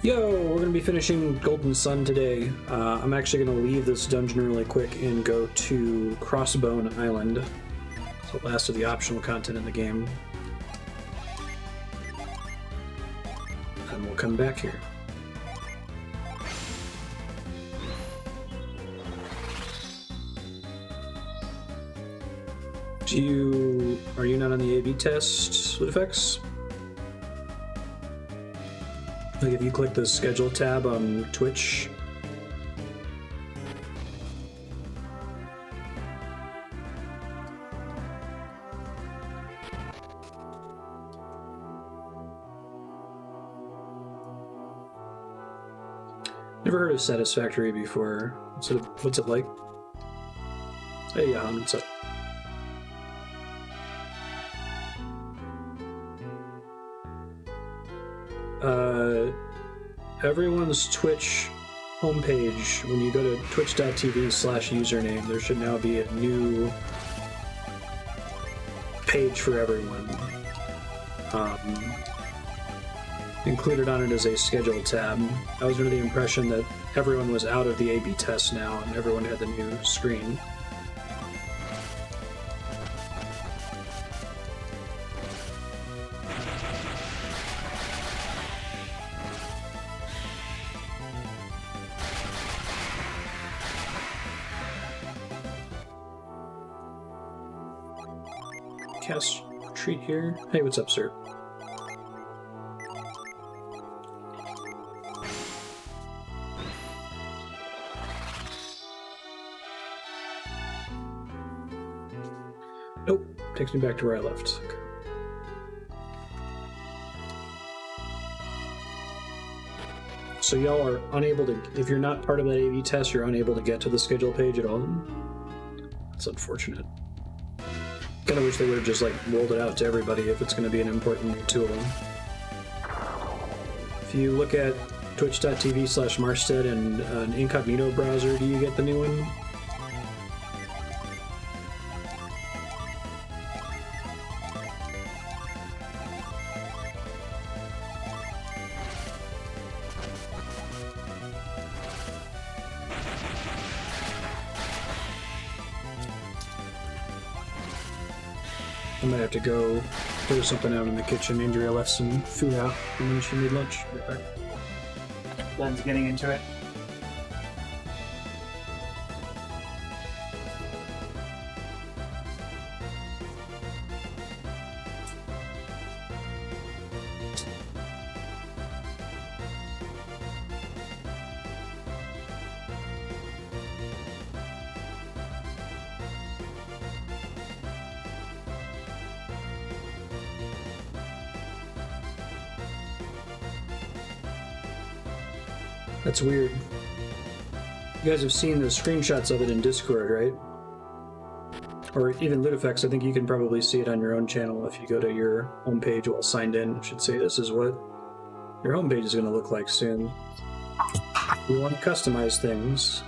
Yo, we're going to be finishing Golden Sun today. I'm actually going to leave this dungeon really quick and go to Crossbone Island. It's the last of the optional content in the game. And we'll come back here. Are you not on the A/B test, Ludifex? Like if you click the schedule tab on Twitch. Never heard of Satisfactory before. What's it like? Hey, what's up? Everyone's Twitch homepage, when you go to twitch.tv/username, there should now be a new page for everyone. Included on it is a schedule tab. I was under the impression that everyone was out of the A/B test now and everyone had the new screen. Cast retreat here. Hey, what's up, sir? Nope, takes me back to where I left. Okay. So y'all are unable to, if you're not part of that A/B test, you're unable to get to the schedule page at all? That's unfortunate. Kind of wish they would have just like rolled it out to everybody if it's going to be an important new tool. If you look at twitch.tv/Marstead and an incognito browser, do you get the new one? I might have to go do something out in the kitchen. Andrea left some food out and then she made lunch. Right back. Glenn's getting into it. That's weird. You guys have seen the screenshots of it in Discord, right? Or even Ludifex, I think you can probably see it on your own channel if you go to your homepage while signed in. It should say this is what your homepage is going to look like soon. You want to customize things.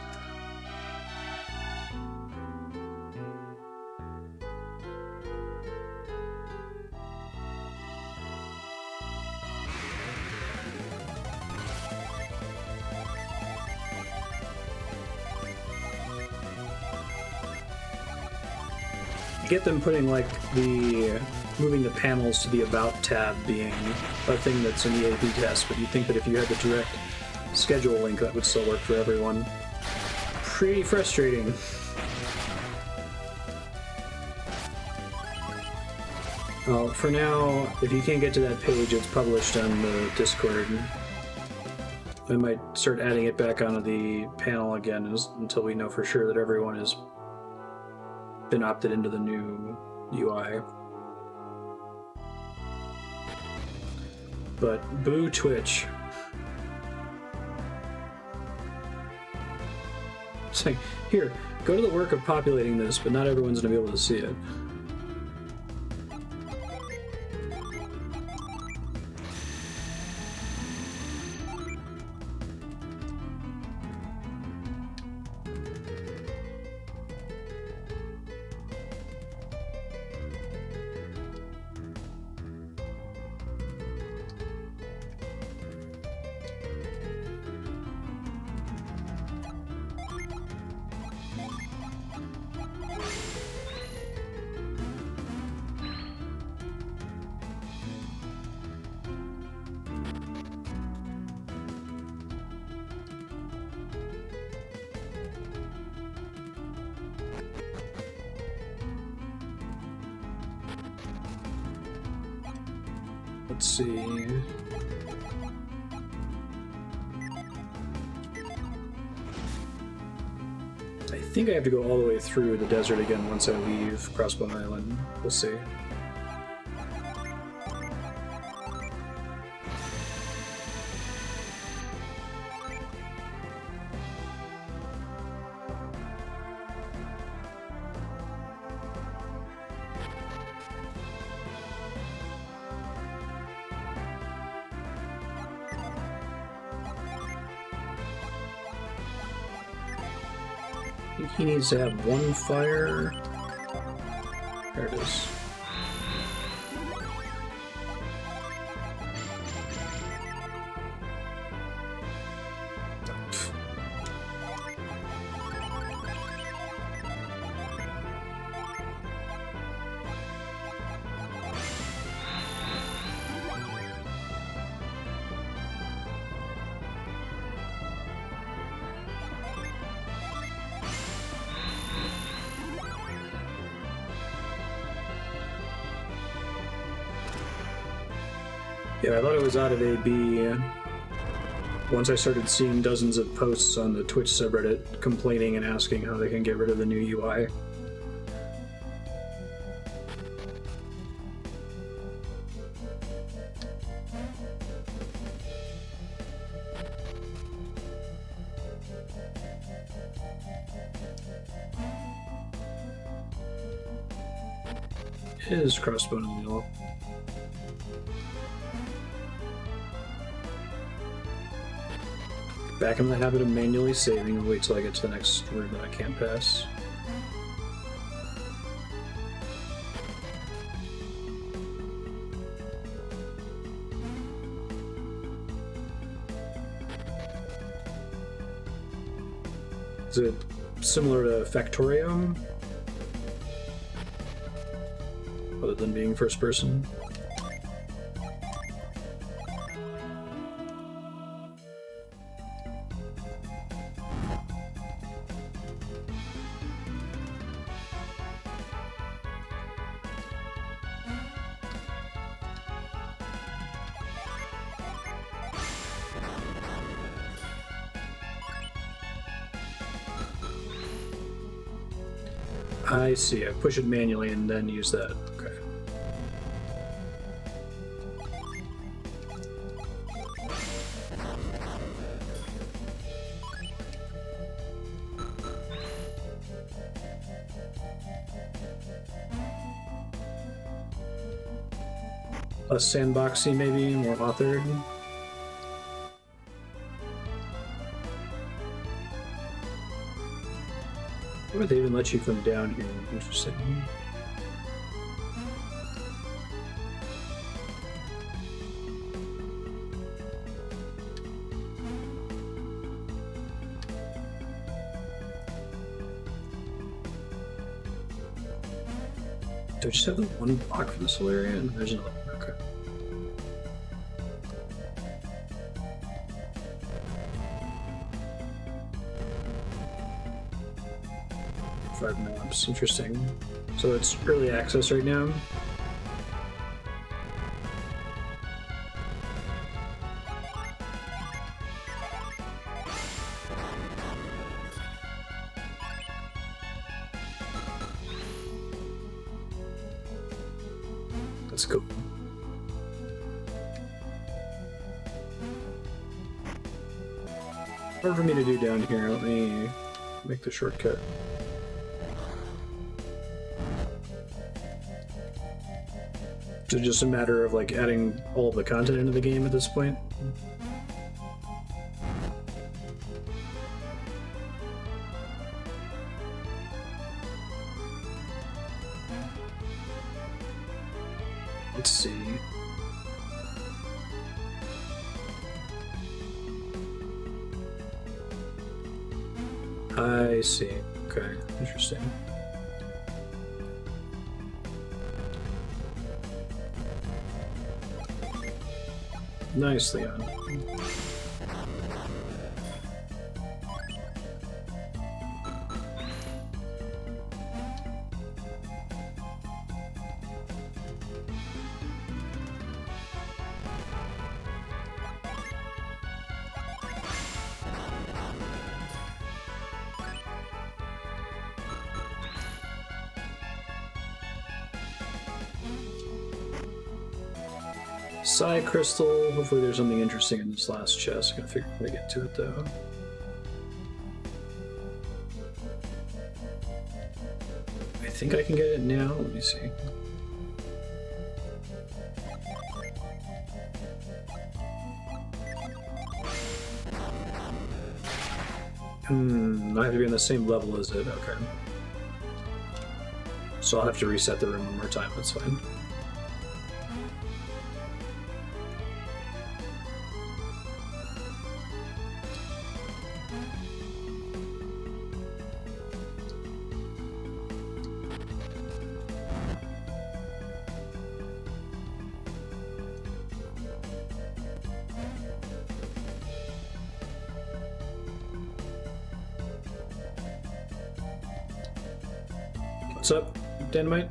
Get them putting like moving the panels to the About tab being a thing that's in the A/B test, but you'd think that if you had the direct schedule link, that would still work for everyone. Pretty frustrating. Well, for now, if you can't get to that page, it's published on the Discord. I might start adding it back onto the panel again until we know for sure that everyone has been opted into the new UI. But boo Twitch. It's like, here, go to the work of populating this, but not everyone's gonna be able to see it. Let's see. I think I have to go all the way through the desert again once I leave Crossbone Island. We'll see. I think he needs to have one fire. There it is. Yeah, I thought it was out of AB once I started seeing dozens of posts on the Twitch subreddit complaining and asking how they can get rid of the new UI. It is Crossbone in the middle. Back in the habit of manually saving and wait till I get to the next room that I can't pass. Is it similar to Factorium? Other than being first person? I see. I push it manually and then use that. Okay. Less sandboxy, maybe more authored. Why would they even let you come down here? Interesting. Do I just have the one block for this whole area? And there's another. Okay. Five maps. Interesting. So it's early access right now. That's cool. Hard for me to do down here. Let me make the shortcut. Is it just a matter of like adding all of the content into the game at this point? Let's see. I see. Okay, interesting. Nice, Leon. Psi crystal. Hopefully there's something interesting in this last chest. I gotta figure out how to get to it though. I think I can get it now. Let me see. I have to be on the same level as it. Okay. So I'll have to reset the room one more time. That's fine. What's up, Dynamite?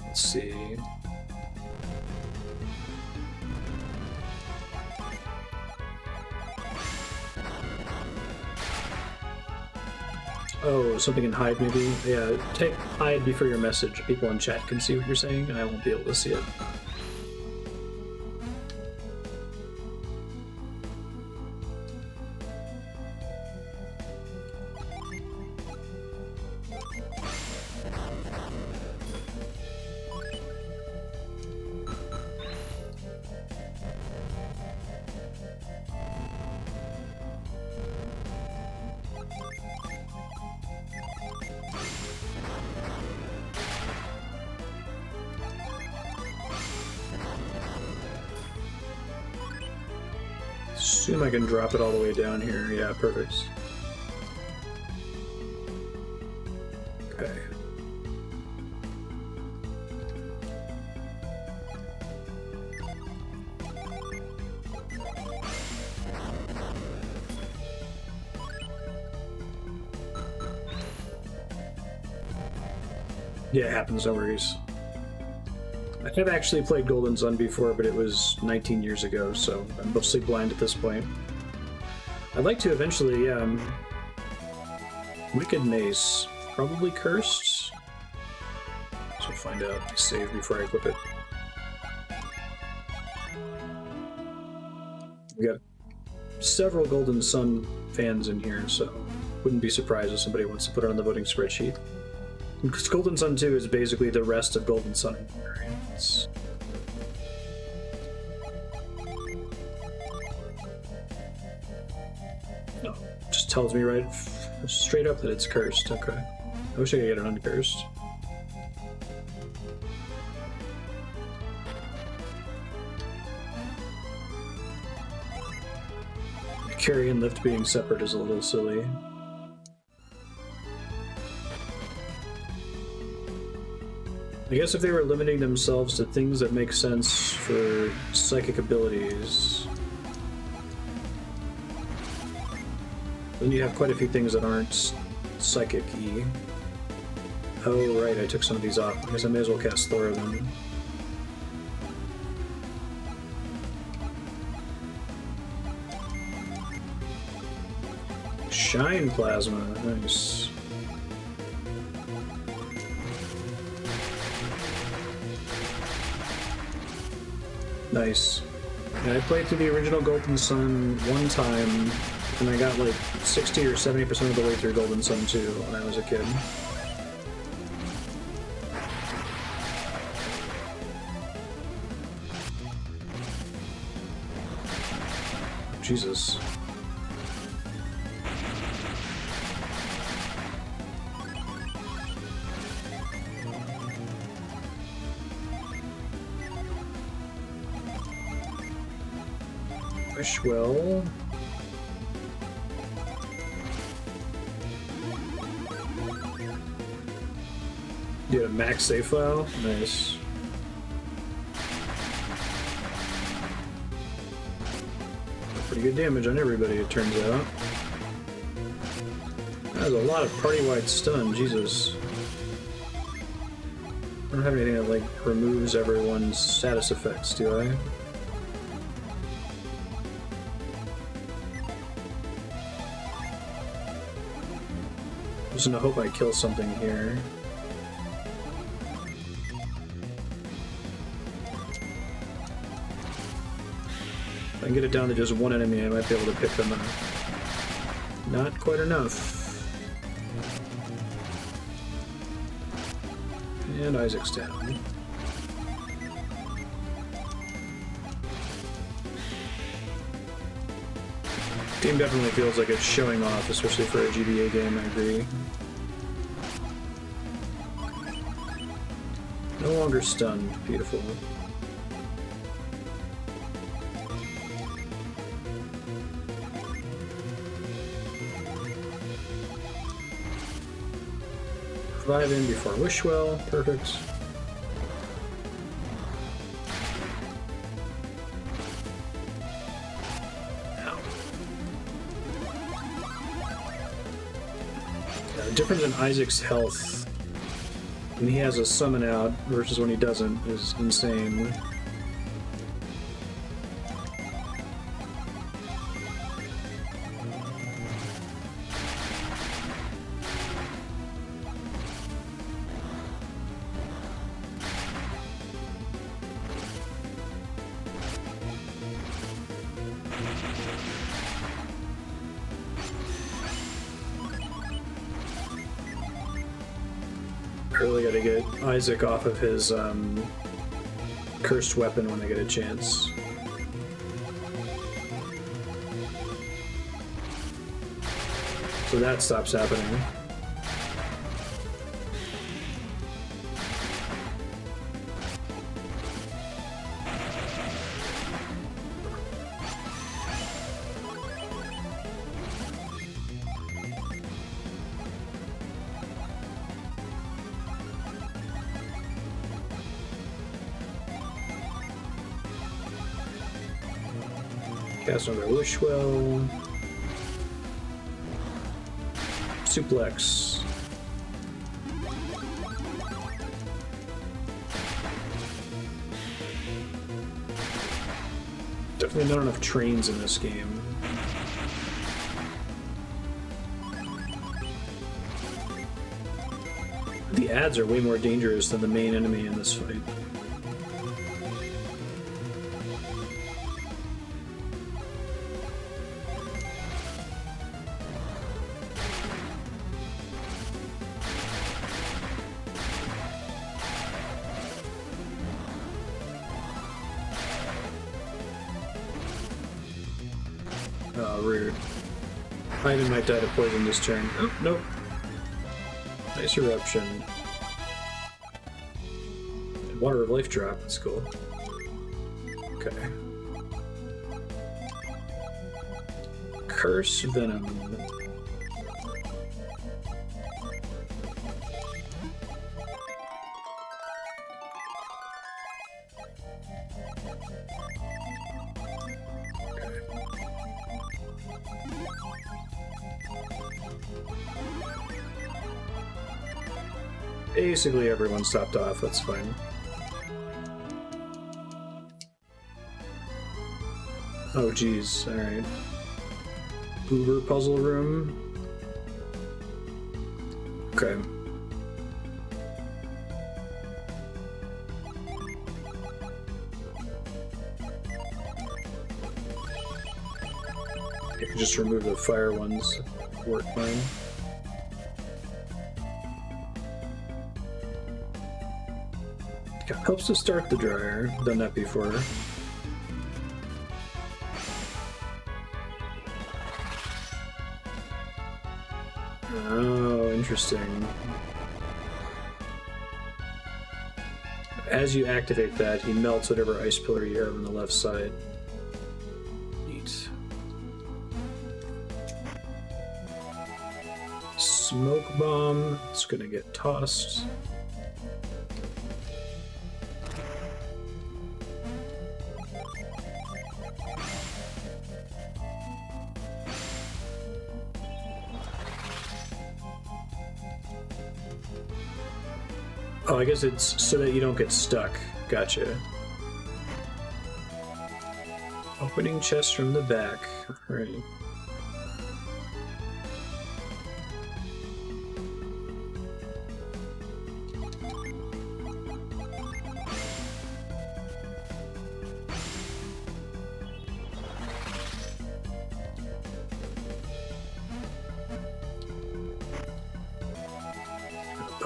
Let's see. Oh, something in hide maybe? Yeah, take hide before your message. People in chat can see what you're saying, and I won't be able to see it. Assume I can drop it all the way down here. Yeah, perfect. Okay. Yeah, it happens, no worries. I have actually played Golden Sun before, but it was 19 years ago, so I'm mostly blind at this point. I'd like to eventually, Wicked Mace. Probably cursed? So we'll find out. I save before I equip it. We got several Golden Sun fans in here, so wouldn't be surprised if somebody wants to put it on the voting spreadsheet. Because Golden Sun 2 is basically the rest of Golden Sun. It's... No, just tells me right straight up that it's cursed. Okay. I wish I could get it uncursed. Carry and lift being separate is a little silly. I guess if they were limiting themselves to things that make sense for psychic abilities, then you have quite a few things that aren't psychic-y. Oh, right, I took some of these off. I guess I may as well cast Thor then. Shine Plasma, nice. Nice. Yeah, I played through the original Golden Sun one time, and I got like 60 or 70% of the way through Golden Sun 2 when I was a kid. Jesus. Well, you had a max save file? Nice. Pretty good damage on everybody, it turns out. That was a lot of party-wide stun, Jesus. I don't have anything that, like, removes everyone's status effects, do I? I'm just gonna hope I kill something here. If I can get it down to just one enemy, I might be able to pick them up. Not quite enough. And Isaac's down. Game definitely feels like it's showing off, especially for a GBA game, I agree. No longer stunned. Beautiful. Revive in before Wishwell. Perfect. The difference in Isaac's health when he has a summon out versus when he doesn't is insane. Really gotta get Isaac off of his cursed weapon when I get a chance. So that stops happening. Cast another Wishwell. Suplex. Definitely not enough trains in this game. The ads are way more dangerous than the main enemy in this fight. Oh, rude. Ivan might die to poison this turn. Oh, nope. Nice eruption. And Water of Life drop, that's cool. Okay. Curse Venom. Basically everyone stopped off, that's fine. Oh geez, alright. Uber puzzle room. Okay. You can just remove the fire ones. Work fine. Helps to start the dryer. Done that before. Oh, interesting. As you activate that, he melts whatever ice pillar you have on the left side. Neat. Smoke bomb. It's gonna get tossed. Oh, I guess it's so that you don't get stuck. Gotcha. Opening chest from the back. Right.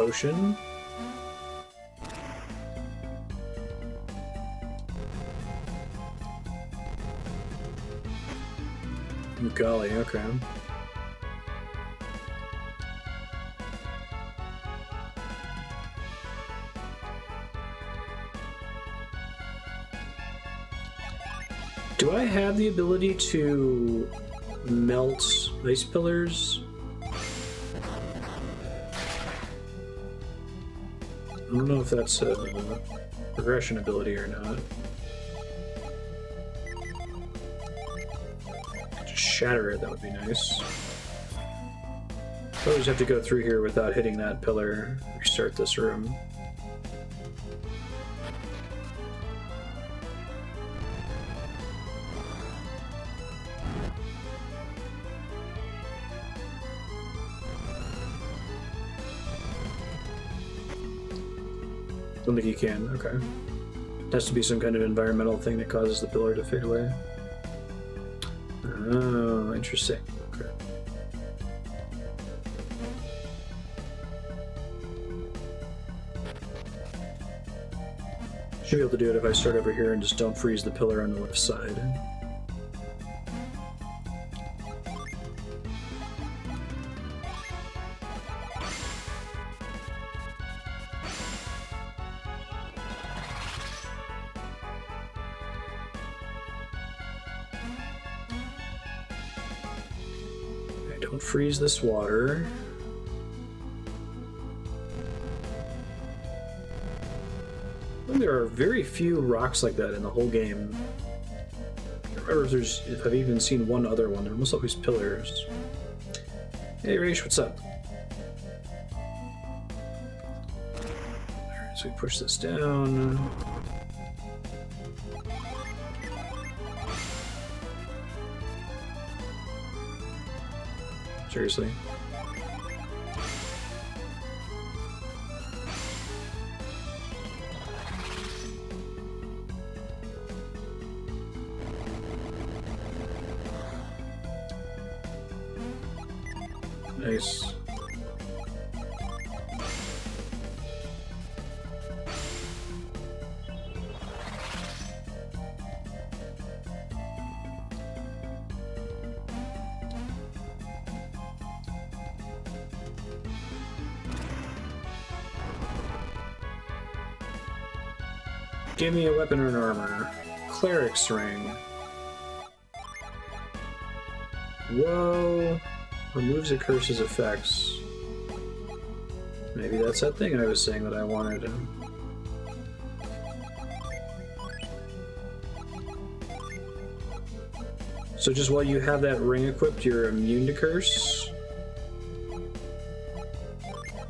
potion. Golly, okay. Do I have the ability to melt ice pillars? I don't know if that's a progression ability or not. Just shatter it, that would be nice. I always have to go through here without hitting that pillar. Restart this room. I don't think you can, okay. It has to be some kind of environmental thing that causes the pillar to fade away. Oh, interesting. Okay. Should be able to do it if I start over here and just don't freeze the pillar on the left side. Don't freeze this water. There are very few rocks like that in the whole game. I can't remember if I've even seen one other one. They're almost always pillars. Hey Raish, what's up? Alright, so we push this down. Seriously. Nice. Give me a weapon or an armor. Cleric's ring. Whoa. Removes a curse's effects. Maybe that's that thing I was saying that I wanted. So just while you have that ring equipped, you're immune to curse?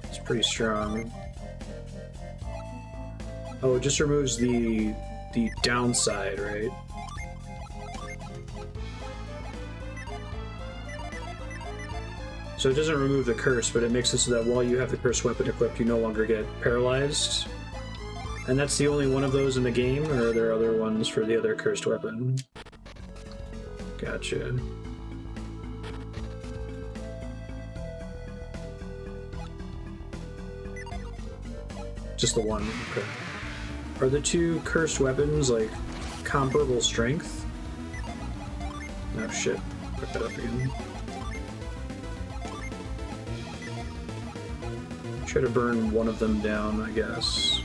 It's pretty strong. Oh, it just removes the downside, right? So it doesn't remove the curse, but it makes it so that while you have the cursed weapon equipped, you no longer get paralyzed. And that's the only one of those in the game, or are there other ones for the other cursed weapon? Gotcha. Just the one, okay. Are the two cursed weapons, like, comparable strength? Oh shit, put that up again. Try to burn one of them down, I guess.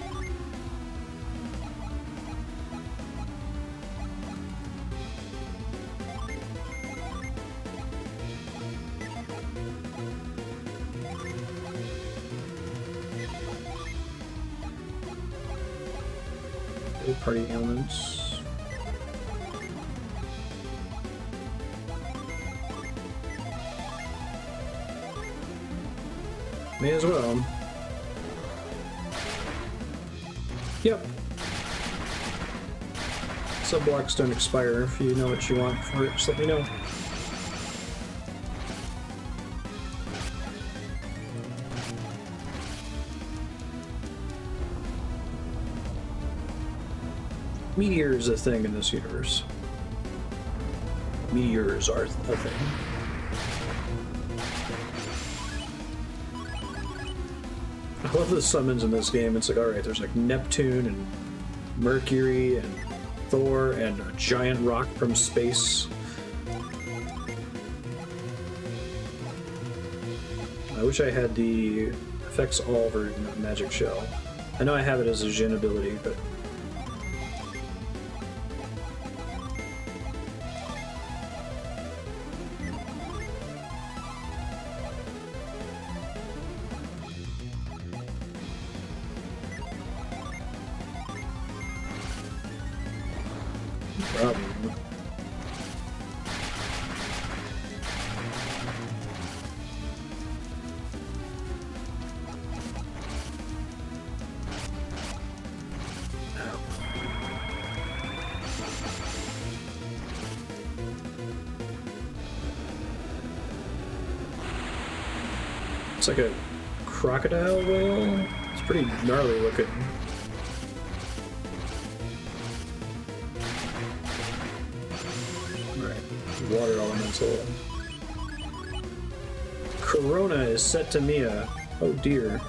Party ailments. May as well. Yep. Sub-blocks don't expire. If you know what you want for it, just let me know. Meteor is a thing in this universe. Meteors are a thing. I love the summons in this game. It's like, alright, there's like Neptune and Mercury and Thor and a giant rock from space. I wish I had the effects all version of Magic Shell. I know I have it as a Jin ability, but... problem. It's like a crocodile whale. It's pretty gnarly looking. Water elemental. Corona is set to Mia. Oh dear.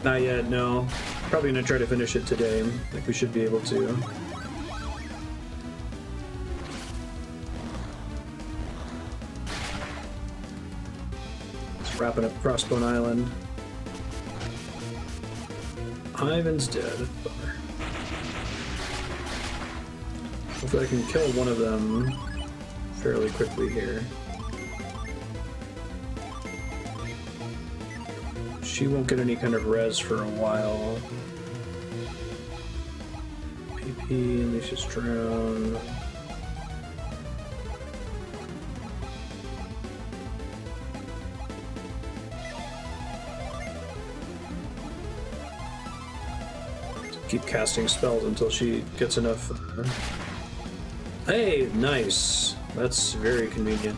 Not yet, no. Probably gonna try to finish it today. I think we should be able to. Wrapping up Crossbone Island. Ivan's dead. Bummer. Hopefully I can kill one of them fairly quickly here. She won't get any kind of res for a while. PP, Alicia's drown. Keep casting spells until she gets enough. Hey, nice. That's very convenient.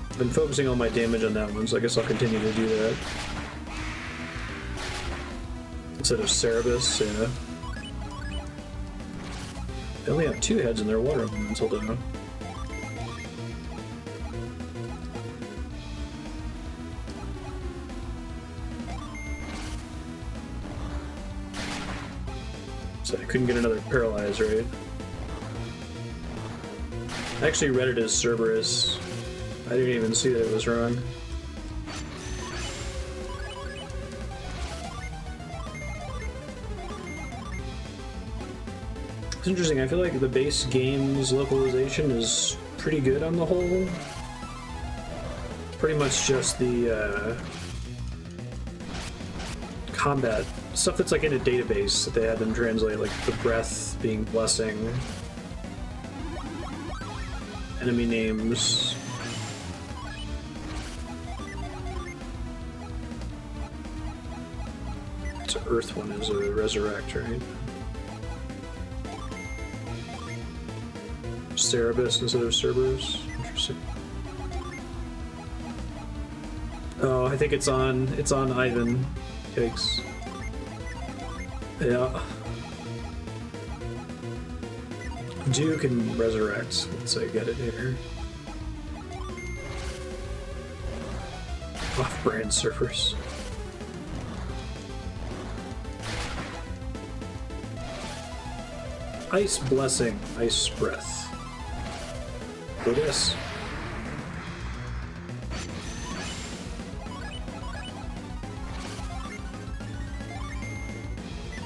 I've been focusing all my damage on that one, so I guess I'll continue to do that. Instead of Cerebus, yeah. They only have 2 heads in their water elemental though. So I couldn't get another paralyze, right? I actually read it as Cerberus. I didn't even see that it was wrong. It's interesting, I feel like the base game's localization is pretty good on the whole. Pretty much just the combat stuff that's like in a database that they had them translate, like the breath being blessing, enemy names. It's an earth one is a resurrect, right? Cerebus instead of Cerberus. Interesting. Oh, I think it's on Ivan. Yikes. Yeah. Duke can resurrect. Let's say get it here. Off-brand surfers. Ice blessing, ice breath. Go this.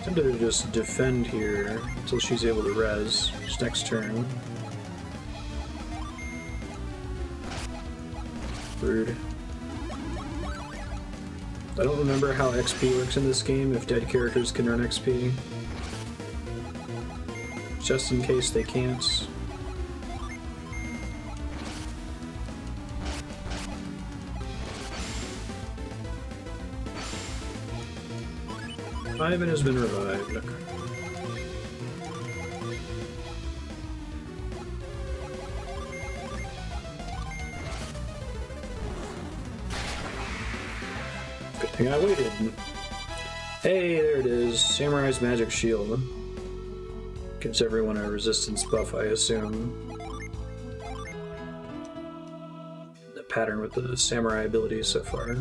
Tempted to just defend here until she's able to res. Just next turn. Rude. I don't remember how XP works in this game, if dead characters can earn XP. Just in case they can't. Ivan has been revived. Okay. And I waited. Hey, there it is. Samurai's Magic Shield. Gives everyone a resistance buff, I assume. The pattern with the samurai abilities so far.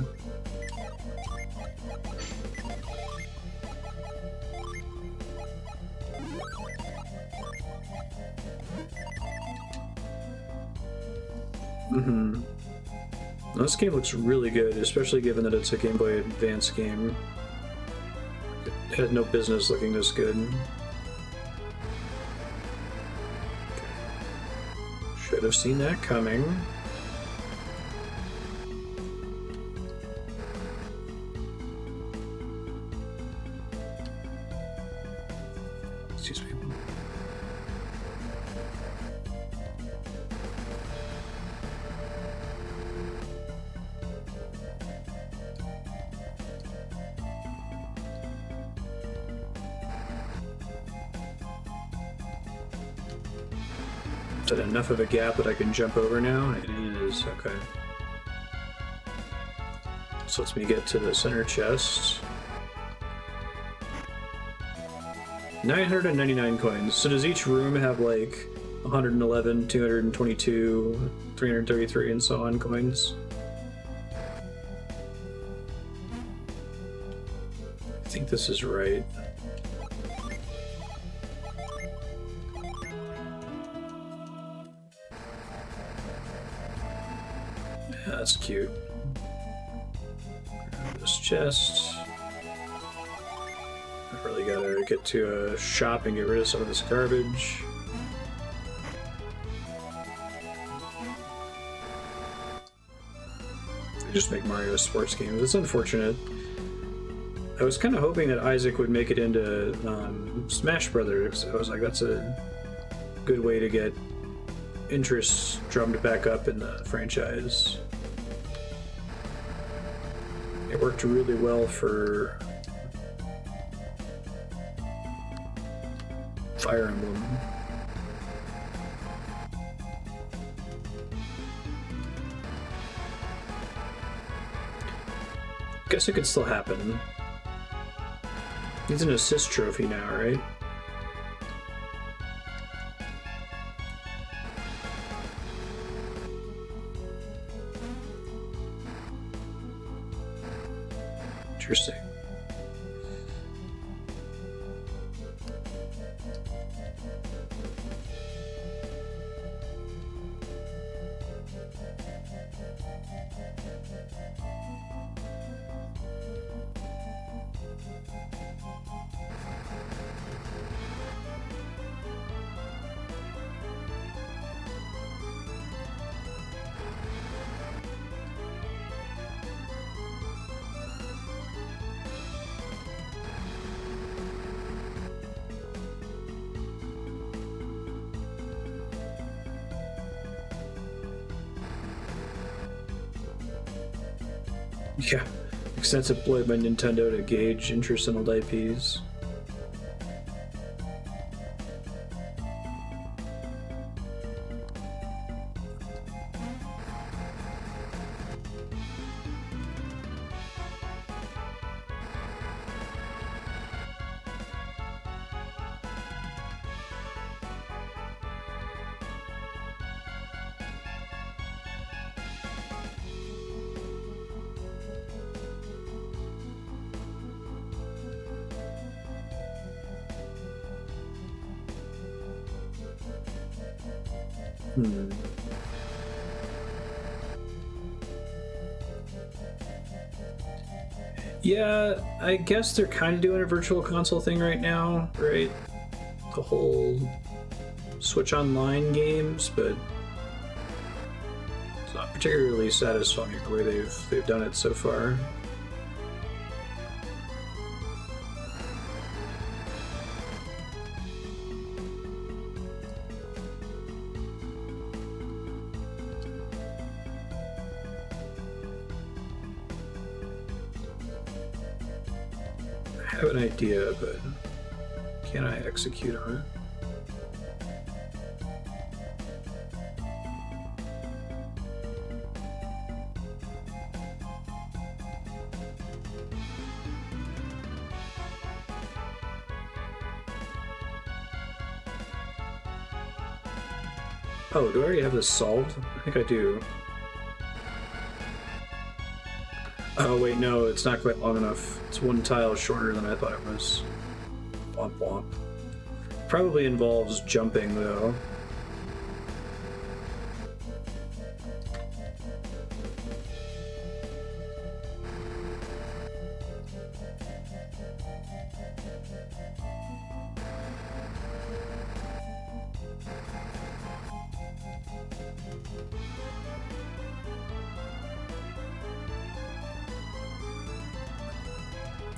This game looks really good, especially given that it's a Game Boy Advance game. It had no business looking this good. Should have seen that coming. Excuse me. Is that enough of a gap that I can jump over now? It is, okay. This lets me get to the center chest. 999 coins. So does each room have like 111, 222, 333, and so on coins? I think this is right. Yeah, that's cute. Grab this chest. I really gotta get to a shop and get rid of some of this garbage. They just make Mario sports games. It's unfortunate. I was kind of hoping that Isaac would make it into Smash Brothers. I was like, that's a good way to get interest drummed back up in the franchise. It worked really well for Fire Emblem. Guess it could still happen. He's an assist trophy now, right? Interesting. Yeah, extensive employed by Nintendo to gauge interest in old IPs. Yeah, I guess they're kind of doing a virtual console thing right now, right? The whole Switch Online games, but it's not particularly satisfying the way they've done it so far. I have an idea, but can I execute on it? Oh, do I already have this solved? I think I do. Oh wait, no, it's not quite long enough. It's one tile shorter than I thought it was. Womp womp. Probably involves jumping, though.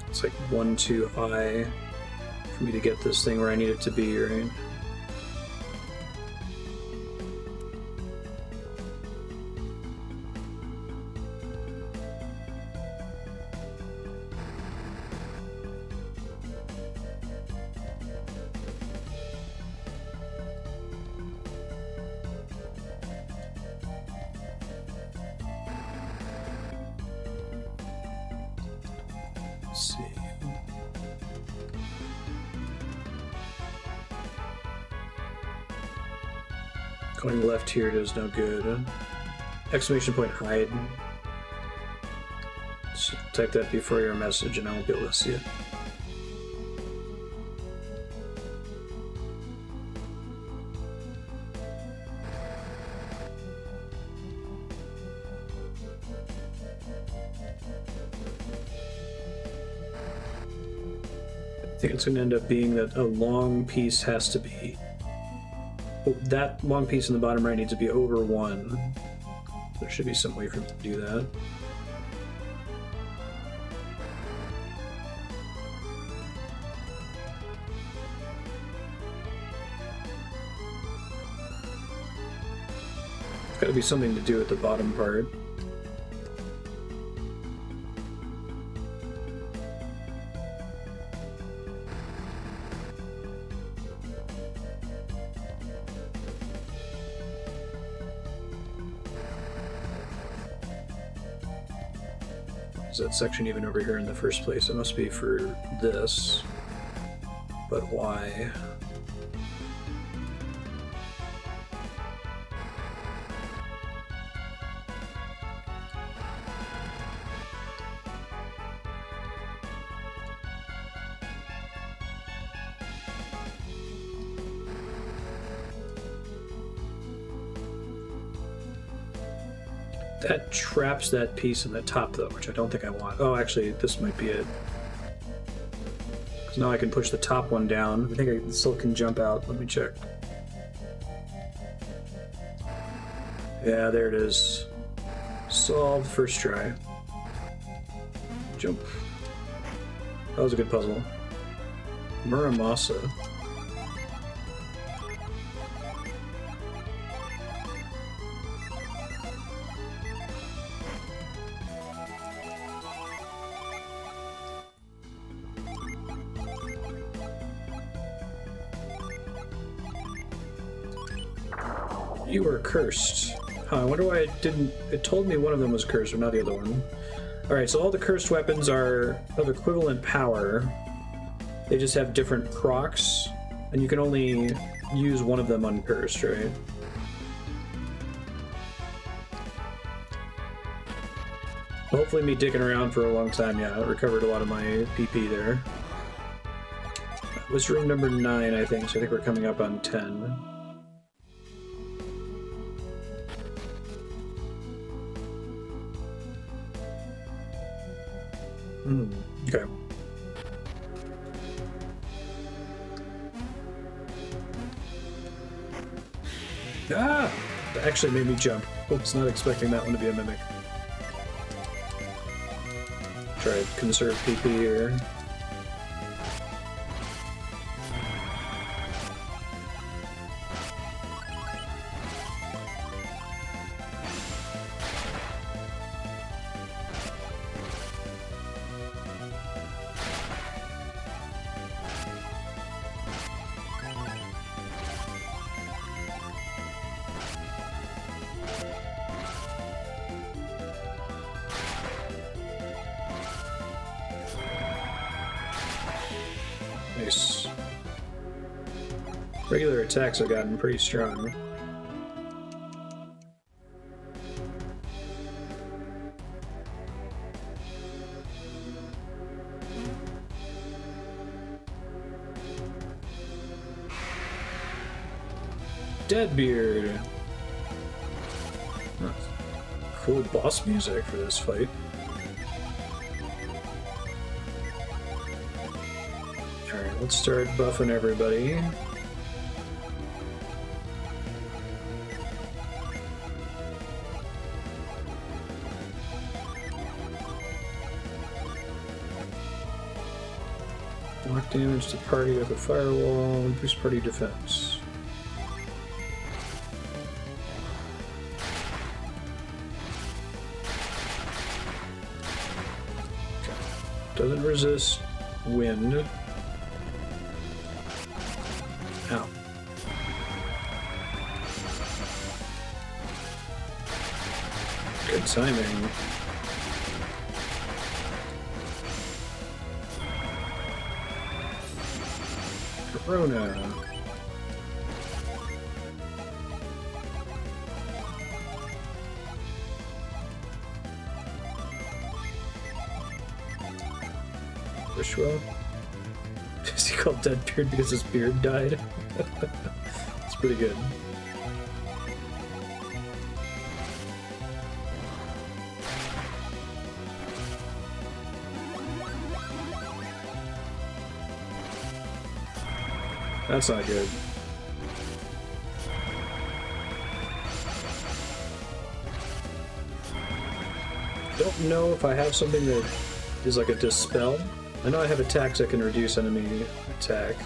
It's like one too high for me to get this thing where I need it to be, right? Let's see. Going left here does no good. Exclamation point hide. Just type that before your message and I won't be able to see it. I think it's going to end up being that a long piece has to be... Oh, that long piece in the bottom right needs to be over 1. There should be some way for him to do that. There's got to be something to do with the bottom part. Is that section even over here in the first place? It must be for this. But why? That traps that piece in the top, though, which I don't think I want. Oh, actually, this might be it. Because now I can push the top one down. I think I still can jump out. Let me check. Yeah, there it is. Solved first try. Jump. That was a good puzzle. Muramasa. You were cursed. Huh, I wonder why it didn't... It told me one of them was cursed, but not the other one. Alright, so all the cursed weapons are of equivalent power. They just have different procs, and you can only use one of them uncursed, right? Hopefully me dicking around for a long time, yeah, I recovered a lot of my PP there. That was room number 9, I think, so I think we're coming up on 10. Okay. Ah! That actually made me jump. Oops, not expecting that one to be a mimic. Try to conserve PP here. Nice. Regular attacks have gotten pretty strong. Deadbeard. Huh. Cool boss music for this fight. Alright, let's start buffing everybody. Block damage to party with a firewall, boost party defense. Doesn't resist wind. Ow. Good timing. Corona. Wishwell? Is he called Deadbeard because his beard died? It's pretty good. That's not good. Don't know if I have something that is like a dispel. I know I have attacks that can reduce enemy attack.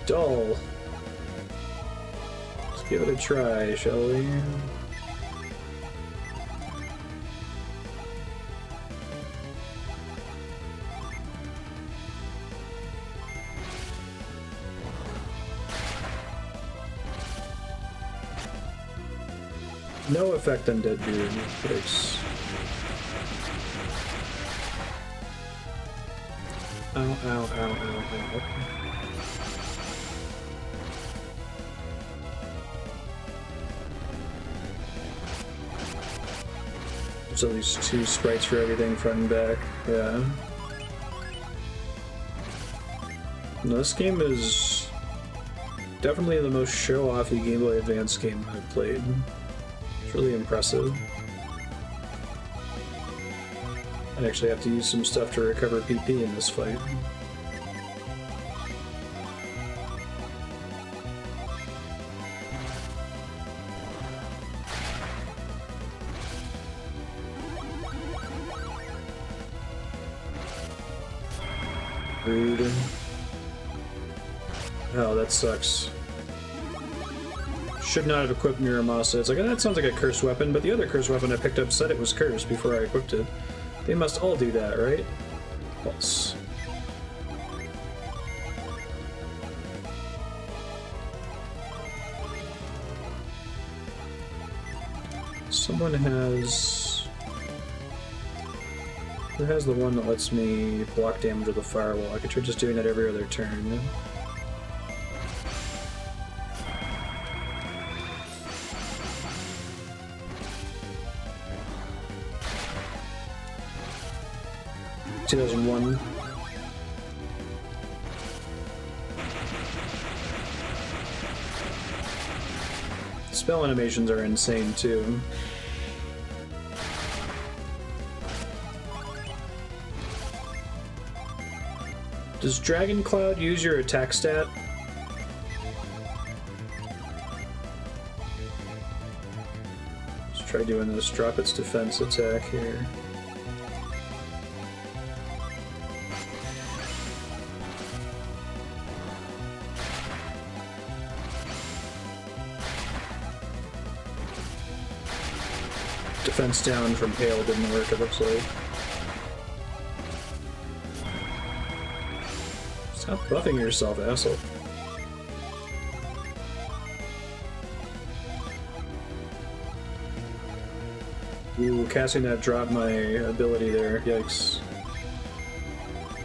Dull. Let's give it a try, shall we? No effect on Deadbeard. Nice. Ow, ow, ow, ow, ow. There's at least 2 sprites for everything, front and back. Yeah. No, this game is definitely the most show-offy Game Boy Advance game I've played. Really impressive. I actually have to use some stuff to recover PP in this fight. Rude. Oh, that sucks. Should not have equipped Muramasa. It's like, oh, that sounds like a cursed weapon, but the other cursed weapon I picked up said it was cursed before I equipped it. They must all do that, right? False. Someone has... Who has the one that lets me block damage with a firewall? I could try just doing that every other turn. ...2001. Spell animations are insane too. Does Dragon Cloud use your attack stat? Let's try doing this. Drop its defense attack here. Defense down from hail didn't work, it looks like. Stop buffing yourself, asshole. Ooh, casting that dropped my ability there. Yikes.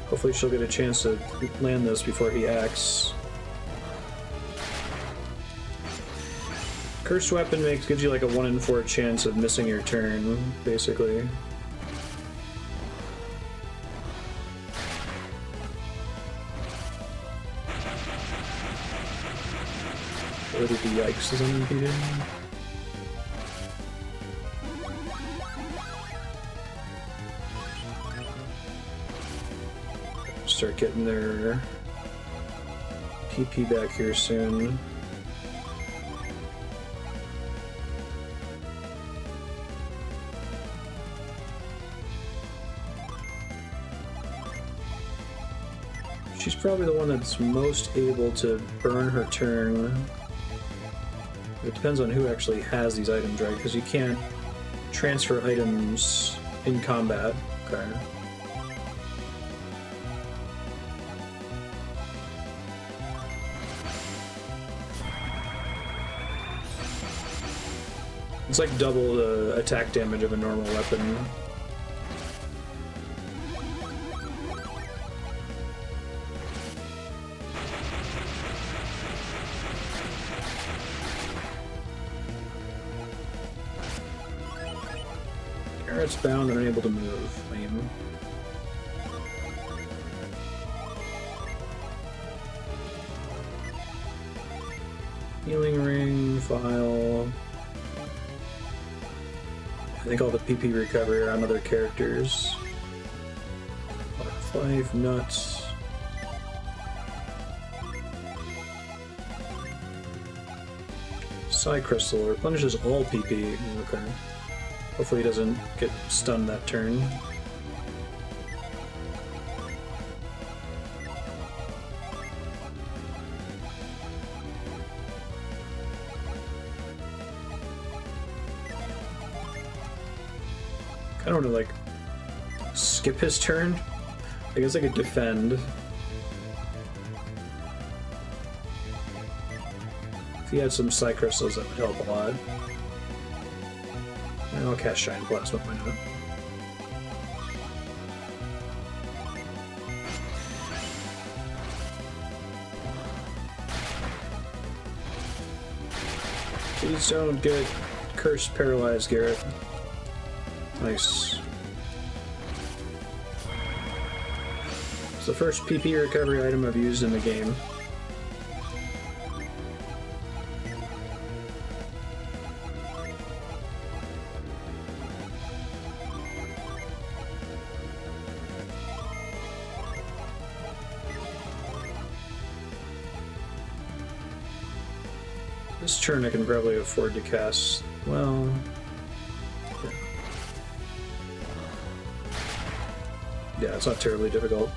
Hopefully she'll get a chance to land this before he acts. Cursed weapon gives you like a 1 in 4 chance of missing your turn, basically. with the yikes is unrepeated. Start getting their PP back here soon. She's probably the one that's most able to burn her turn. It depends on who actually has these items, right? Because you can't transfer items in combat. Okay. It's like double the attack damage of a normal weapon. Garrett's bound and unable to move. Lame. Healing ring, file. I think all the PP recovery are on other characters. Life, nuts. Psi crystal replenishes all PP. Okay. Hopefully he doesn't get stunned that turn. I don't want to, like, skip his turn. I guess I could defend. If he had some Psi crystals, that would help a lot. And I'll cast Shine Plasma, why not? Please don't get cursed paralyzed, Garrett. Nice. It's the first PP recovery item I've used in the game. This turn I can probably afford to cast, well... Yeah, it's not terribly difficult.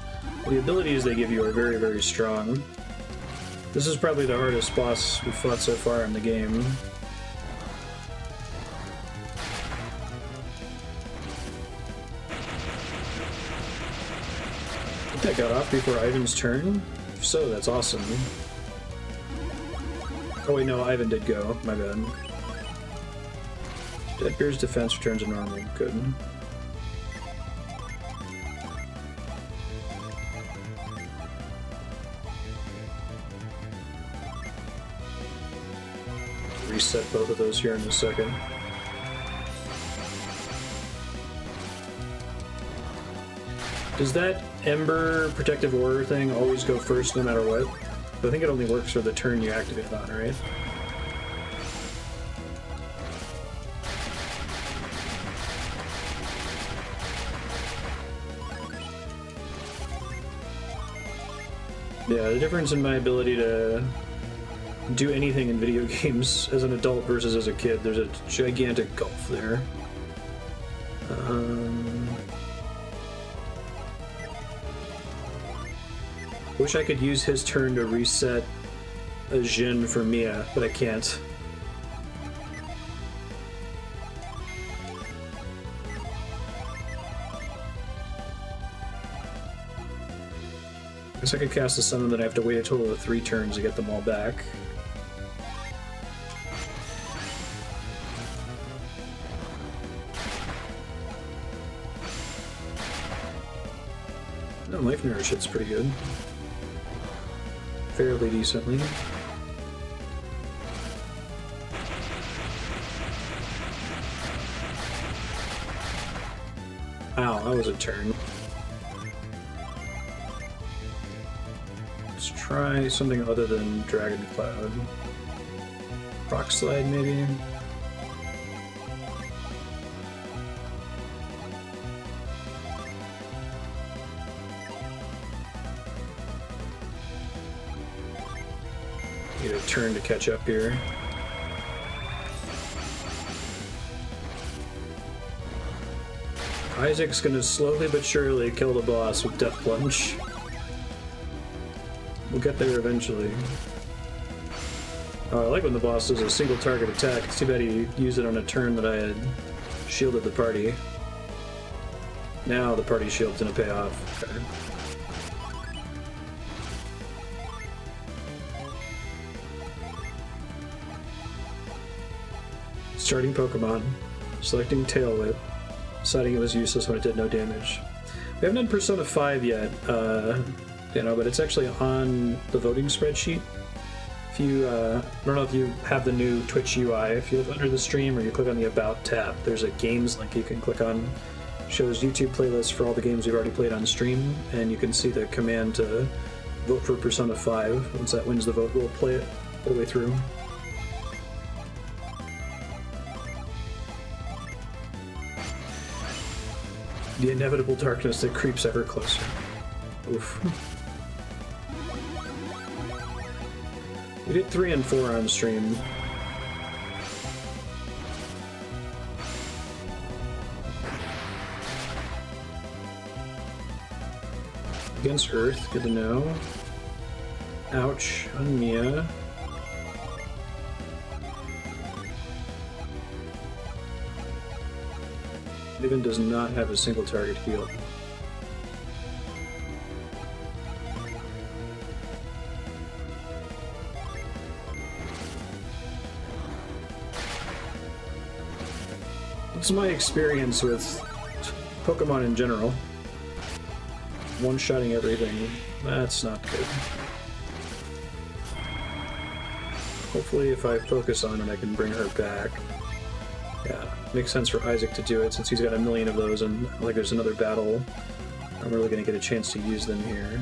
The abilities they give you are very, very strong. This is probably the hardest boss we've fought so far in the game. I think that got off before Ivan's turn. If so, that's awesome. Oh wait, no, Ivan did go. My bad. Deadbeard's defense returns to normal. Good. Reset both of those here in a second. Does that Ember Protective Aura thing always go first no matter what? I think it only works for the turn you activate it on, right? Yeah, the difference in my ability to do anything in video games as an adult versus as a kid, there's a gigantic gulf there. Wish I could use his turn to reset a Jin for Mia, but I can't. Guess I could cast a summon, then I have to wait a total of 3 turns to get them all back. No, Life Nourish hits pretty good. Fairly decently. Ow, that was a turn. Let's try something other than Dragon Cloud. Rock slide, maybe. Get a turn to catch up here. Isaac's gonna slowly but surely kill the boss with Death Plunge. We'll get there eventually. Oh, I like when the boss does a single target attack. It's too bad he used it on a turn that I had shielded the party. Now the party shield's gonna pay off. Okay. Starting Pokemon. Selecting Tail Whip. Deciding it was useless when it did no damage. We haven't done Persona 5 yet, but it's actually on the voting spreadsheet. If you, I don't know if you have the new Twitch UI, if you look under the stream or you click on the About tab, there's a games link you can click on. It shows YouTube playlists for all the games we've already played on stream, and you can see the command to vote for Persona 5. Once that wins the vote, we'll play it all the way through. The inevitable darkness that creeps ever closer. Oof. We did 3 and 4 on stream. Against Earth, good to know. Ouch, on Mia. Even does not have a single target heal. It's my experience with Pokemon in general. One-shotting everything. That's not good. Hopefully if I focus on it I can bring her back. Yeah, makes sense for Isaac to do it since he's got a million of those and like there's another battle. I'm really gonna get a chance to use them here.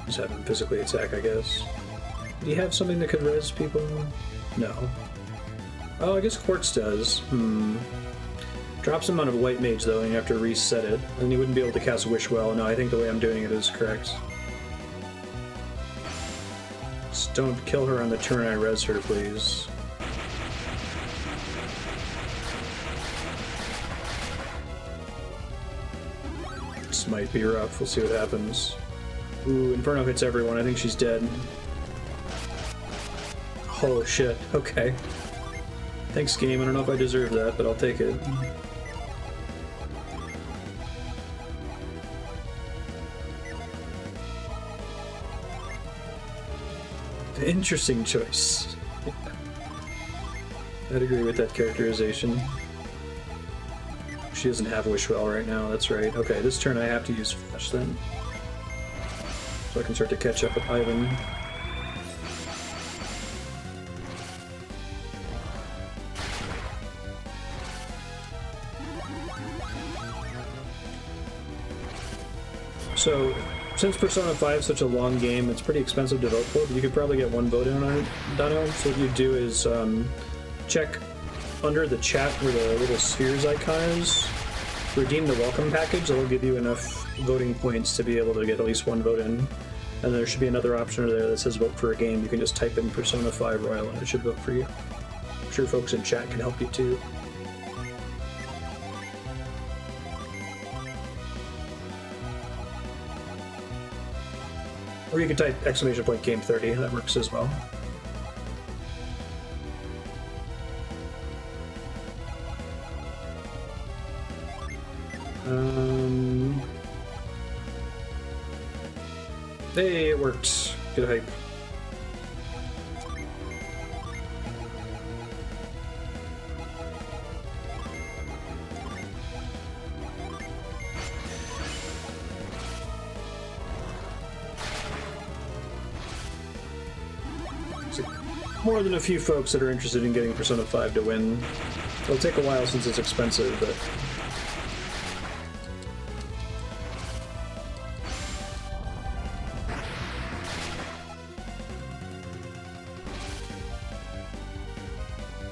Just have him physically attack, I guess. Do you have something that could res people? No. Oh, I guess Quartz does. Drops him on a White Mage, though, and you have to reset it. And he wouldn't be able to cast Wish Well. No, I think the way I'm doing it is correct. Just don't kill her on the turn I res her, please. This might be rough. We'll see what happens. Ooh, Inferno hits everyone. I think she's dead. Oh shit, okay. Thanks, game. I don't know if I deserve that, but I'll take it. Interesting choice. I'd agree with that characterization. She doesn't have Wish Well right now, that's right. Okay, this turn I have to use Flash then. So I can start to catch up with Ivan. So, since Persona 5 is such a long game, it's pretty expensive to vote for, but you could probably get one vote in on it, Dono. So what you do is check under the chat where the little spheres icon is, redeem the welcome package. That'll give you enough voting points to be able to get at least one vote in. And there should be another option there that says vote for a game. You can just type in Persona 5 Royal and it should vote for you. I'm sure folks in chat can help you too. Or you can type !game 30, that works as well. Hey, it worked. Good hype. more than a few folks that are interested in getting Persona 5 to win. It'll take a while since it's expensive, but...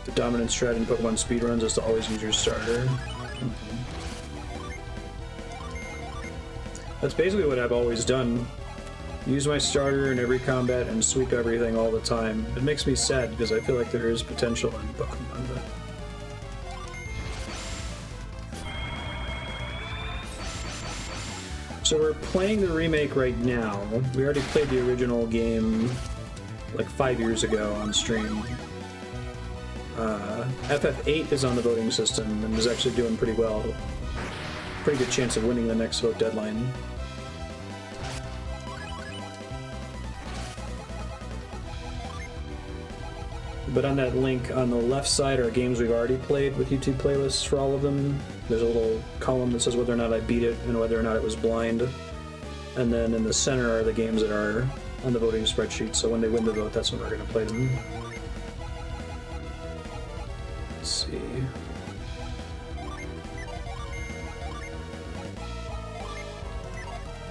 The dominant strat in Pokemon speedruns is to always use your starter. That's basically what I've always done. Use my starter in every combat and sweep everything all the time. It makes me sad because I feel like there is potential in Pokemon, but... So we're playing the remake right now. We already played the original game like 5 years ago on stream. FF8 is on the voting system and is actually doing pretty well. Pretty good chance of winning the next vote deadline. But on that link on the left side are games we've already played with YouTube playlists for all of them. There's a little column that says whether or not I beat it and whether or not it was blind. And then in the center are the games that are on the voting spreadsheet, so when they win the vote, that's when we're going to play them. Let's see.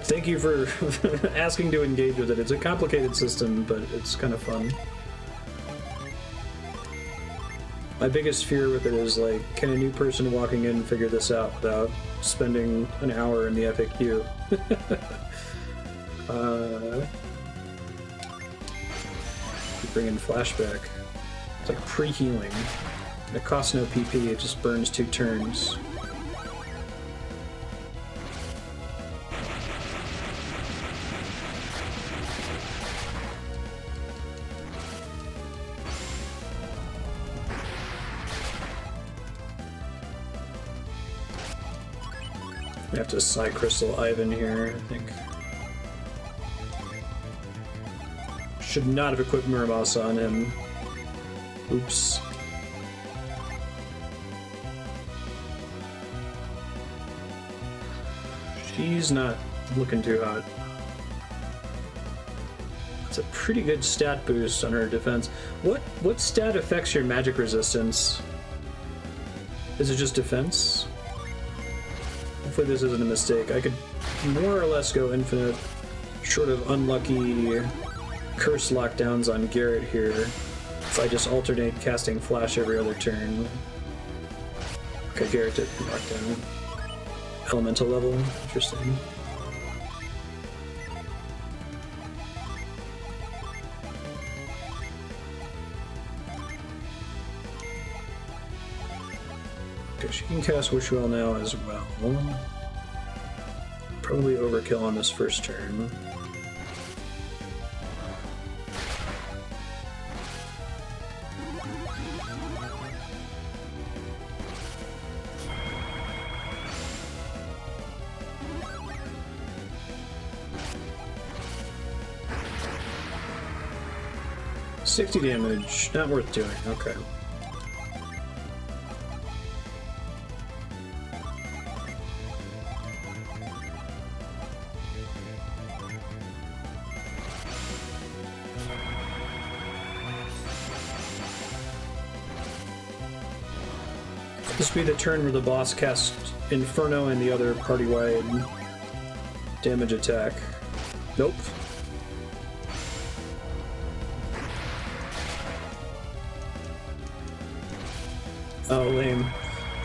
Thank you for asking to engage with it. It's a complicated system, but it's kind of fun. My biggest fear with it is, like, can a new person walking in figure this out without spending an hour in the FAQ? Bring in flashback. It's like pre-healing. It costs no PP, it just burns 2 turns. We have to Psy Crystal Ivan here, I think. Should not have equipped Muramasa on him. Oops. She's not looking too hot. It's a pretty good stat boost on her defense. What stat affects your magic resistance? Is it just defense? Hopefully this isn't a mistake. I could more or less go infinite, short of unlucky curse lockdowns on Garrett here, if I just alternate casting Flash every other turn. Okay, Garrett did lockdown. Elemental level, interesting. Okay, she can cast Wish Well now as well. Probably overkill on this first turn. $60 damage, not worth doing, okay. This would be the turn where the boss casts Inferno and the other party-wide damage attack. Nope. Oh, lame.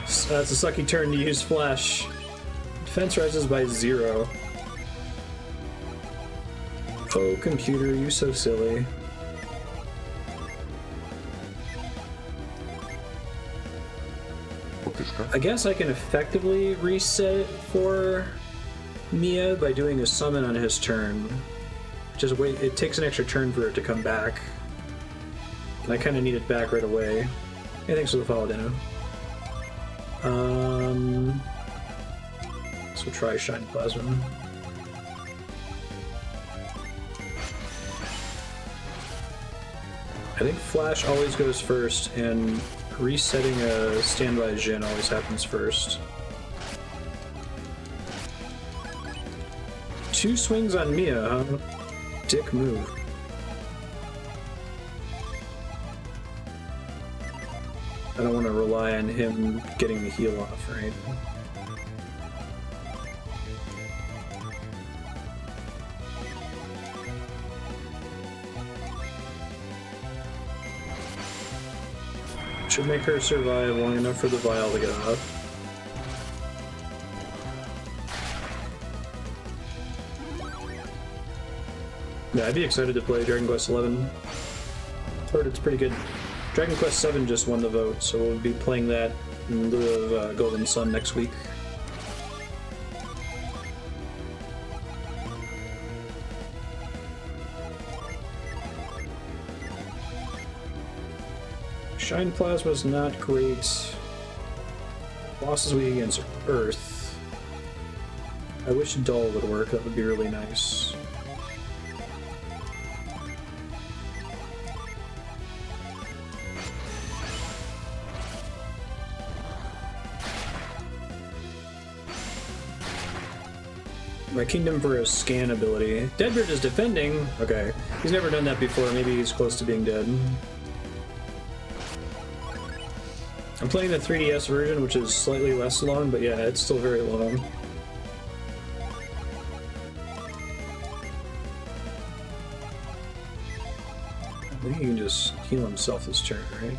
That's a sucky turn to use Flash. Defense rises by 0. Oh, computer, you so silly. I guess I can effectively reset it for Mia by doing a summon on his turn. Just wait, it takes an extra turn for it to come back. And I kind of need it back right away. Hey, thanks for the follow, Dano. So we'll try Shine Plasma. I think Flash always goes first, and resetting a standby Jin always happens first. 2 swings on Mia, huh? Dick move. I don't want to rely on him getting the heal off, right? Should make her survive long enough for the vial to get off. Yeah, I'd be excited to play Dragon Quest XI. Heard it's pretty good. Dragon Quest VII just won the vote, so we'll be playing that in lieu of Golden Sun next week. Shine Plasma's not great. Bosses weak against Earth. I wish Dull would work, that would be really nice. My Kingdom for a scan ability. Deadbeard is defending. Okay. He's never done that before. Maybe he's close to being dead. I'm playing the 3DS version, which is slightly less long, but yeah, it's still very long. I think he can just heal himself this turn, right?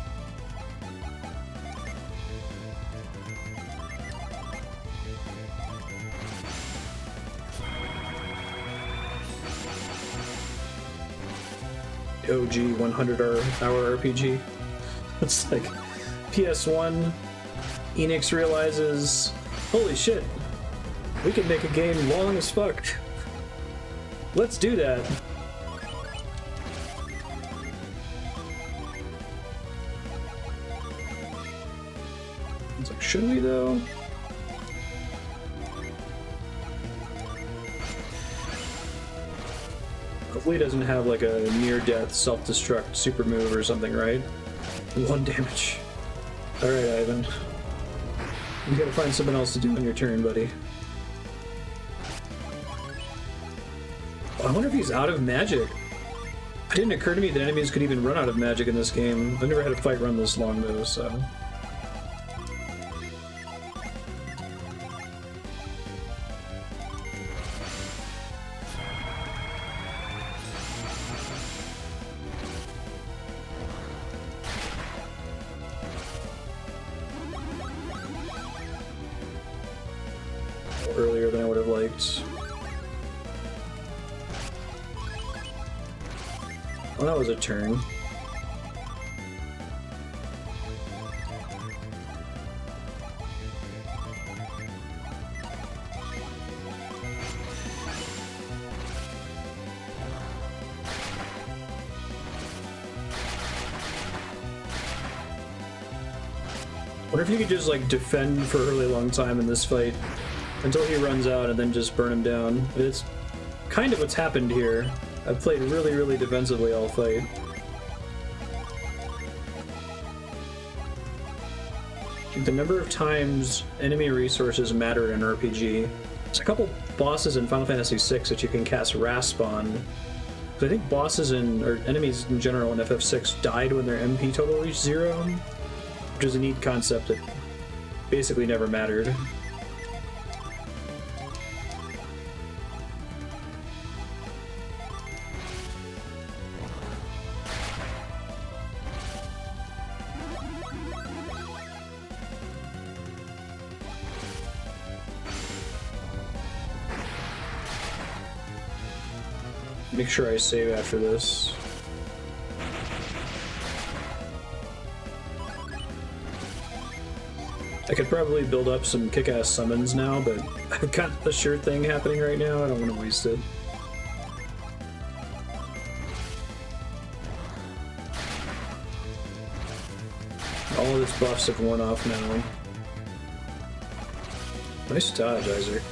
OG 100-hour RPG. It's like PS1, Enix realizes, holy shit, we can make a game long as fuck. Let's do that. It's like, should we though? Hopefully he doesn't have like a near-death self-destruct super move or something, right? 1 damage. Alright, Ivan. You gotta find something else to do on your turn, buddy. Oh, I wonder if he's out of magic. It didn't occur to me that enemies could even run out of magic in this game. I've never had a fight run this long though, so... earlier than I would have liked. Well, that was a turn. Wonder if you could just like defend for a really long time in this fight until he runs out and then just burn him down. It's kind of what's happened here. I've played really, really defensively all fight. The number of times enemy resources matter in an RPG. There's a couple bosses in Final Fantasy VI that you can cast Rasp on. I think bosses or enemies in general in FF6 died when their MP total reached 0, which is a neat concept that basically never mattered. Make sure I save after this. I could probably build up some kick-ass summons now, but I've got the sure thing happening right now. I don't want to waste it. All of his buffs have worn off now. Nice dodge, Isaac.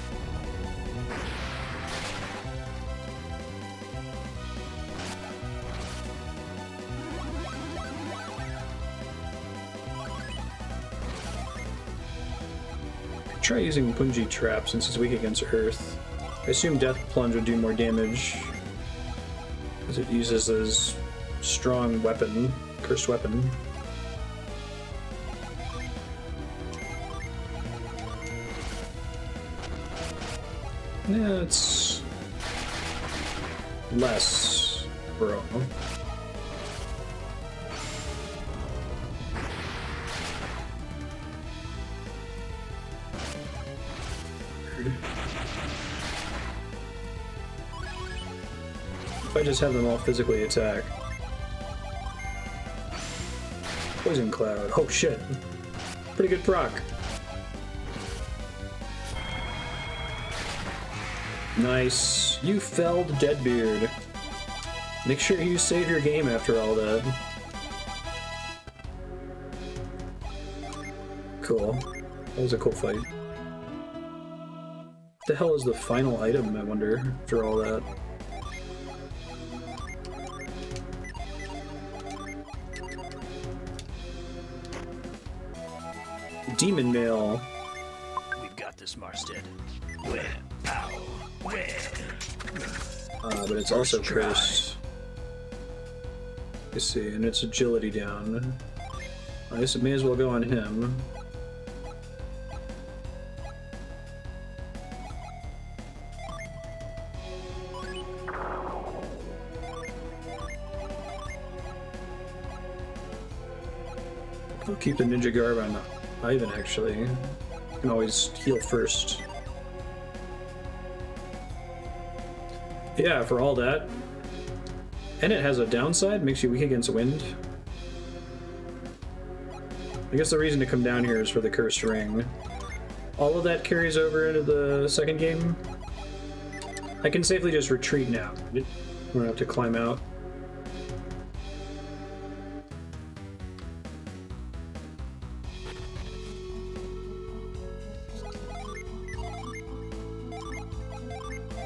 Try using Punji Trap since it's weak against Earth. I assume Death Plunge would do more damage because it uses this strong weapon, cursed weapon. Yeah, it's less, bro. If I just have them all physically attack. Poison Cloud. Oh shit. Pretty good proc. Nice. You felled Deadbeard. Make sure you save your game after all that. Cool. That was a cool fight. What the hell is the final item, I wonder, after all that? Demon Mail. We've got this, Marstead. Where? How? Where? But it's also cursed. You see, and it's agility down. I guess it may as well go on him. I'll keep the Ninja Garb on Ivan, actually. You can always heal first. Yeah, for all that. And it has a downside, makes you weak against wind. I guess the reason to come down here is for the Cursed Ring. All of that carries over into the second game. I can safely just retreat now. We don't have to climb out.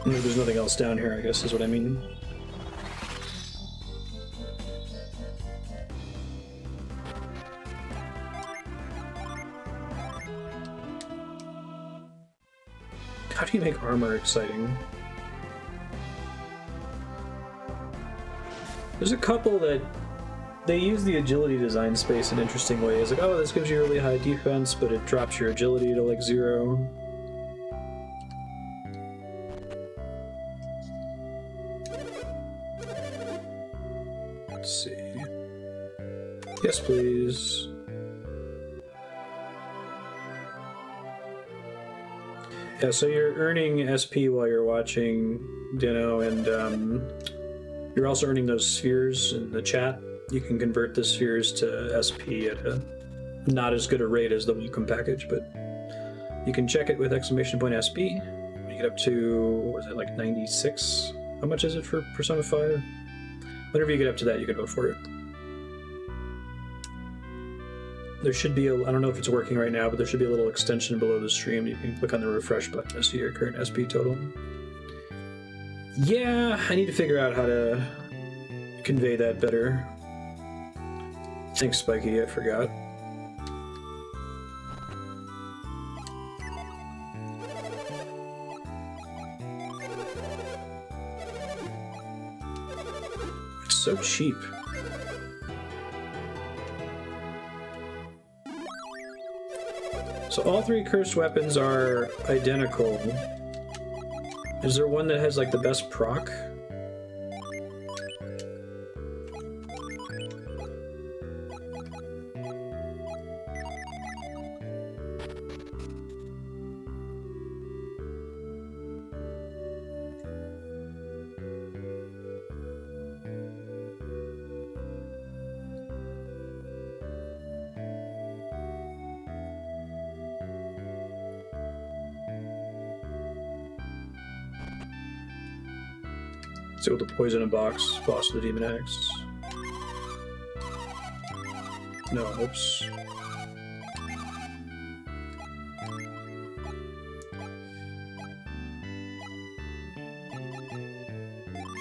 There's nothing else down here, I guess is what I mean. How do you make armor exciting? There's a couple that they use the agility design space in interesting ways. Like, oh, this gives you really high defense, but it drops your agility to like 0. Let's see. Yes, please. Yeah, so you're earning SP while you're watching Dino, and you're also earning those spheres in the chat. You can convert the spheres to SP at a not as good a rate as the welcome package, but you can check it with !SP. When you get up to, what is it, like 96? How much is it for Persona 5? Whenever you get up to that, you can vote for it. There should be a, I don't know if it's working right now, but there should be a little extension below the stream. You can click on the refresh button to see your current SP total. Yeah, I need to figure out how to convey that better. Thanks, Spiky, I forgot. It's so cheap. So all 3 cursed weapons are identical. Is there one that has like the best proc? Let's go with the poison in box, boss of the demon axe. No, oops.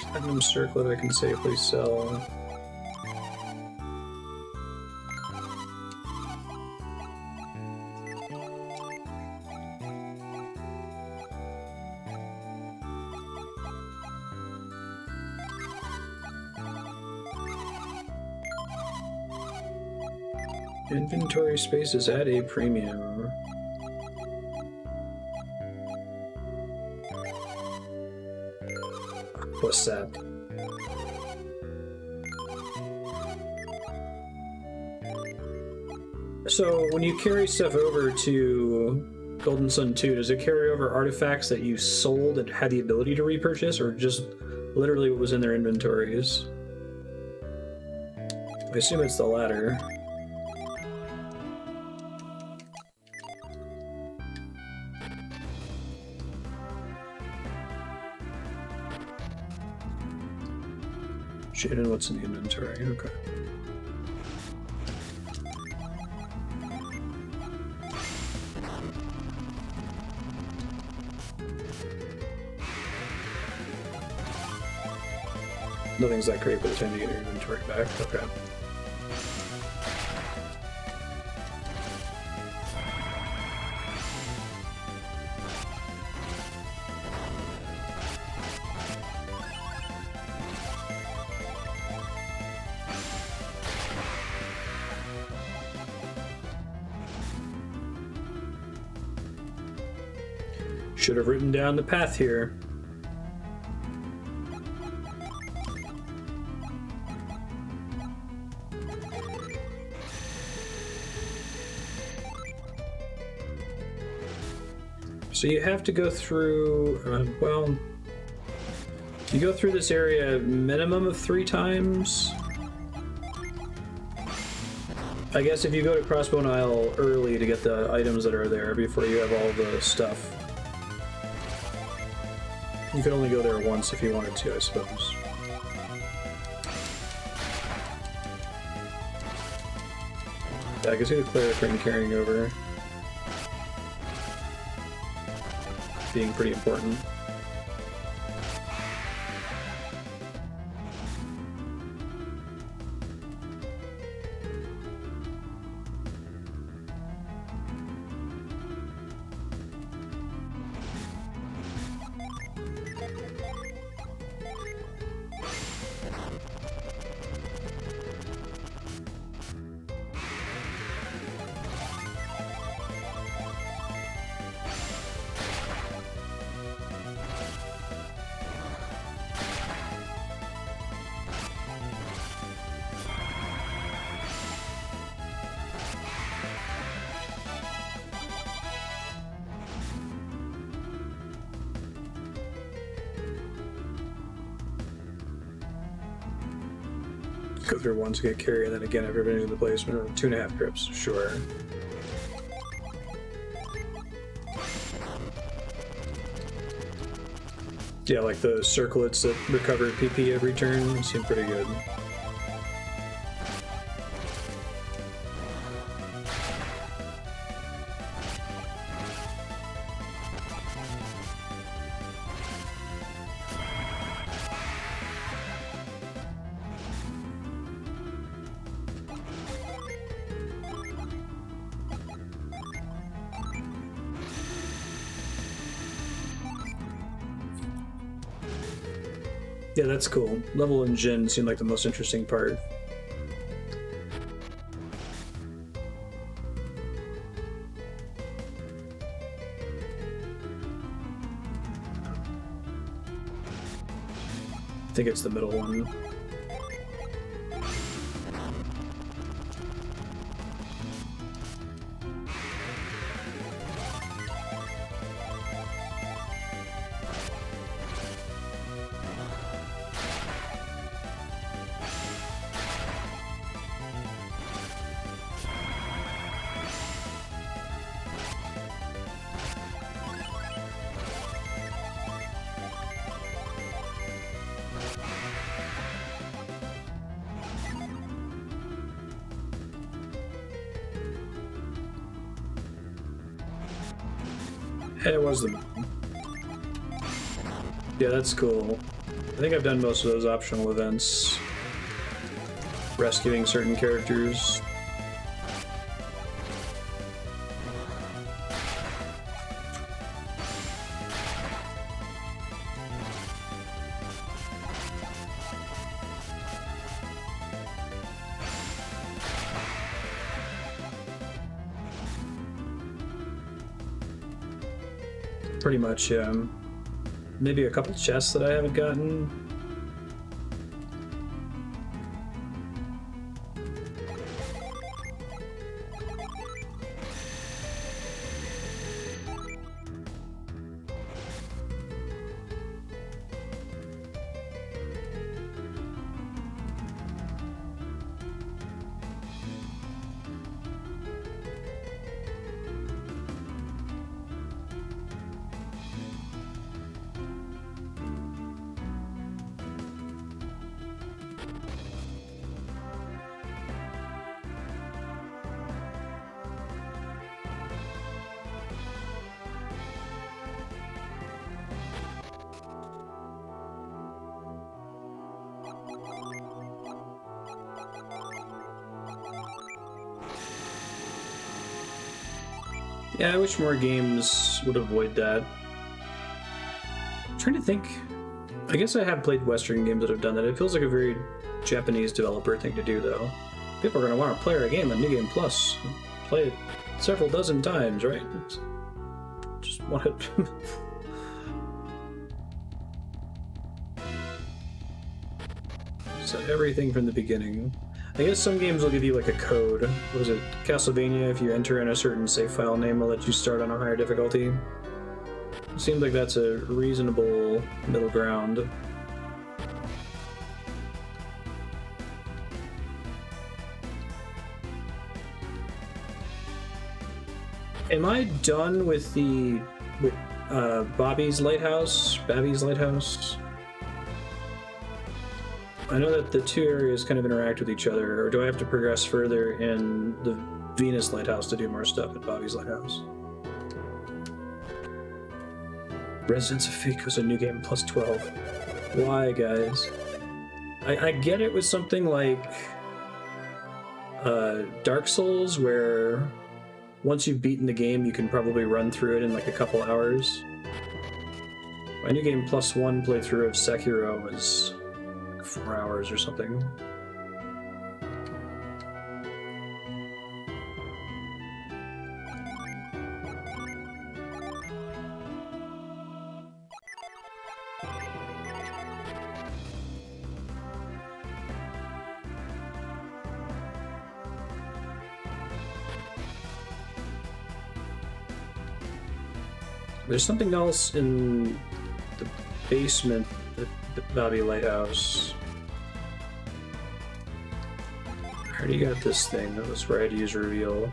Platinum circlet I can safely sell. Inventory space is at a premium. plus sap. So when you carry stuff over to Golden Sun 2, does it carry over artifacts that you sold and had the ability to repurchase, or just literally what was in their inventories? I assume it's the latter. Shit, and what's in the inventory? Okay. Nothing's that great by the time you get your inventory back. Okay. Should have written down the path here. So you have to go through, well, you go through this area a minimum of 3 times. I guess if you go to Crossbone Isle early to get the items that are there before you have all the stuff. You could only go there once if you wanted to, I suppose. Yeah, I guess you could clear a train carrying over. Being pretty important. Go through once, get carry, and then again after finishing the placement, or 2.5 trips, sure. Yeah, like the circlets that recover PP every turn seem pretty good. Yeah, that's cool. Level and Jin seem like the most interesting part. I think it's the middle one. It was the moon. Yeah, that's cool. I think I've done most of those optional events. Rescuing certain characters. Pretty much, yeah. Maybe a couple chests that I haven't gotten. Yeah, I wish more games would avoid that. I'm trying to think. I guess I have played Western games that have done that. It feels like a very Japanese developer thing to do, though. People are going to want to play our game on New Game Plus. Play it several dozen times, right? Just want it. So everything from the beginning. I guess some games will give you like a code. What was it? Castlevania, if you enter in a certain save file name, will let you start on a higher difficulty. It seems like that's a reasonable middle ground. Am I done with Bobby's Lighthouse? Babby's Lighthouse? I know that the two areas kind of interact with each other, or do I have to progress further in the Venus Lighthouse to do more stuff at Bobby's Lighthouse? Residence of Fate was a New Game Plus 12. Why, guys? I get it with something like Dark Souls, where once you've beaten the game, you can probably run through it in like a couple hours. My New Game Plus 1 playthrough of Sekiro was 4 hours or something. There's something else in the basement at the Bobby Lighthouse. I already got this thing. That was where I had to use reveal.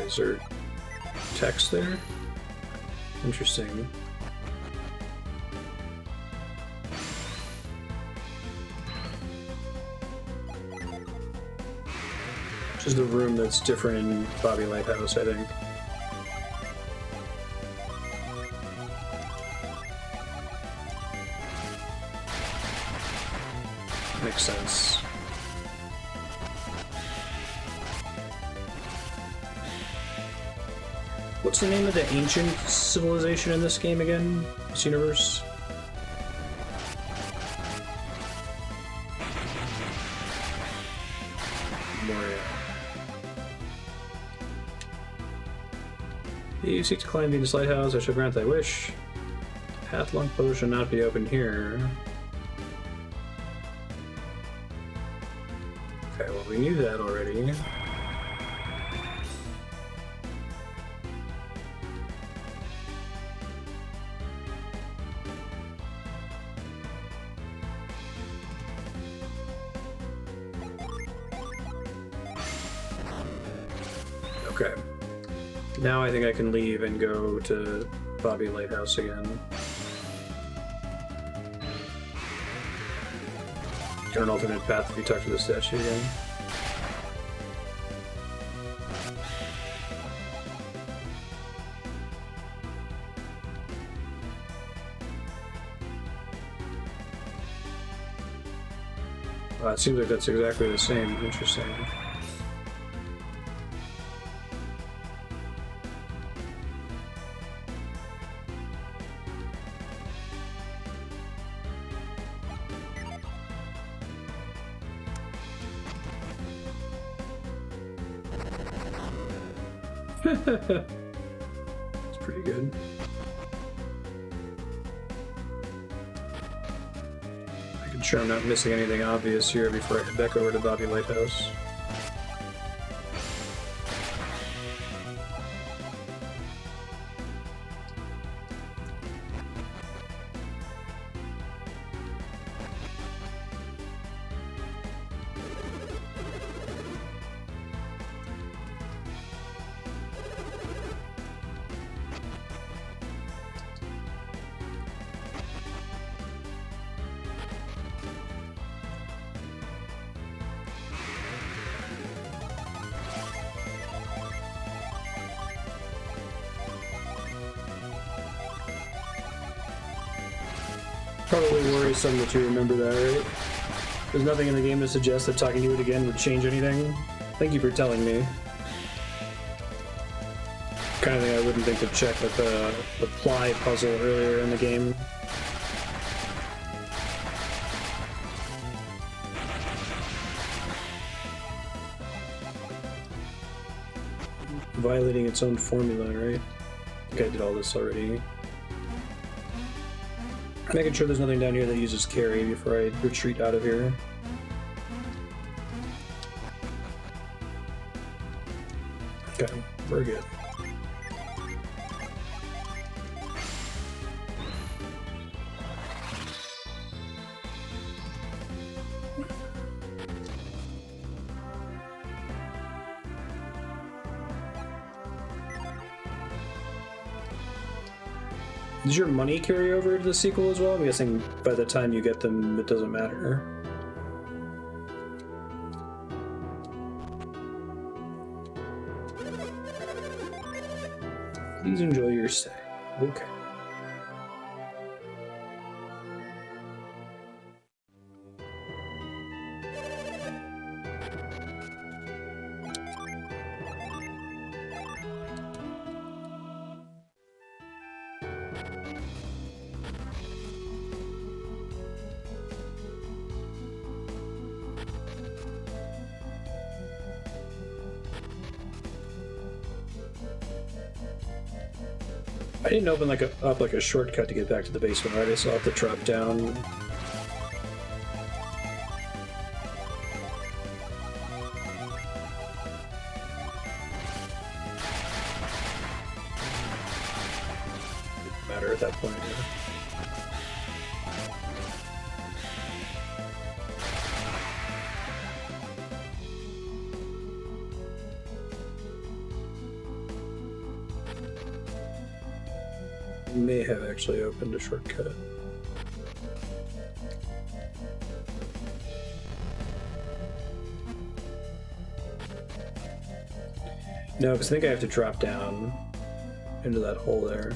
Is there text there? Interesting. Which is the room that's different in Bobby Lighthouse, I think. Makes sense. What's the name of the ancient civilization in this game again? This universe? Moria. You seek to climb Venus Lighthouse, I shall grant thy wish. Path long bow shall not be open here. Okay, well we knew that already. Okay. Now I think I can leave and go to Bobby Lighthouse again. Get an alternate path if you talk to the statue again. It seems like that's exactly the same. Interesting. It's pretty good. Making sure I'm not missing anything obvious here before I head back over to Bobby Lighthouse. Probably worrisome that you remember that, right? There's nothing in the game to suggest that talking to it again would change anything. Thank you for telling me. Kind of thing I wouldn't think to check with the ply puzzle earlier in the game. Violating its own formula, right? I think I did all this already. Making sure there's nothing down here that uses carry before I retreat out of here. Okay, we're good. Does your money carry over to the sequel as well? I'm guessing by the time you get them, it doesn't matter. Please enjoy your stay. Okay. I didn't open up a shortcut to get back to the basement, right? I still have to drop down. Didn't matter at that point. Yeah. May have actually opened a shortcut. No, because I think I have to drop down into that hole there.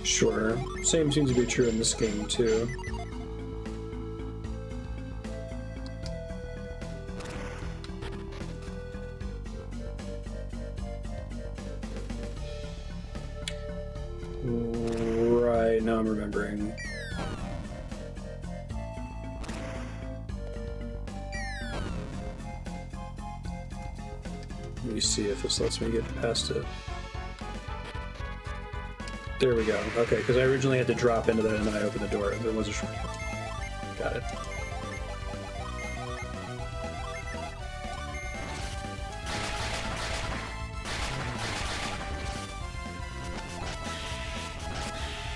Sure. Same seems to be true in this game, too. Right, now I'm remembering. Let me see if this lets me get past it. There we go. Okay, because I originally had to drop into that and then I opened the door. There was a shortcut. Got it.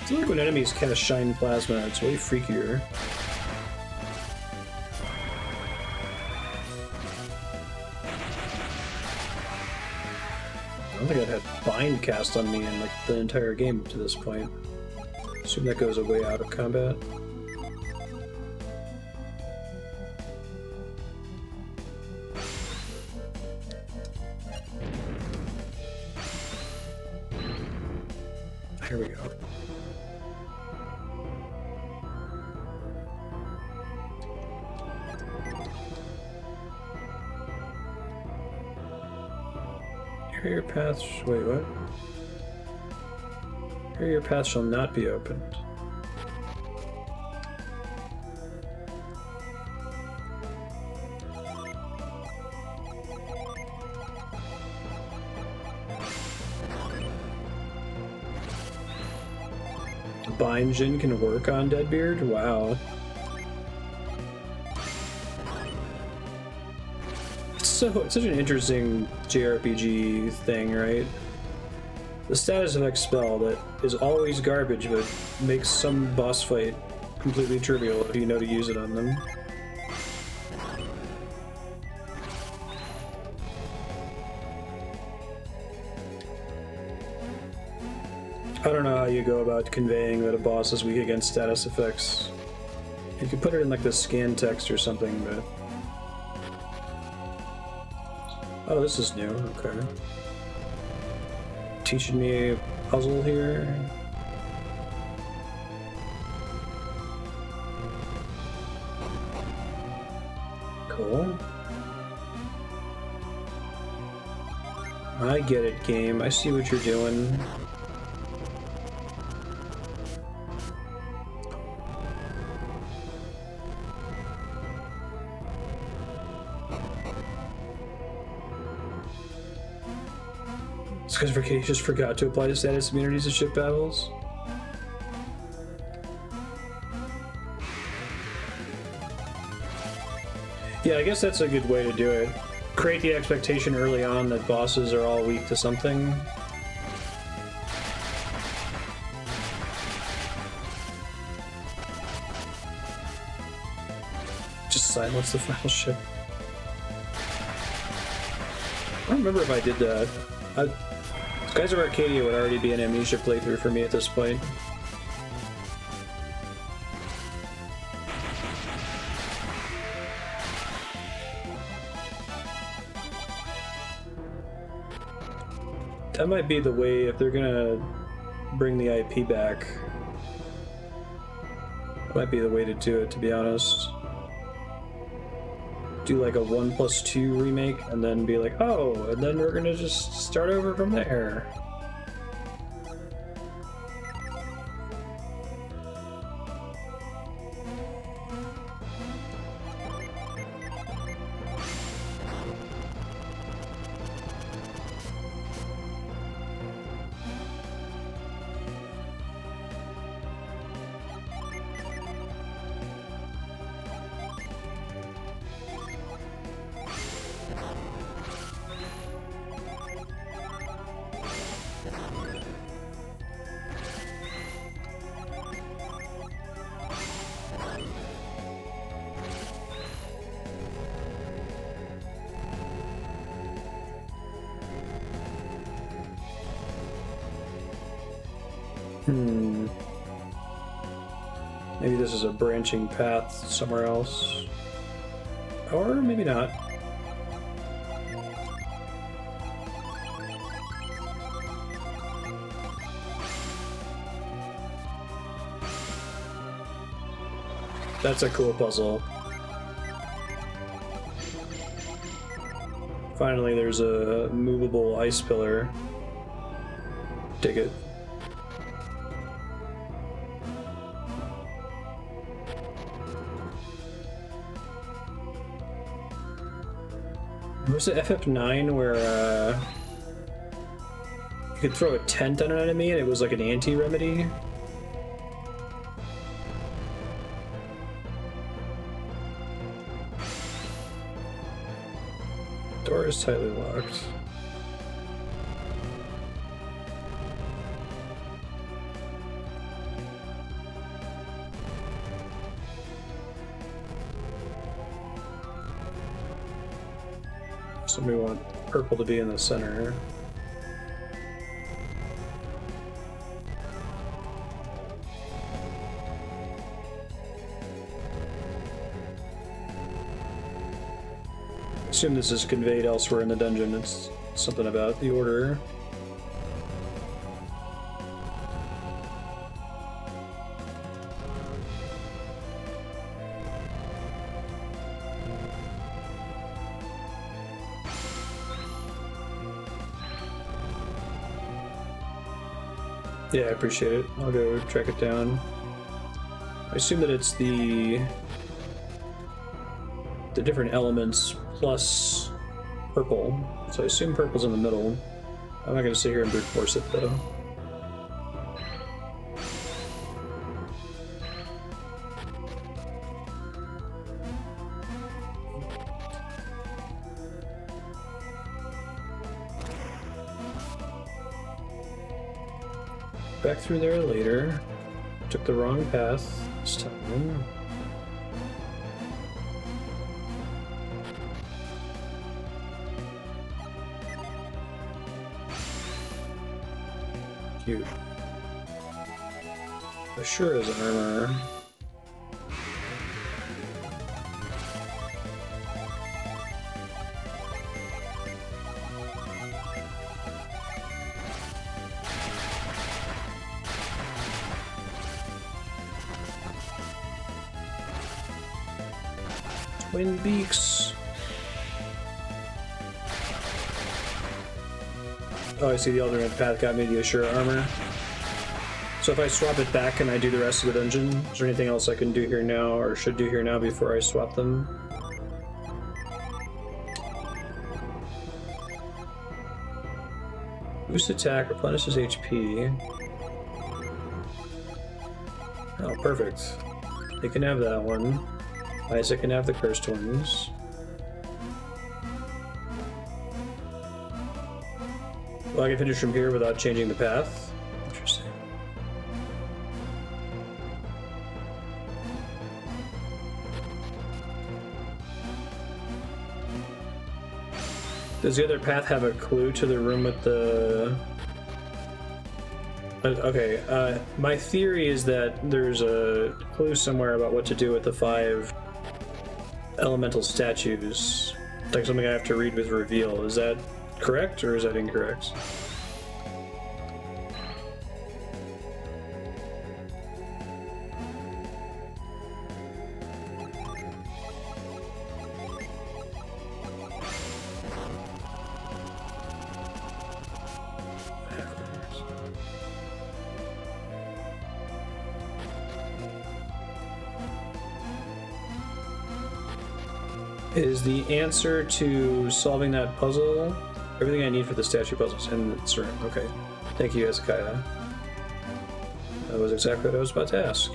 It's like when enemies cast shine plasma, it's way freakier. I don't think I've had bind cast on me in like the entire game to this point. Assume that goes away out of combat. Here we go. Here your paths. Wait, what? Here your path shall not be opened. Bind Jin can work on Deadbeard? Wow. It's such an interesting JRPG thing, right? The status effect spell that is always garbage but makes some boss fight completely trivial if you know to use it on them. I don't know how you go about conveying that a boss is weak against status effects. You could put it in like the scan text or something, but... Oh, this is new, okay. Teaching me a puzzle here. Cool. I get it, game. I see what you're doing. It's because Verkade just forgot to apply the status immunities to ship battles. Yeah, I guess that's a good way to do it. Create the expectation early on that bosses are all weak to something. Just silence the final ship. I don't remember if I did that. Skies of Arcadia would already be an Amnesia playthrough for me at this point. That might be the way if they're gonna bring the IP back. That might be the way to do it, to be honest. Do like a 1+2 remake and then be like, oh, and then we're gonna just start over from there. Maybe this is a branching path somewhere else. Or maybe not. That's a cool puzzle. Finally, there's a movable ice pillar. Dig it. Was it FF9 where you could throw a tent on an enemy and it was like an anti-remedy? Door is tightly locked. So we want purple to be in the center. Assume this is conveyed elsewhere in the dungeon. It's something about the order. Yeah, I appreciate it. I'll go track it down. I assume that it's the different elements plus purple. So I assume purple's in the middle. I'm not gonna sit here and brute force it though. Back through there later. Took the wrong path this time. Cute. There sure is an armor. Twin beaks. Oh, I see the alternate path got me the Assura armor. So if I swap it back, can I do the rest of the dungeon? Is there anything else I can do here now, or should do here now before I swap them? Boost attack, replenishes HP. Oh, perfect. They can have that one. Isaac can have the cursed ones. Well, I can finish from here without changing the path. Interesting. Does the other path have a clue to the room with the... Okay, my theory is that there's a clue somewhere about what to do with the 5 elemental statues. Like something I have to read with reveal. Is that correct, or is that incorrect? Is the answer to solving that puzzle everything I need for the statue puzzles in this room? Okay. Thank you, Hezekiah. That was exactly what I was about to ask.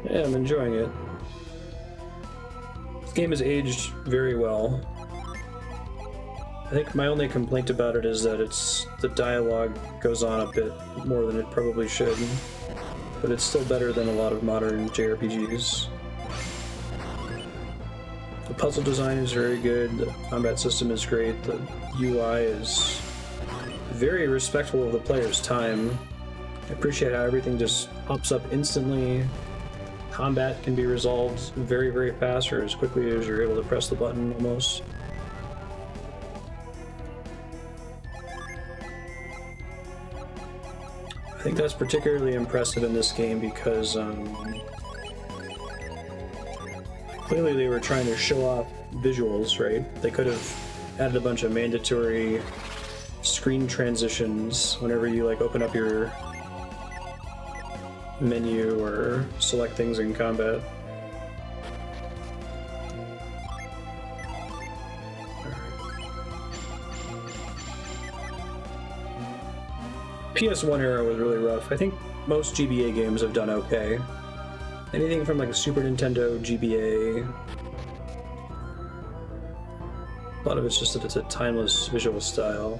Yeah, I'm enjoying it. This game has aged very well. I think my only complaint about it is that the dialogue goes on a bit more than it probably should, but it's still better than a lot of modern JRPGs. The puzzle design is very good, the combat system is great, the UI is very respectful of the player's time. I appreciate how everything just pops up instantly. Combat can be resolved very, very fast, or as quickly as you're able to press the button almost. I think that's particularly impressive in this game because clearly they were trying to show off visuals, right? They could have added a bunch of mandatory screen transitions whenever you like open up your menu or select things in combat. PS1 era was really rough. I think most GBA games have done okay. Anything from like a Super Nintendo GBA. A lot of it's just that it's a timeless visual style.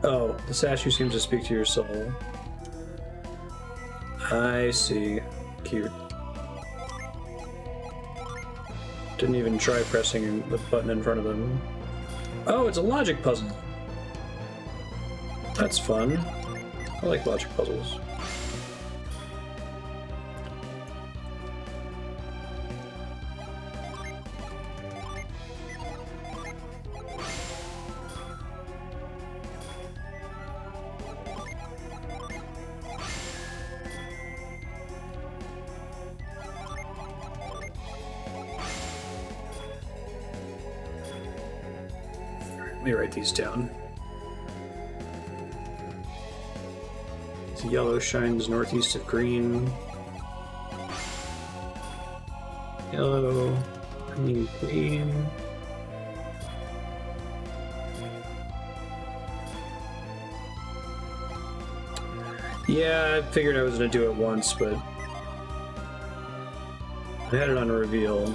Oh, the statue seems to speak to your soul. I see. Cute. Didn't even try pressing the button in front of them. Oh, it's a logic puzzle. That's fun. I like logic puzzles. Let me write these down. The yellow shines northeast of green. Yellow, green. Yeah, I figured I was gonna do it once, but I had it on reveal.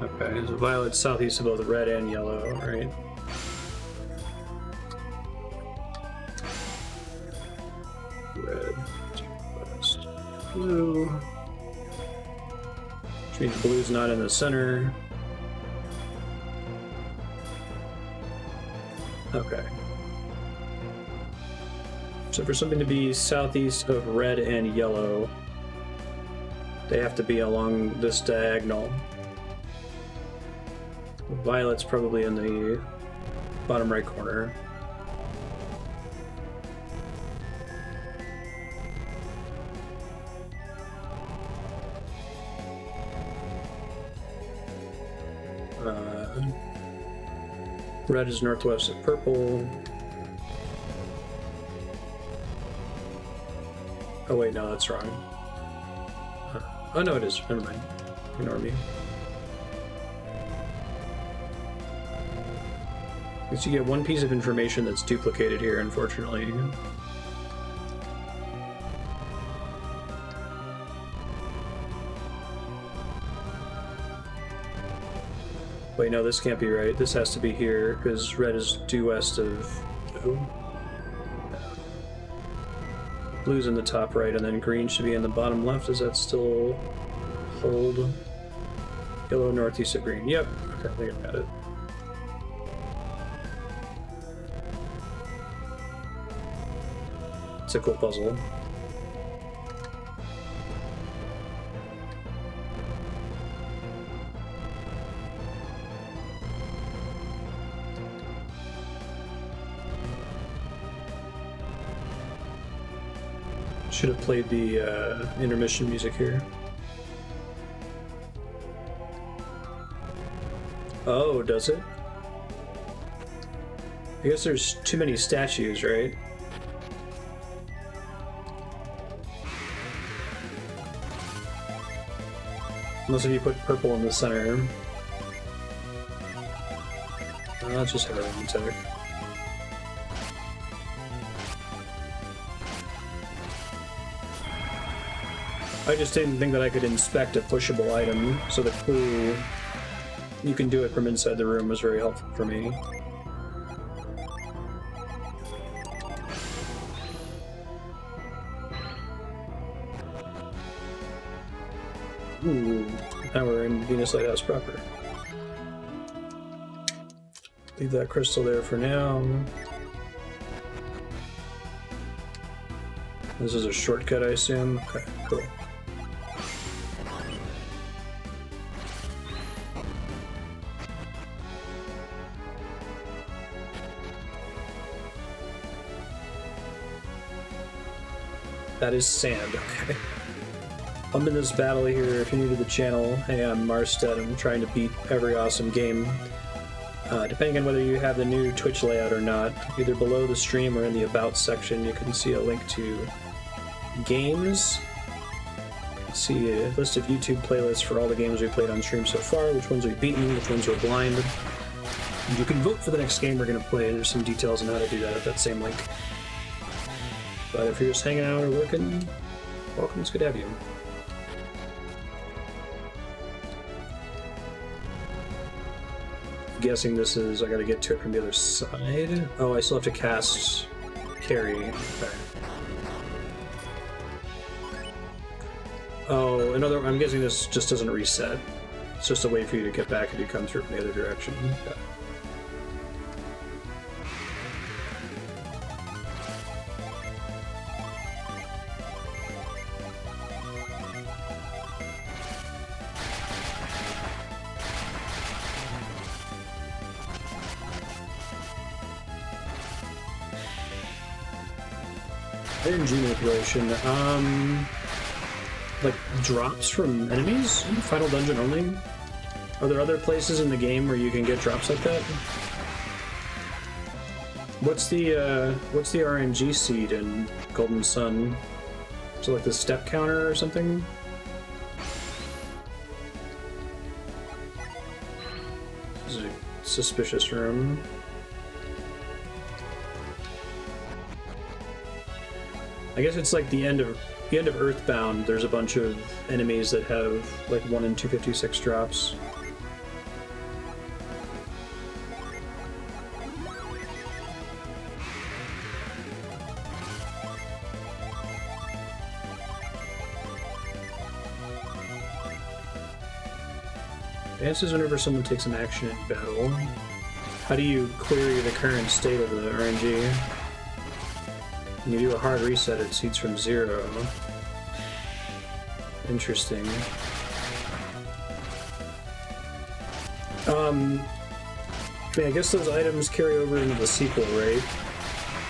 Okay, so violet's southeast of both red and yellow, right? Red, west, blue. Which means blue's not in the center. Okay. So for something to be southeast of red and yellow, they have to be along this diagonal. Violet's probably in the bottom right corner. Red is northwest of purple. Oh wait, no, that's wrong. Oh no, it is. Never mind. Ignore me. Because you get one piece of information that's duplicated here, unfortunately. Wait, no, this can't be right. This has to be here, because red is due west of blue. Blue's in the top right, and then green should be in the bottom left. Does that still hold? Yellow northeast of green. Yep. Okay, I think I got it. It's a cool puzzle. Should have played the intermission music here. Oh, does it? I guess there's too many statues, right? Unless if you put purple in the center. Let's just have everything together. I just didn't think that I could inspect a pushable item, so the clue you can do it from inside the room was very helpful for me. Ooh, now we're in Venus Lighthouse proper. Leave that crystal there for now. This is a shortcut, I assume? Okay, cool. That is sand, okay. I'm in this battle here. If you're new to the channel, hey, I'm Marstead. I'm trying to beat every awesome game. Depending on whether you have the new Twitch layout or not, either below the stream or in the About section, you can see a link to games. You can see a list of YouTube playlists for all the games we played on stream so far, which ones we've beaten, which ones we're blind. And you can vote for the next game we're going to play. There's some details on how to do that at that same link. But if you're just hanging out or lurking, welcome, it's good to have you. I'm guessing this is, I gotta get to it from the other side. Oh, I still have to cast carry. Okay. Oh, I'm guessing this just doesn't reset. It's just a way for you to get back if you come through from the other direction. Okay. RNG manipulation. Like drops from enemies in the final dungeon only? Are there other places in the game where you can get drops like that? What's the RNG seed in Golden Sun? Is it like the step counter or something? This is a suspicious room. I guess it's like the end of Earthbound. There's a bunch of enemies that have like 1 in 256 drops. Advances whenever someone takes an action in battle. How do you query the current state of the RNG? When you do a hard reset, it seeds from 0. Interesting. I guess those items carry over into the sequel, right?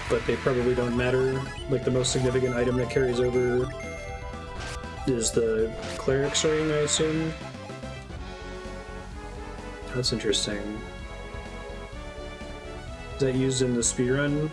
But they probably don't matter. Like, the most significant item that carries over is the Cleric's Ring, I assume? That's interesting. Is that used in the speedrun?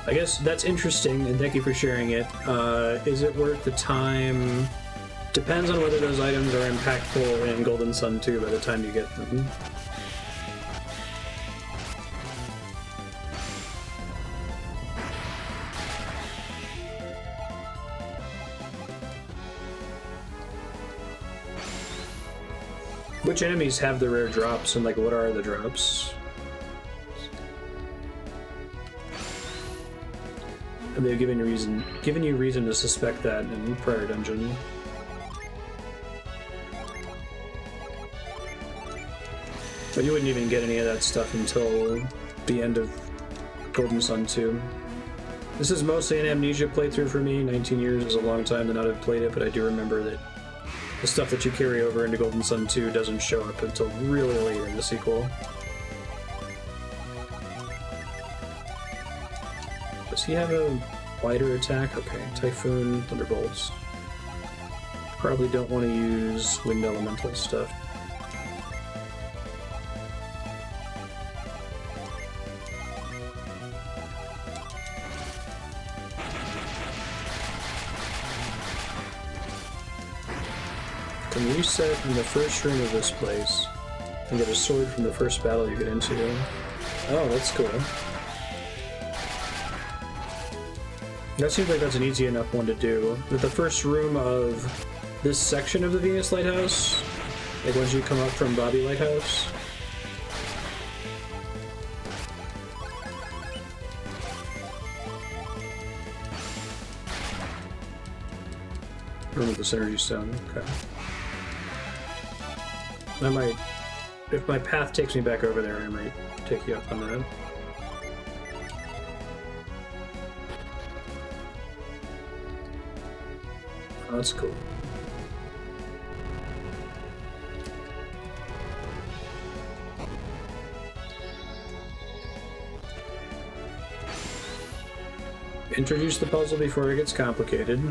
I guess that's interesting, and thank you for sharing it. Is it worth the time? Depends on whether those items are impactful in Golden Sun 2 by the time you get them. Which enemies have the rare drops, and like what are the drops? And they've given you reason to suspect that in prior dungeon. But you wouldn't even get any of that stuff until the end of Golden Sun 2. This is mostly an Amnesia playthrough for me. 19 years is a long time to not have played it, but I do remember that the stuff that you carry over into Golden Sun 2 doesn't show up until really later in the sequel. Does he have a wider attack? Okay, Typhoon, Thunderbolts. Probably don't want to use Wind Elemental stuff. Can reset in the first room of this place and get a sword from the first battle you get into. Oh, that's cool. That seems like that's an easy enough one to do. With the first room of this section of the Venus Lighthouse, like once you come up from Bobby Lighthouse. Room with the Synergy Stone, okay. I might, if my path takes me back over there, I might take you up on that. Oh, that's cool. Introduce the puzzle before it gets complicated.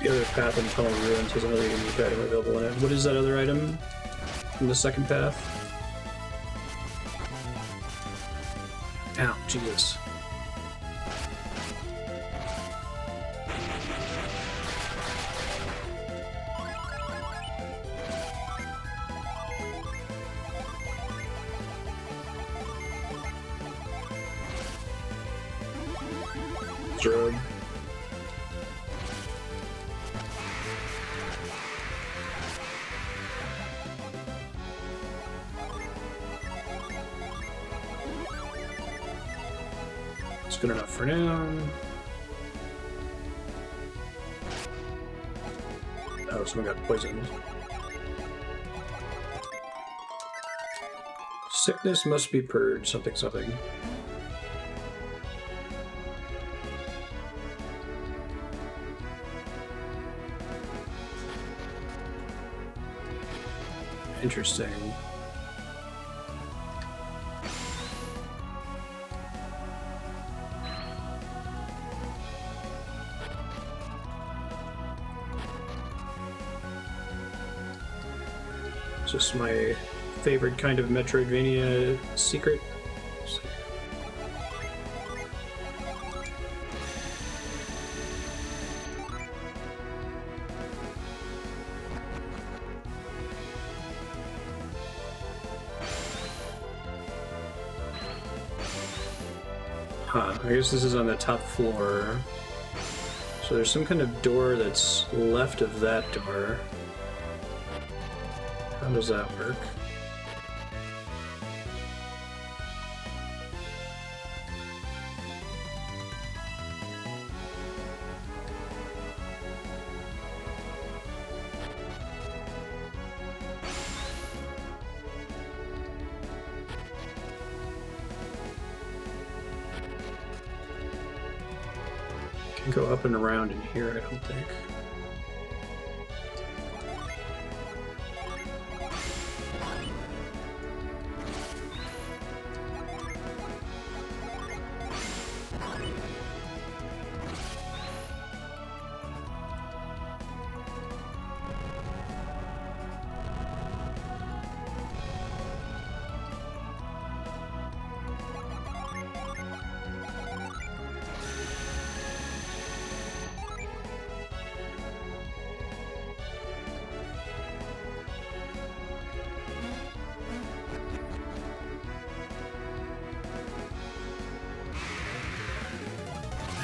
The other path in Tunnel of Ruins has another unique item available in it. What is that other item in the second path? Ow, Jesus. Drug. Good enough for now. Oh, someone got poisoned. Sickness must be purged, something, something. Interesting. this my favorite kind of Metroidvania secret. Huh, I guess this is on the top floor. So there's some kind of door that's left of that door. How does that work? Can't go up and around in here, I don't think.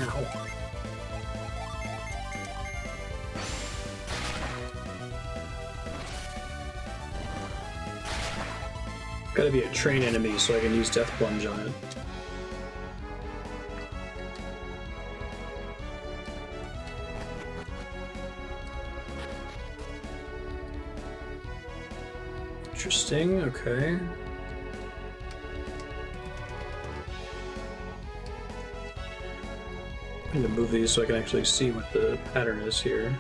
Ow. Gotta be a train enemy so I can use Death Plunge on it. Interesting, okay. I need to move these so I can actually see what the pattern is here.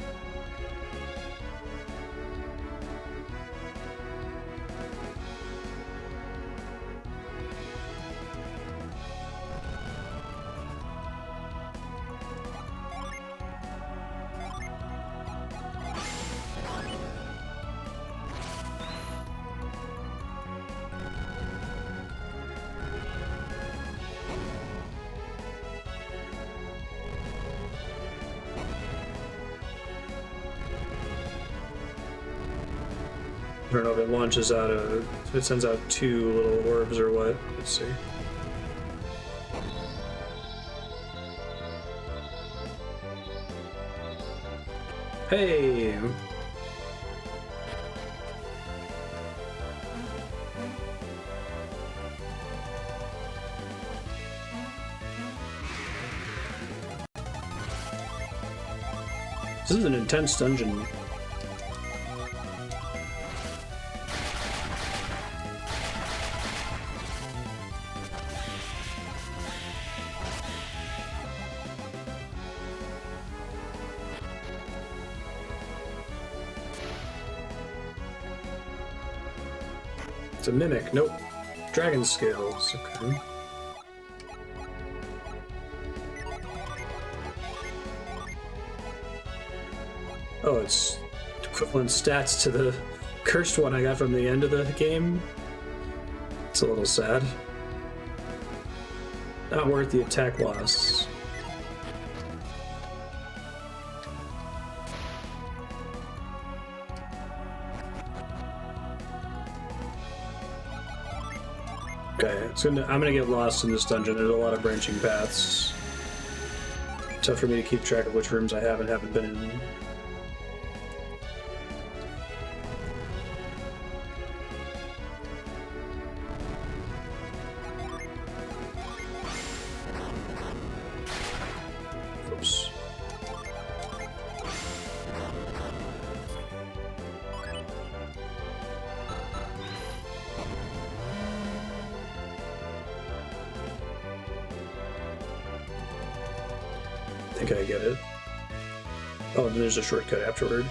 I don't know if it launches out if it sends out 2 little orbs or what. Let's see. Hey! This is an intense dungeon. It's a mimic. Nope. Dragon scales. Okay. Oh, it's equivalent stats to the cursed one I got from the end of the game. It's a little sad. Not worth the attack loss. Okay, I'm gonna get lost in this dungeon. There's a lot of branching paths. Tough for me to keep track of which rooms I have and haven't been in. Oops. I think I get it. Oh, and there's a shortcut afterward.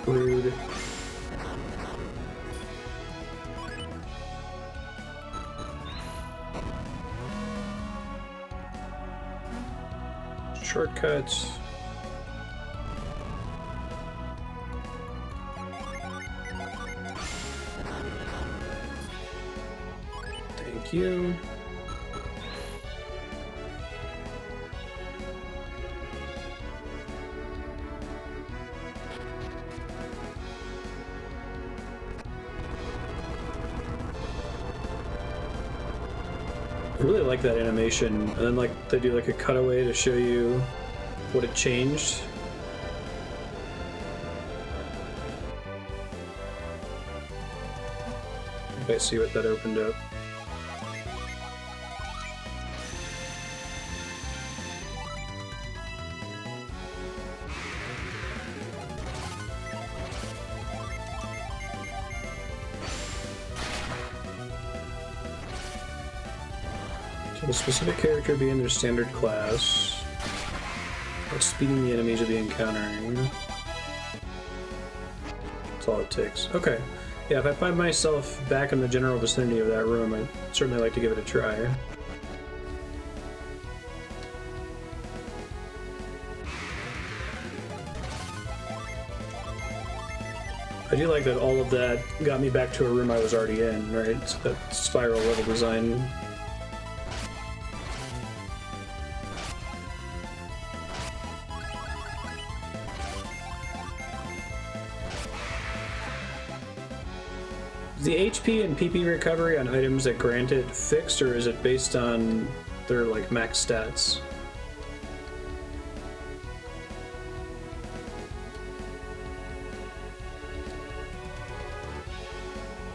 Rude. Shortcuts. Thank you. I really like that animation, and then like they do like a cutaway to show you what it changed. I see what that opened up. Should a specific character be in their standard class? What's speeding the enemies you'll be encountering? That's all it takes. Okay. Yeah, if I find myself back in the general vicinity of that room, I'd certainly like to give it a try. I do like that all of that got me back to a room I was already in, right? It's that spiral level design. Is the HP and PP recovery on items that grant it fixed, or is it based on their like max stats?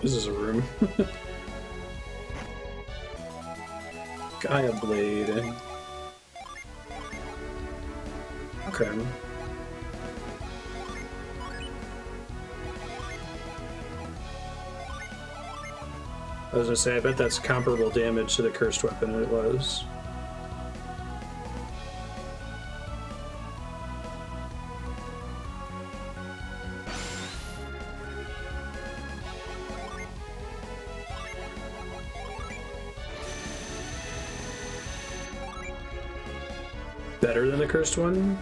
This is a room. Gaia Blade. Okay. I was gonna say, I bet that's comparable damage to the cursed weapon it was. Better than the cursed one?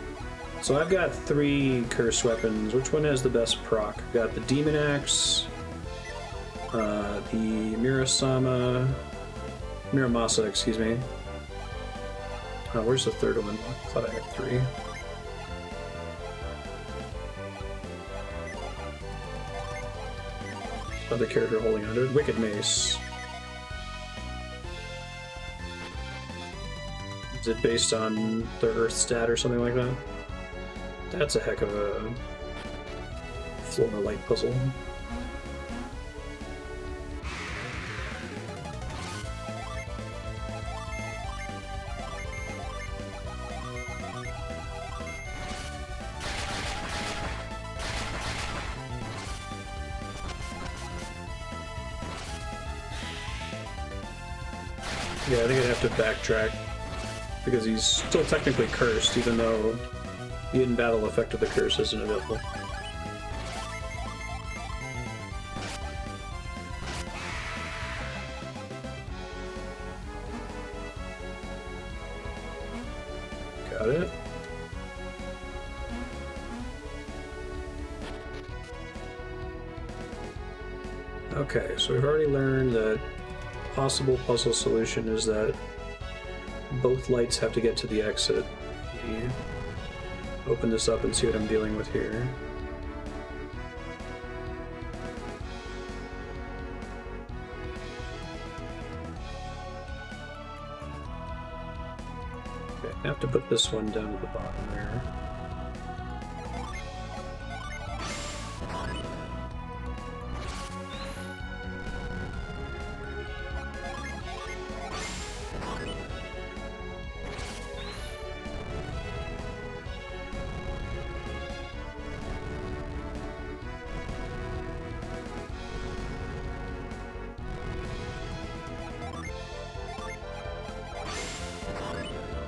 So I've got 3 cursed weapons. Which one has the best proc? I've got the Demon Axe, the Miramasa, excuse me. Oh, where's the third one? I thought I had 3. Other character holding onto it. Wicked Mace. Is it based on the Earth stat or something like that? That's a heck of a floor light puzzle. Yeah, I think I'd have to backtrack, because he's still technically cursed, even though the in-battle effect of the curse isn't available. Got it. Okay, so we've already learned that possible puzzle solution is that both lights have to get to the exit. Let me open this up and see what I'm dealing with here. Okay, I have to put this one down at the bottom there.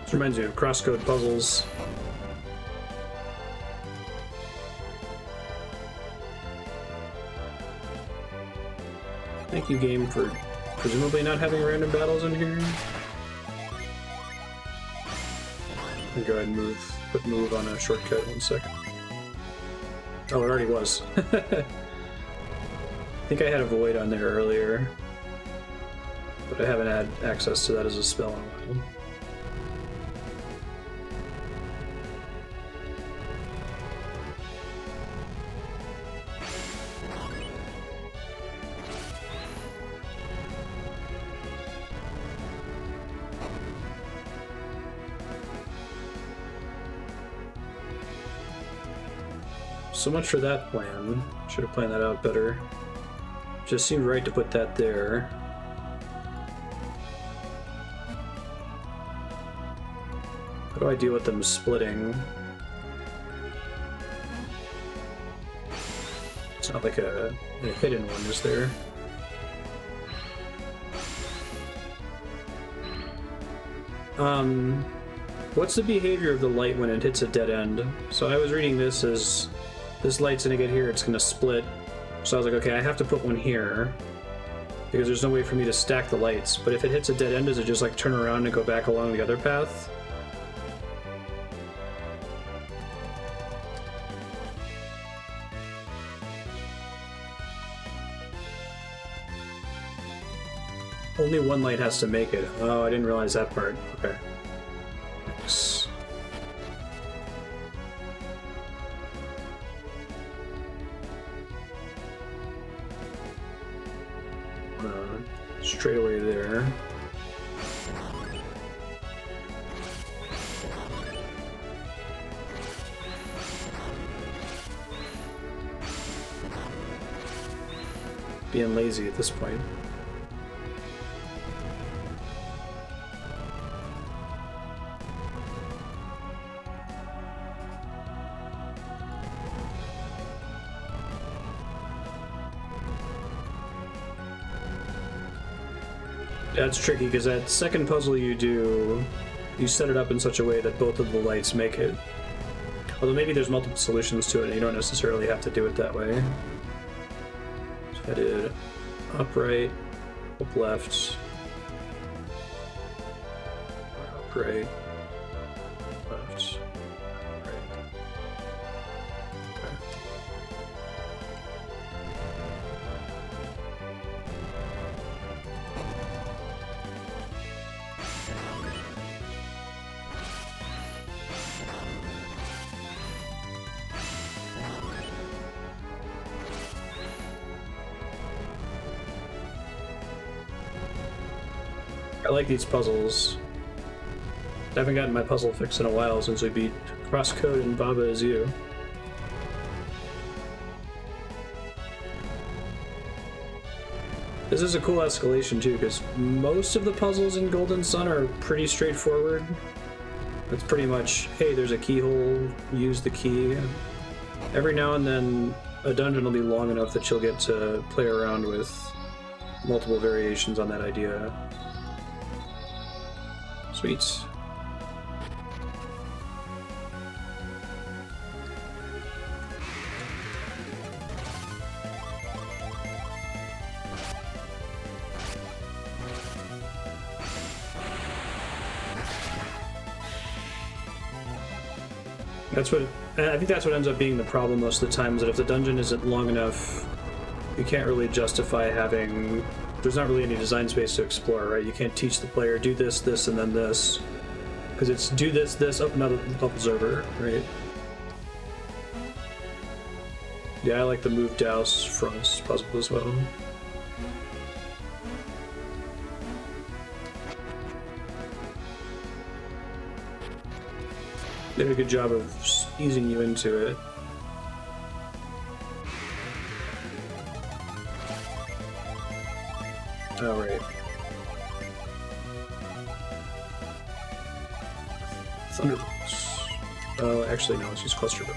This reminds me of crosscode puzzles. you, game, for presumably not having random battles in here. I'll go ahead and put move on a shortcut 1 second. Oh, it already was. I think I had a void on there earlier, but I haven't had access to that as a spell in a while. So much for that plan. Should have planned that out better. Just seemed right to put that there. How do I deal with them splitting? It's not like a hidden one, is there? What's the behavior of the light when it hits a dead end? So I was reading this as this light's gonna get here, it's gonna split. So I was like, okay, I have to put one here because there's no way for me to stack the lights. But if it hits a dead end, does it just like turn around and go back along the other path? Only one light has to make it. Oh, I didn't realize that part. Okay. Thanks. Straight away there. Being lazy at this point. That's tricky because that second puzzle you do, you set it up in such a way that both of the lights make it. Although maybe there's multiple solutions to it and you don't necessarily have to do it that way. So I did up right, up left, up right, left, right. Okay. I like these puzzles. I haven't gotten my puzzle fix in a while since we beat Crosscode and Baba Is You. This is a cool escalation too, because most of the puzzles in Golden Sun are pretty straightforward. It's pretty much, hey, there's a keyhole, use the key. Every now and then, a dungeon will be long enough that you'll get to play around with multiple variations on that idea. Sweet. I think that's what ends up being the problem most of the time, is that if the dungeon isn't long enough, you can't really justify having... There's not really any design space to explore, right? You can't teach the player, do this, this, and then this. Because it's do this, this, oh, now the level's over, right? Yeah, I like the move douse from this puzzle as well. They did a good job of easing you into it. Oh, right. Thunderbolts. Oh, actually, no, let's use Cluster Bow.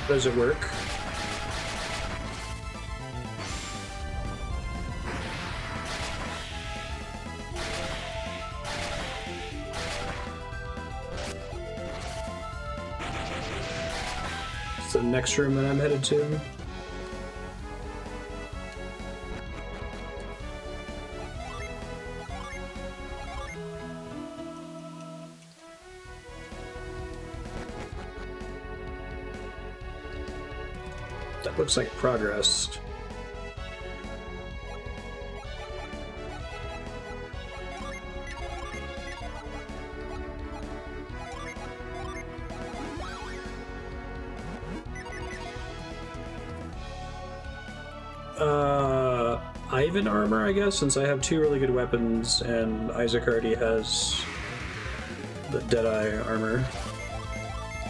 Does it work? the next room that I'm headed to. That looks like progress. Ivan armor, I guess, since I have two really good weapons and Isaac already has the Deadeye armor.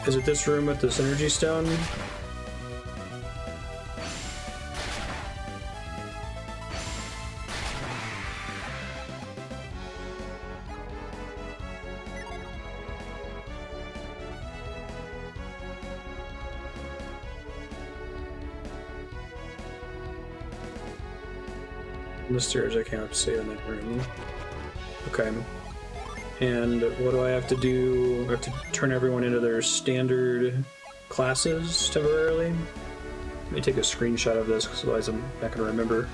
Is it this room with this energy stone? On the stairs, I can't save in that room. Okay. And what do I have to do? I have to turn everyone into their standard classes temporarily. Let me take a screenshot of this, because otherwise I'm not going to remember.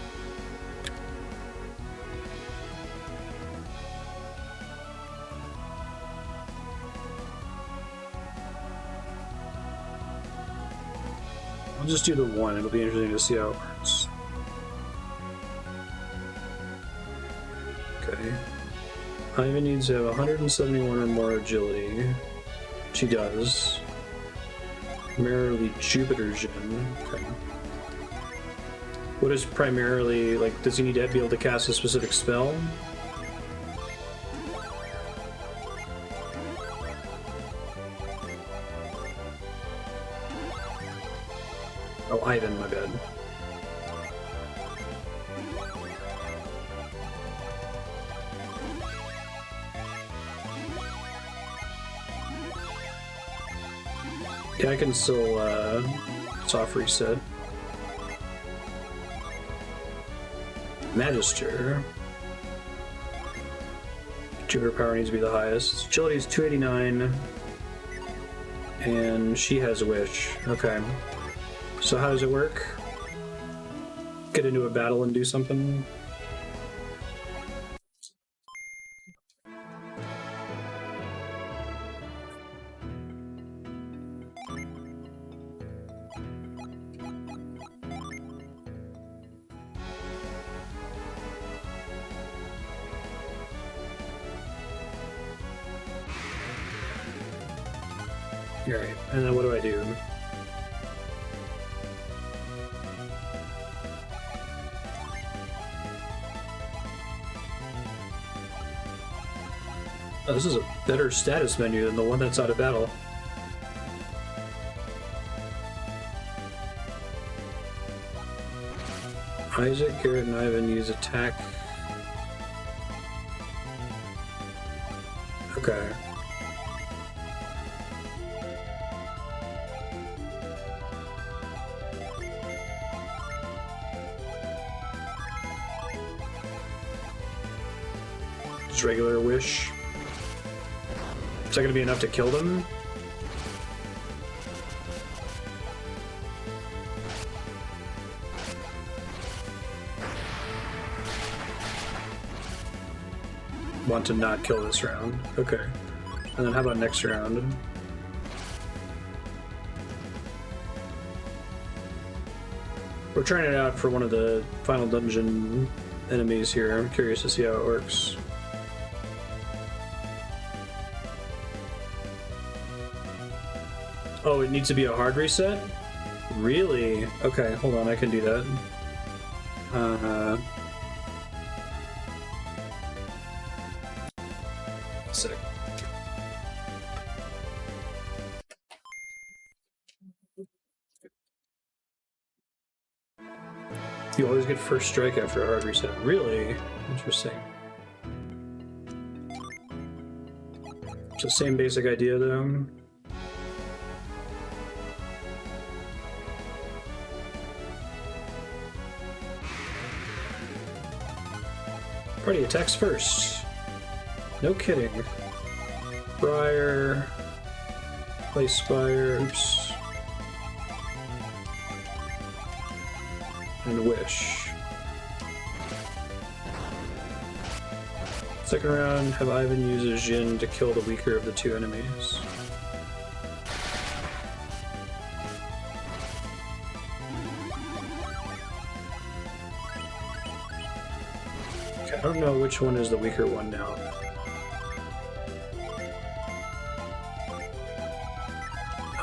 I'll just do the one. It'll be interesting to see how it works. Okay. Ivan needs to have 171 or more agility. She does. Primarily Jupiter Gem. Okay. What is primarily, like, does he need to be able to cast a specific spell? Oh, Ivan, my bad. Yeah, I can still soft reset. Magister. Jupiter power needs to be the highest. Agility is 289. And she has a wish. Okay. So how does it work? Get into a battle and do something? Alright, and then what do I do? Oh, this is a better status menu than the one that's out of battle. Isaac, Garrett, and Ivan use attack. Okay. Just regular wish. Is that going to be enough to kill them? Want to not kill this round. Okay. And then how about next round? We're trying it out for one of the final dungeon enemies here. I'm curious to see how it works. Oh, it needs to be a hard reset? Really? Okay, hold on, I can do that. Sick. You always get first strike after a hard reset. Really? Interesting. It's the same basic idea, though. Party attacks first. No kidding. Briar. Play Spire. Oops. and Wish. Second round, have Ivan use a Jin to kill the weaker of the two enemies. Okay, I don't know which one is the weaker one now.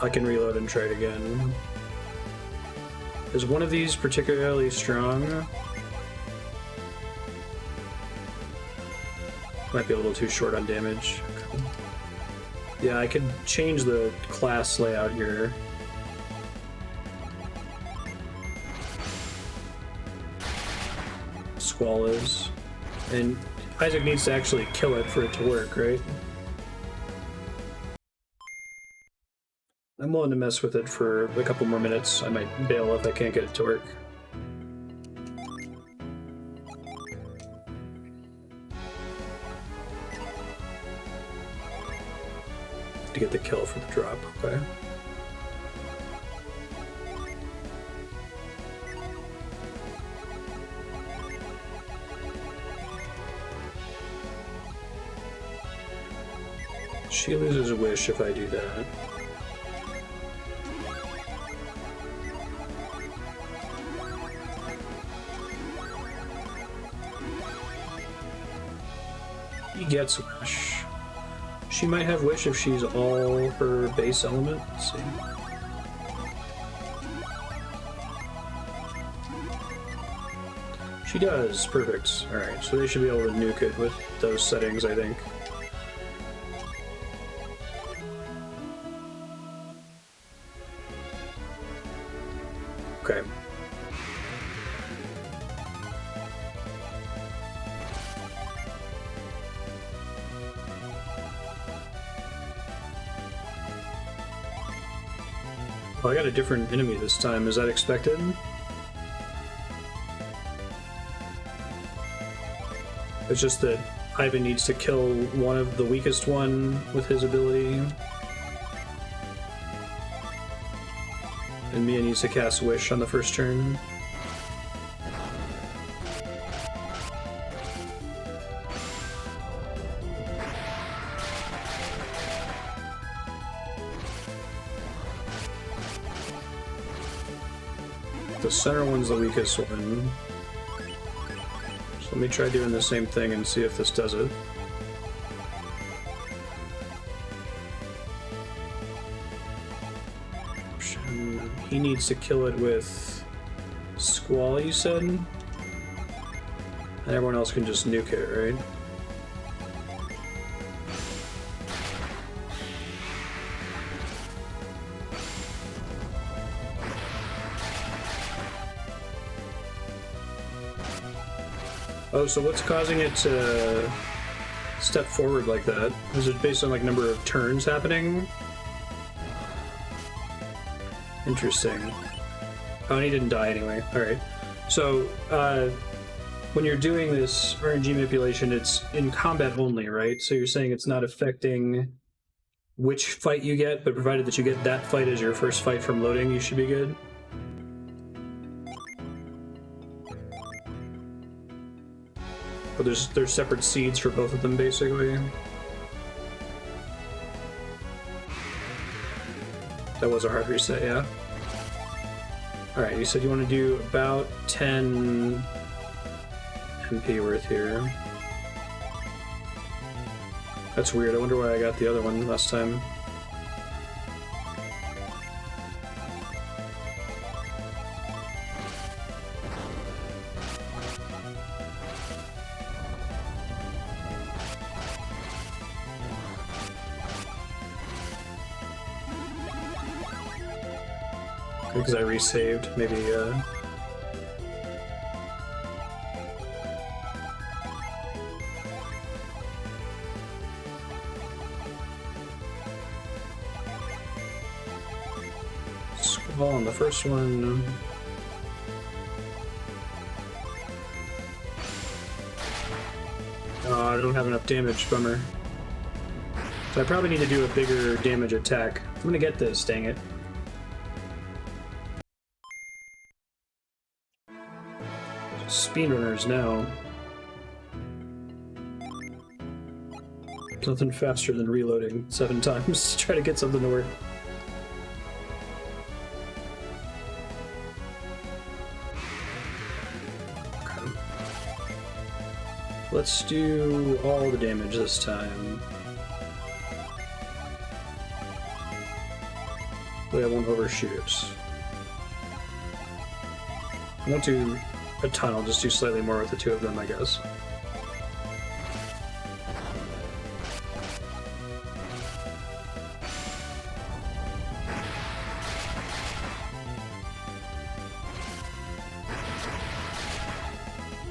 I can reload and try it again. Is one of these particularly strong? Might be a little too short on damage. Okay. Yeah, I could change the class layout here. Squall is. And Isaac needs to actually kill it for it to work, right? I'm willing to mess with it for a couple more minutes. I might bail if I can't get it to work. To get the kill for the drop, okay. She loses a wish if I do that. He gets wish. She might have wish if she's all her base element. Let's see. She does. Perfect. Alright, so they should be able to nuke it with those settings, I think. Okay. Oh, I got a different enemy this time. Is that expected? It's just that Ivan needs to kill one of the weakest one with his ability. And Mia needs to cast Wish on the first turn. The center one's the weakest one. So let me try doing the same thing and see if this does it. He needs to kill it with Squall, you said? And everyone else can just nuke it, right? Oh, so what's causing it to step forward like that? Is it based on like number of turns happening? Interesting. Oh, and he didn't die anyway. Alright. So, when you're doing this RNG manipulation, it's in combat only, right? So you're saying it's not affecting which fight you get, but provided that you get that fight as your first fight from loading, you should be good? But there's separate seeds for both of them, basically. That was a hard reset, yeah. Alright, you said you want to do about 10 MP worth here. That's weird, I wonder why I got the other one last time. Because I resaved, maybe, Squall on the first one. Oh, I don't have enough damage, bummer. So I probably need to do a bigger damage attack. I'm gonna get this, dang it. Speedrunners now. Nothing faster than reloading 7 times to try to get something to work. Okay. Let's do all the damage this time. We won't overshoot. I won't do a ton, I'll just do slightly more with the 2 of them, I guess.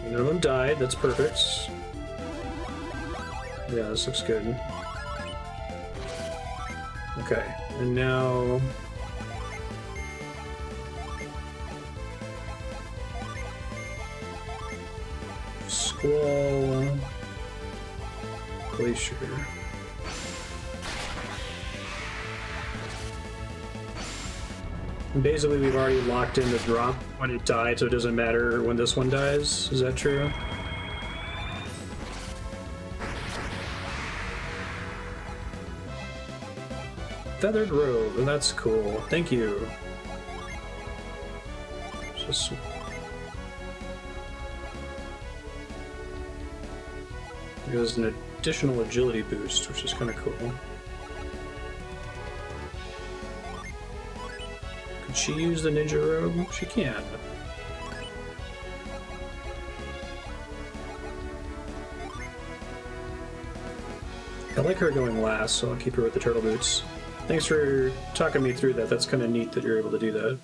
None of them died, that's perfect. Yeah, this looks good. Okay, and now... Squall... Glacier... Basically, we've already locked in the drop when it died, so it doesn't matter when this one dies. Is that true? Feathered robe, that's cool. Thank you. Just... There's an additional agility boost, which is kind of cool. Could she use the ninja robe? She can. I like her going last, so I'll keep her with the turtle boots. Thanks for talking me through that. That's kind of neat that you're able to do that.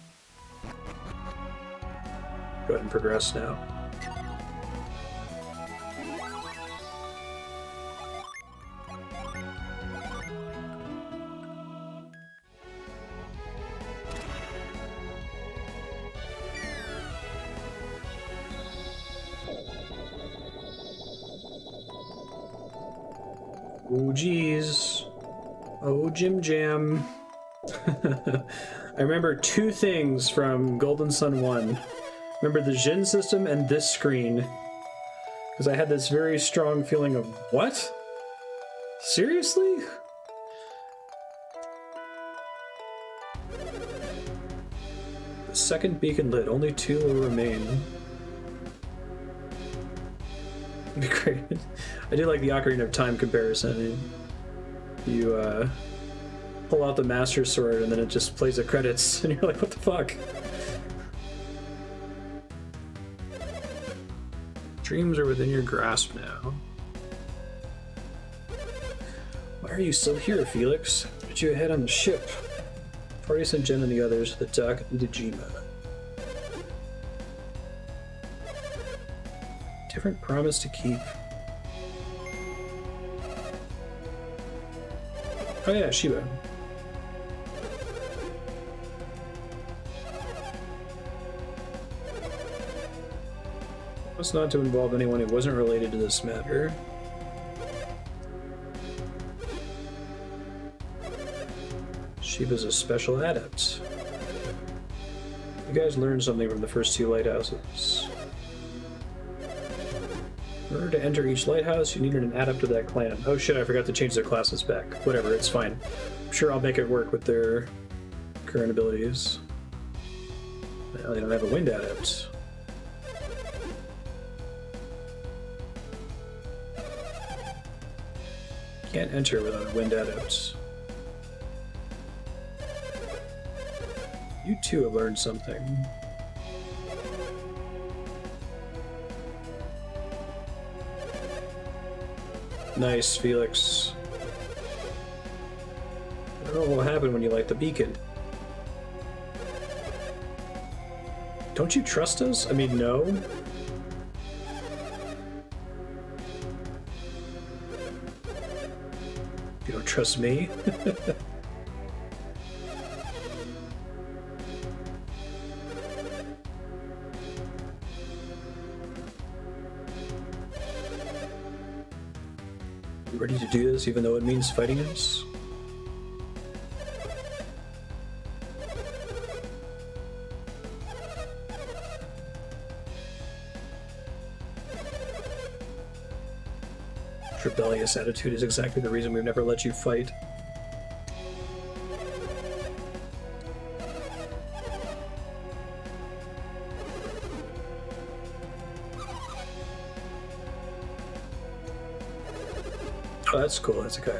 Go ahead and progress now. Oh, geez. Oh, Jim Jam. I remember 2 things from Golden Sun 1. Remember the Jin system and this screen. Because I had this very strong feeling of, what? Seriously? The second beacon lit. Only 2 will remain. It'd be great. I do like the Ocarina of Time comparison. You pull out the Master Sword and then it just plays the credits and you're like, what the fuck? Dreams are within your grasp now. Why are you still here, Felix? Put you ahead on the ship. Party sent Jen and the others to the dock at Udajima. Different promise to keep. Oh yeah, Shiba. What's not to involve anyone who wasn't related to this matter? Shiba's a special adept. You guys learned something from the first 2 lighthouses. In order to enter each lighthouse, you needed an adept of that clan. Oh shit, I forgot to change their classes back. Whatever, it's fine. I'm sure I'll make it work with their current abilities. Well, they don't have a wind adept. Can't enter without a wind adept. You too have learned something. Nice, Felix. I don't know what will happen when you light the beacon. Don't you trust us? I mean, no. You don't trust me? You ready to do this even though it means fighting us? rebellious attitude is exactly the reason we've never let you fight. Oh, that's cool. That's a guy.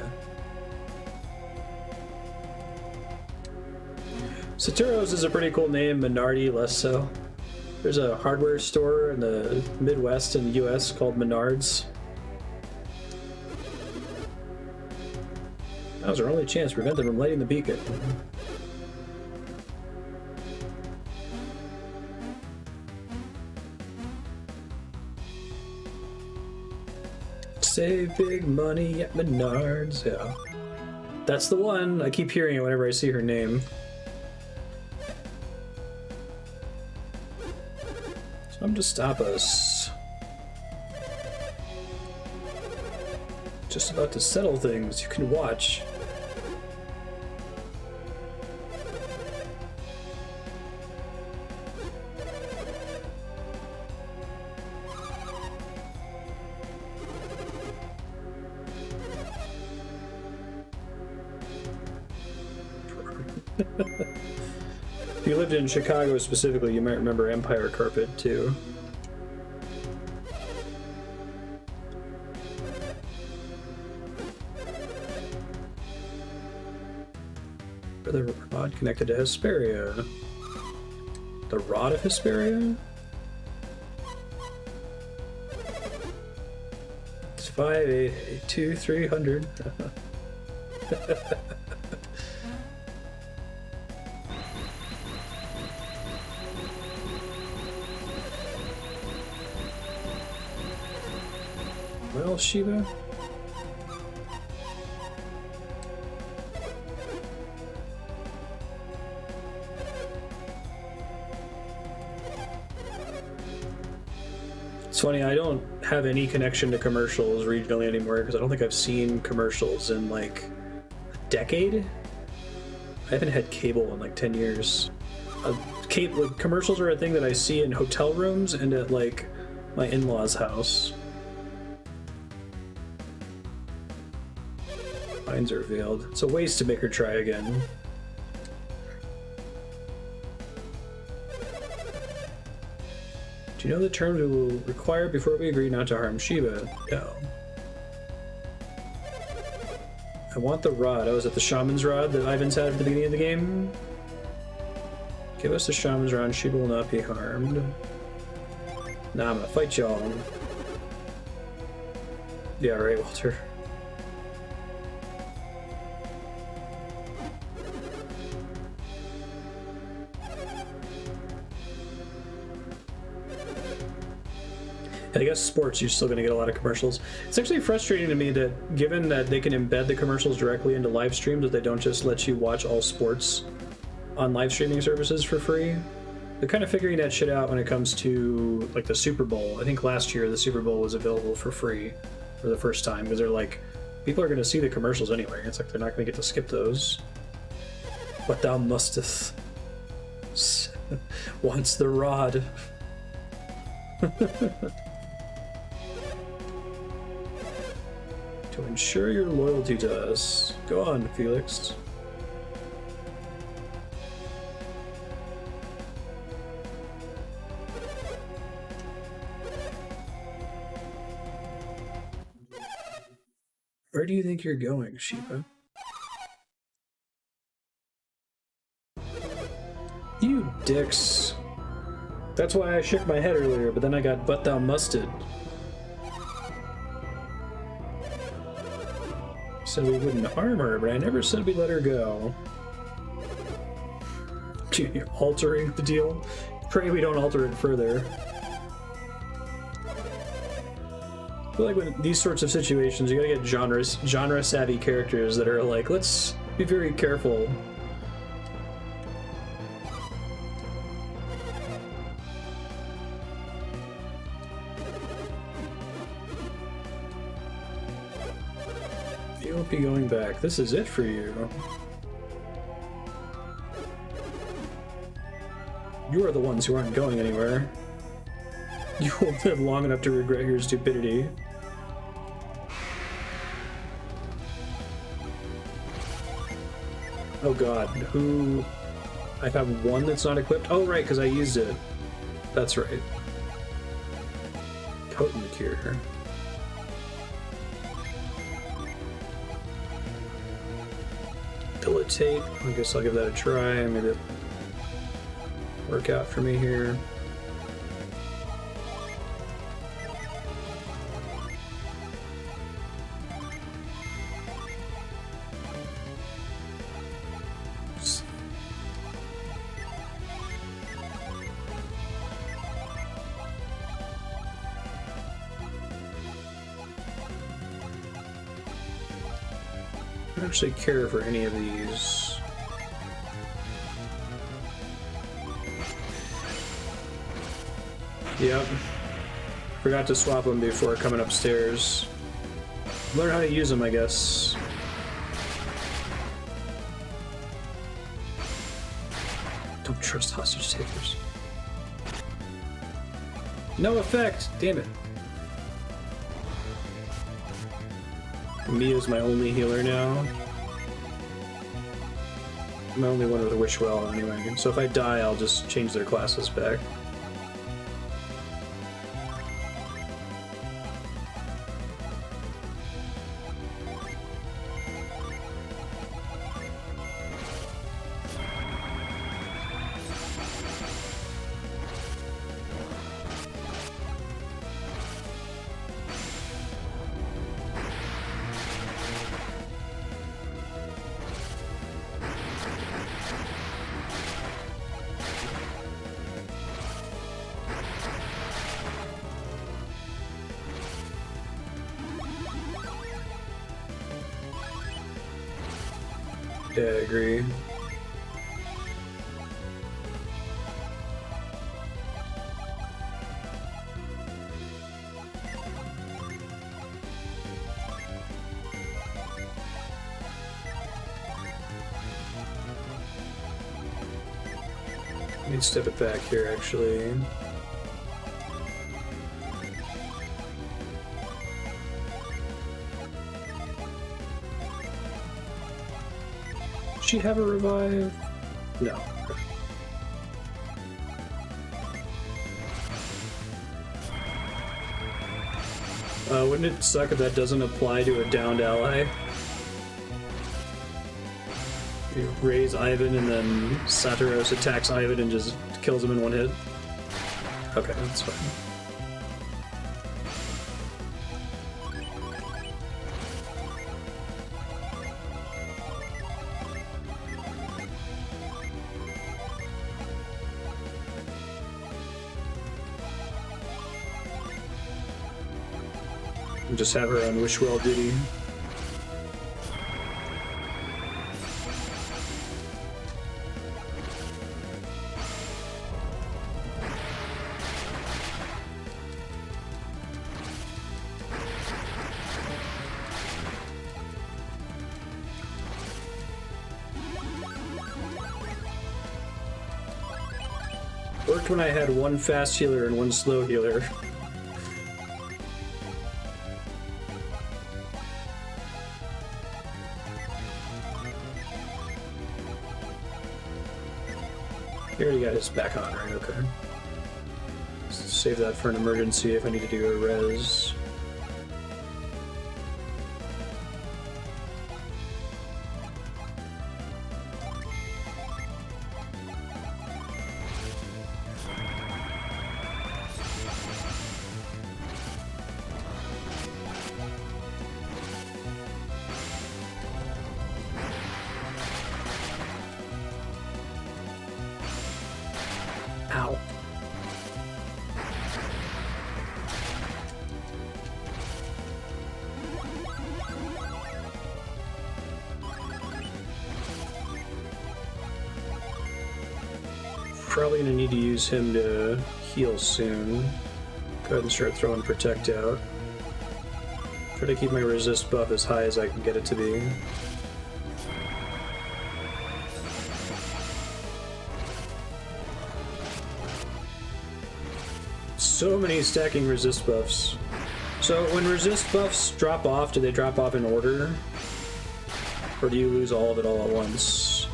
Saturos is a pretty cool name. Menardi, less so. There's a hardware store in the Midwest in the US called Menards. That was our only chance to prevent them from lighting the beacon. Save big money at Menards, yeah. That's the one. I keep hearing it whenever I see her name. So I'm to stop us. Just about to settle things. You can watch. If you lived in Chicago specifically, you might remember Empire Carpet too. The rod connected to Hesperia. The rod of Hesperia? It's 5882 300. Well, Shiva. It's funny, I don't have any connection to commercials regionally anymore because I don't think I've seen commercials in like a decade. I haven't had cable in like 10 years. Commercials are a thing that I see in hotel rooms and at like my in-laws' house. Lines are veiled. It's a waste to make her try again. Do you know the terms we will require before we agree not to harm Shiva? No. I want the rod. Oh, is it the shaman's rod that Ivan's had at the beginning of the game? Give us the shaman's rod and Shiva will not be harmed. Nah, I'm gonna fight y'all. Yeah, right, Walter. I guess sports, you're still going to get a lot of commercials. It's actually frustrating to me that given that they can embed the commercials directly into live streams, that they don't just let you watch all sports on live streaming services for free. They're kind of figuring that shit out when it comes to like the Super Bowl. I think last year the Super Bowl was available for free for the first time because they're like, people are going to see the commercials anyway. It's like they're not going to get to skip those. But thou musteth wants the rod. To ensure your loyalty to us. Go on, Felix. Where do you think you're going, Shiva? You dicks. That's why I shook my head earlier, but then I got but thou musted. Said we wouldn't harm her, but I never said we let her go. You're altering the deal? Pray we don't alter it further. I feel like when these sorts of situations, you gotta get genre-savvy characters that are like, let's be very careful. You won't be going back. This is it for you. You are the ones who aren't going anywhere. You won't live long enough to regret your stupidity. Oh god, who... I have one that's not equipped? Oh right, because I used it. That's right. Potent Cure. Debilitate. I guess I'll give that a try. Maybe it'll work out for me here. I don't actually care for any of these. Yep. Forgot to swap them before coming upstairs. Learn how to use them, I guess. Don't trust hostage takers. No effect! Damn it. Mia's my only healer now. I'm the only one with a wish well anyway. So if I die, I'll just change their classes back. Yeah, I agree. Let me step it back here, actually. Does she have a revive? No. Wouldn't it suck if that doesn't apply to a downed ally? You raise Ivan and then Satiros attacks Ivan and just kills him in one hit? Okay, that's fine. Just have her on wish well duty. Worked when I had one fast healer and one slow healer. He already got his back on, right? Okay. Save that for an emergency if I need to do a res. Ow. Probably gonna need to use him to heal soon. Go ahead and start throwing Protect out. Try to keep my resist buff as high as I can get it to be. So many stacking resist buffs. So when resist buffs drop off, do they drop off in order? Or do you lose all of it all at once?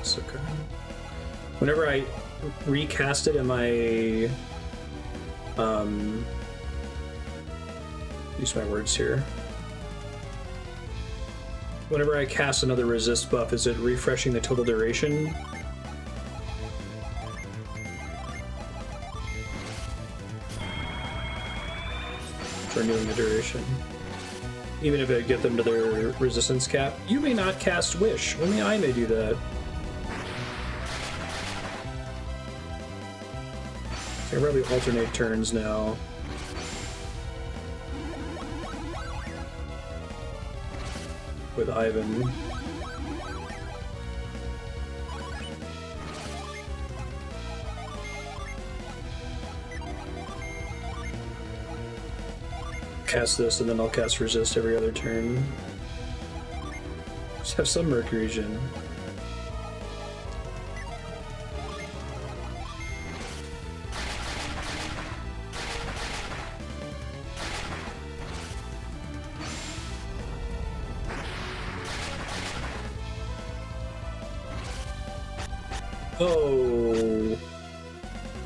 It's okay. Whenever I recast it in my use my words here. Whenever I cast another resist buff, is it refreshing the total duration? Renewing the duration. Even if it get them to their resistance cap. You may not cast Wish. Only I may do that. So I probably alternate turns now. With Ivan. Cast this and then I'll cast resist every other turn. Just have some Mercury Gen. Oh,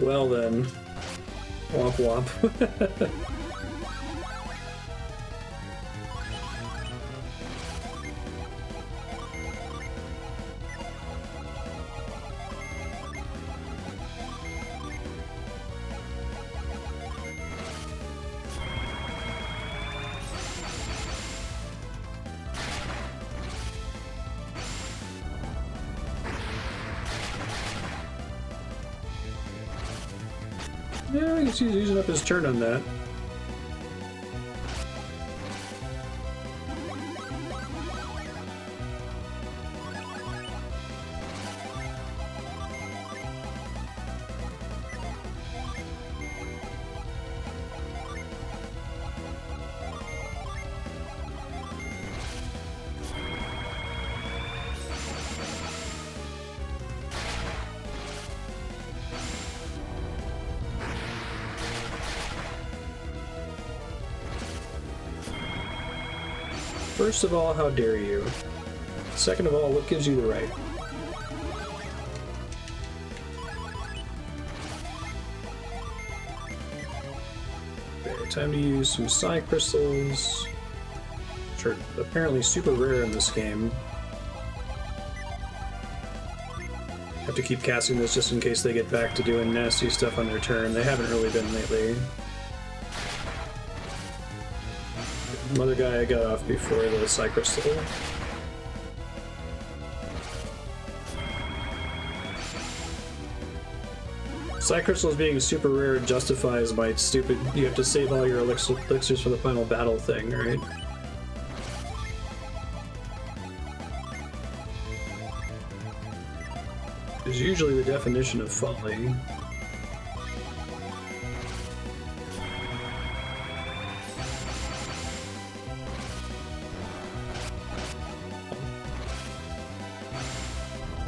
well then. Womp womp. Yeah, I guess he's using up his turn on that. First of all, how dare you? Second of all, what gives you the right? Okay, time to use some Psi Crystals, which are apparently super rare in this game. Have to keep casting this just in case they get back to doing nasty stuff on their turn. They haven't really been lately. Another guy I got off before the Psi Crystal. Psi Crystals being super rare justifies my stupid you have to save all your elixirs for the final battle thing, right? Is usually the definition of folly.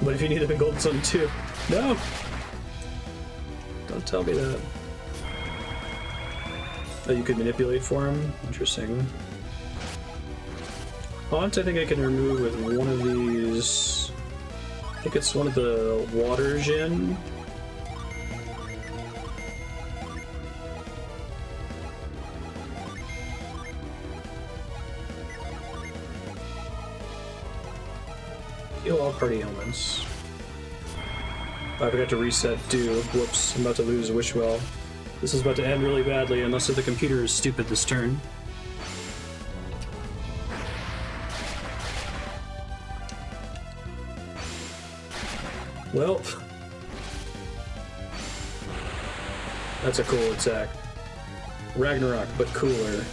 What if you need them in Golden Sun too? No! Don't tell me that. Oh, you could manipulate for him? Interesting. Haunt, I think I can remove with one of these. I think it's one of the Water Djinn. Heal all party elements. Oh, I forgot to reset do. Whoops, I'm about to lose Wishwell. This is about to end really badly unless the computer is stupid this turn. Well, that's a cool attack. Ragnarok, but cooler.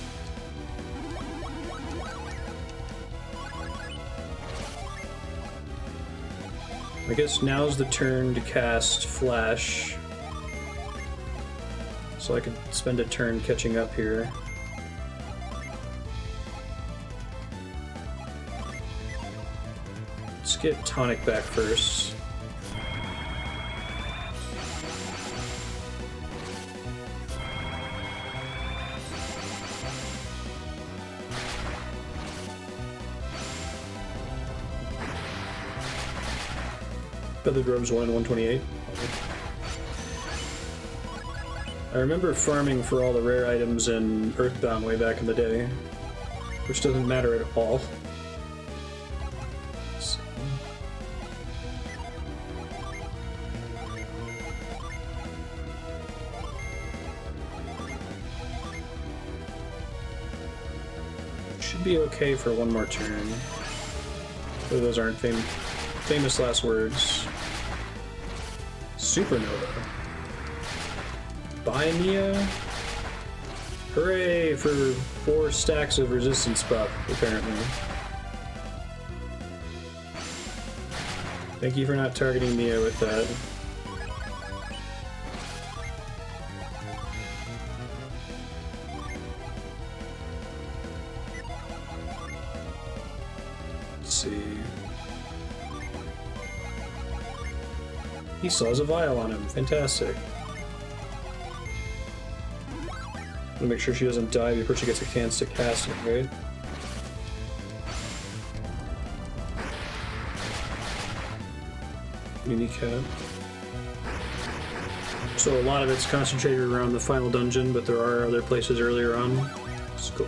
I guess now's the turn to cast Flash. So I could spend a turn catching up here. Let's get Tonic back first. Feathered Robes 1 and 128. I remember farming for all the rare items in Earthbound way back in the day, which doesn't matter at all. Let's see. Should be okay for one more turn. Though those aren't famous last words. Supernova. Bye, Mia. Hooray for 4 stacks of resistance buff, apparently. Thank you for not targeting Mia with that. Let's see. He still has a vial on him. Fantastic. I'm gonna make sure she doesn't die before she gets a chance to cast it, right? Minicat. So a lot of it's concentrated around the final dungeon, but there are other places earlier on. It's cool.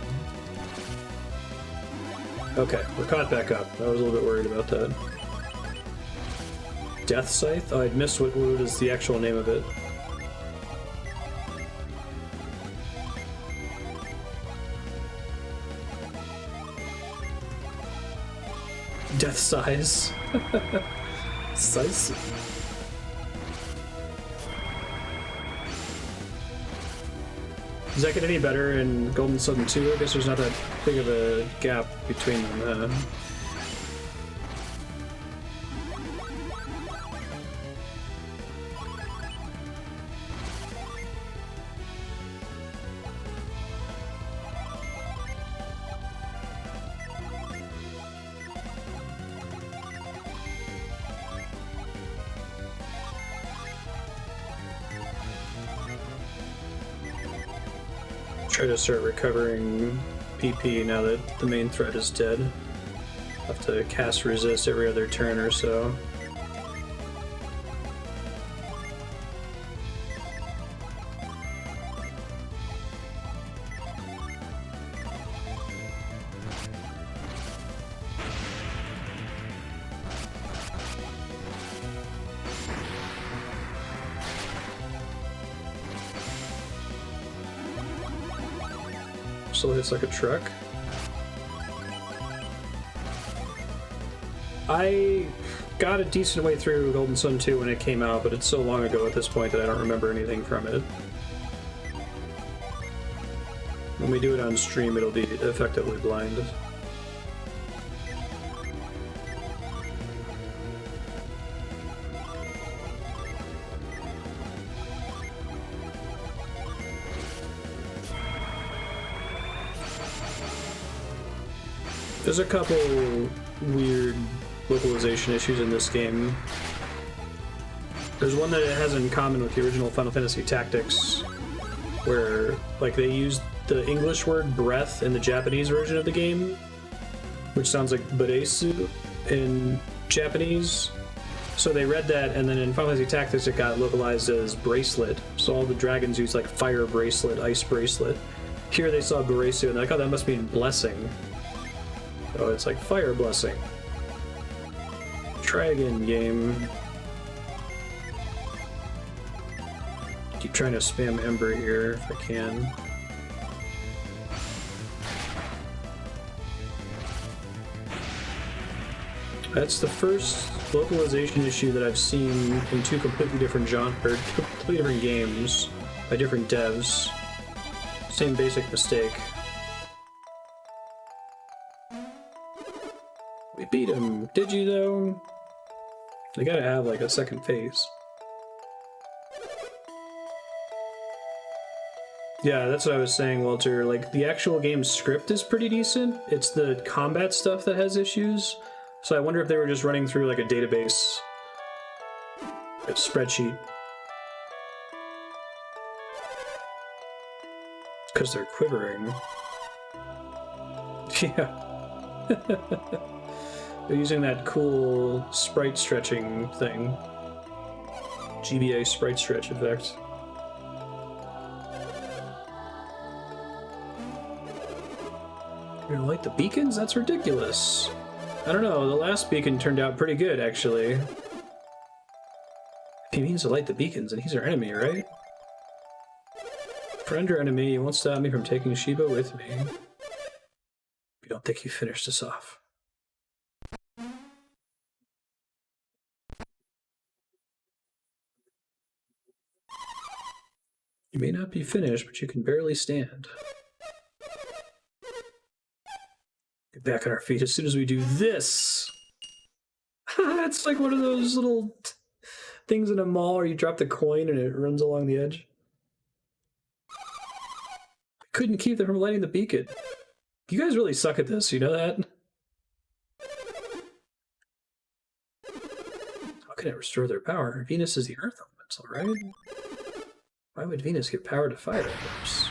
Okay, we're caught back up. I was a little bit worried about that. Death Scythe? Oh, I'd missed what is the actual name of it. Death Size. Size. Does that get any better in Golden Sun 2? I guess there's not that big of a gap between them. Try to start recovering PP now that the main threat is dead. Have to cast resist every other turn or so. Still hits like a truck. I got a decent way through Golden Sun 2 when it came out, but it's so long ago at this point that I don't remember anything from it. When we do it on stream, it'll be effectively blind. There's a couple weird localization issues in this game. There's one that it has in common with the original Final Fantasy Tactics, where like they used the English word breath in the Japanese version of the game, which sounds like buresu in Japanese. So they read that, and then in Final Fantasy Tactics it got localized as bracelet. So all the dragons use like fire bracelet, ice bracelet. Here they saw buresu, and they're like, oh, that must mean blessing. Oh, it's like fire blessing. Try again, game. Keep trying to spam Ember here if I can. That's the first localization issue that I've seen in two completely different completely different games by different devs. Same basic mistake. We beat him. Did you though? They gotta have like a second phase. Yeah, that's what I was saying, Walter. Like, the actual game script is pretty decent. It's the combat stuff that has issues. So I wonder if they were just running through like a database, a spreadsheet. Because they're quivering. Yeah. They're using that cool sprite stretching thing. GBA sprite stretch effect. You're gonna light the beacons? That's ridiculous. I don't know, the last beacon turned out pretty good, actually. If he means to light the beacons, and he's our enemy, right? Friend or enemy, you won't stop me from taking Shiba with me. You don't think you finished us off. You may not be finished, but you can barely stand. Get back on our feet as soon as we do this. It's like one of those little things in a mall where you drop the coin and it runs along the edge. I couldn't keep them from lighting the beacon. You guys really suck at this, you know that? How can it restore their power? Venus is the earth elemental, right? Why would Venus give power to fire emblems?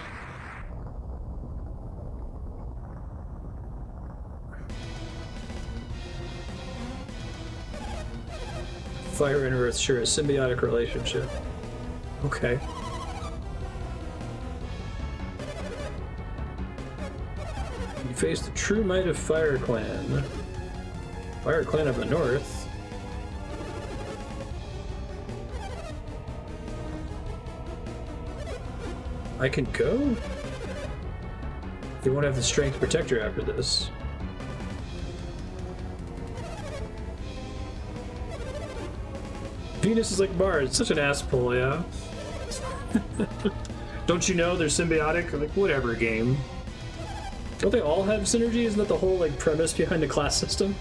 Fire and earth share a symbiotic relationship. Okay. You face the true might of Fire Clan. Fire Clan of the North. I can go? They won't have the strength to protect her after this. Venus is like Mars, such an ass pull, yeah. Don't you know they're symbiotic? Like, whatever, game. Don't they all have synergy? Isn't that the whole, like, premise behind the class system?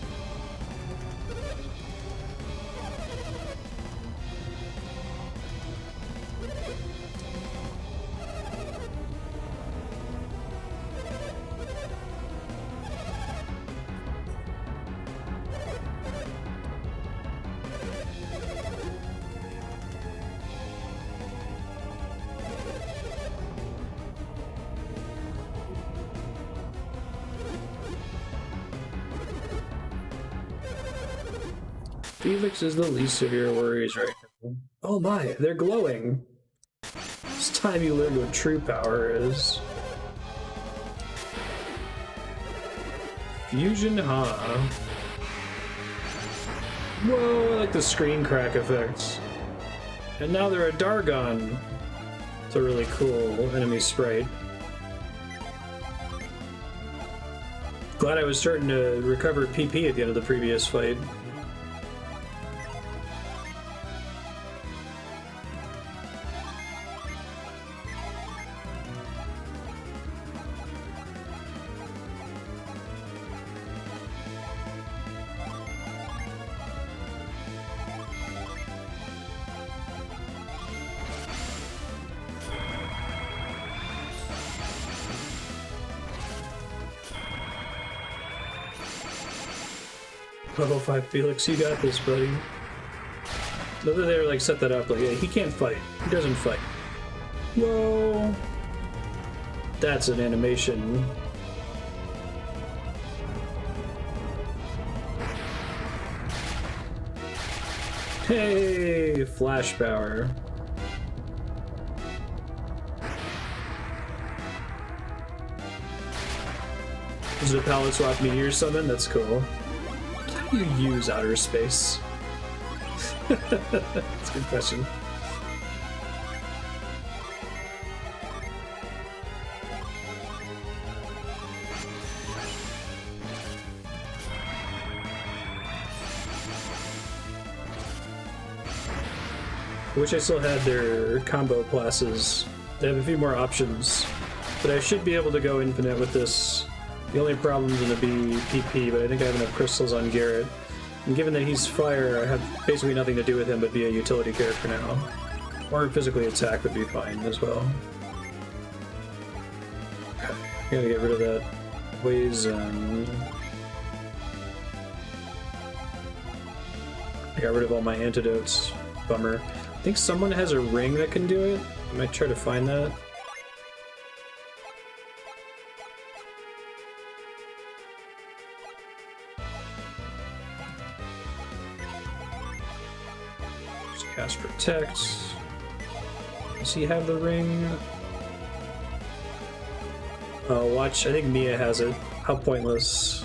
Felix is the least of your worries right now. Oh my, they're glowing. It's time you learned what true power is. Fusion Ha. Whoa, I like the screen crack effects. And now they're a Dargon. It's a really cool enemy sprite. Glad I was starting to recover PP at the end of the previous fight. Level 5 Felix, you got this, buddy. Whether they like set that up, like, yeah, he can't fight. He doesn't fight. Whoa. That's an animation. Hey, flash power. Is it a palette swap meteor summon? That's cool. How do you use outer space? That's a good question. I wish I still had their combo classes. They have a few more options, but I should be able to go infinite with this. The only problem is going to be PP, but I think I have enough crystals on Garrett. And given that he's fire, I have basically nothing to do with him but be a utility character now. Or physically attack would be fine as well. Okay, I gotta get rid of that poison. I got rid of all my antidotes. Bummer. I think someone has a ring that can do it. I might try to find that. Cast Protect. Does he have the ring? Oh, watch. I think Mia has it. How pointless.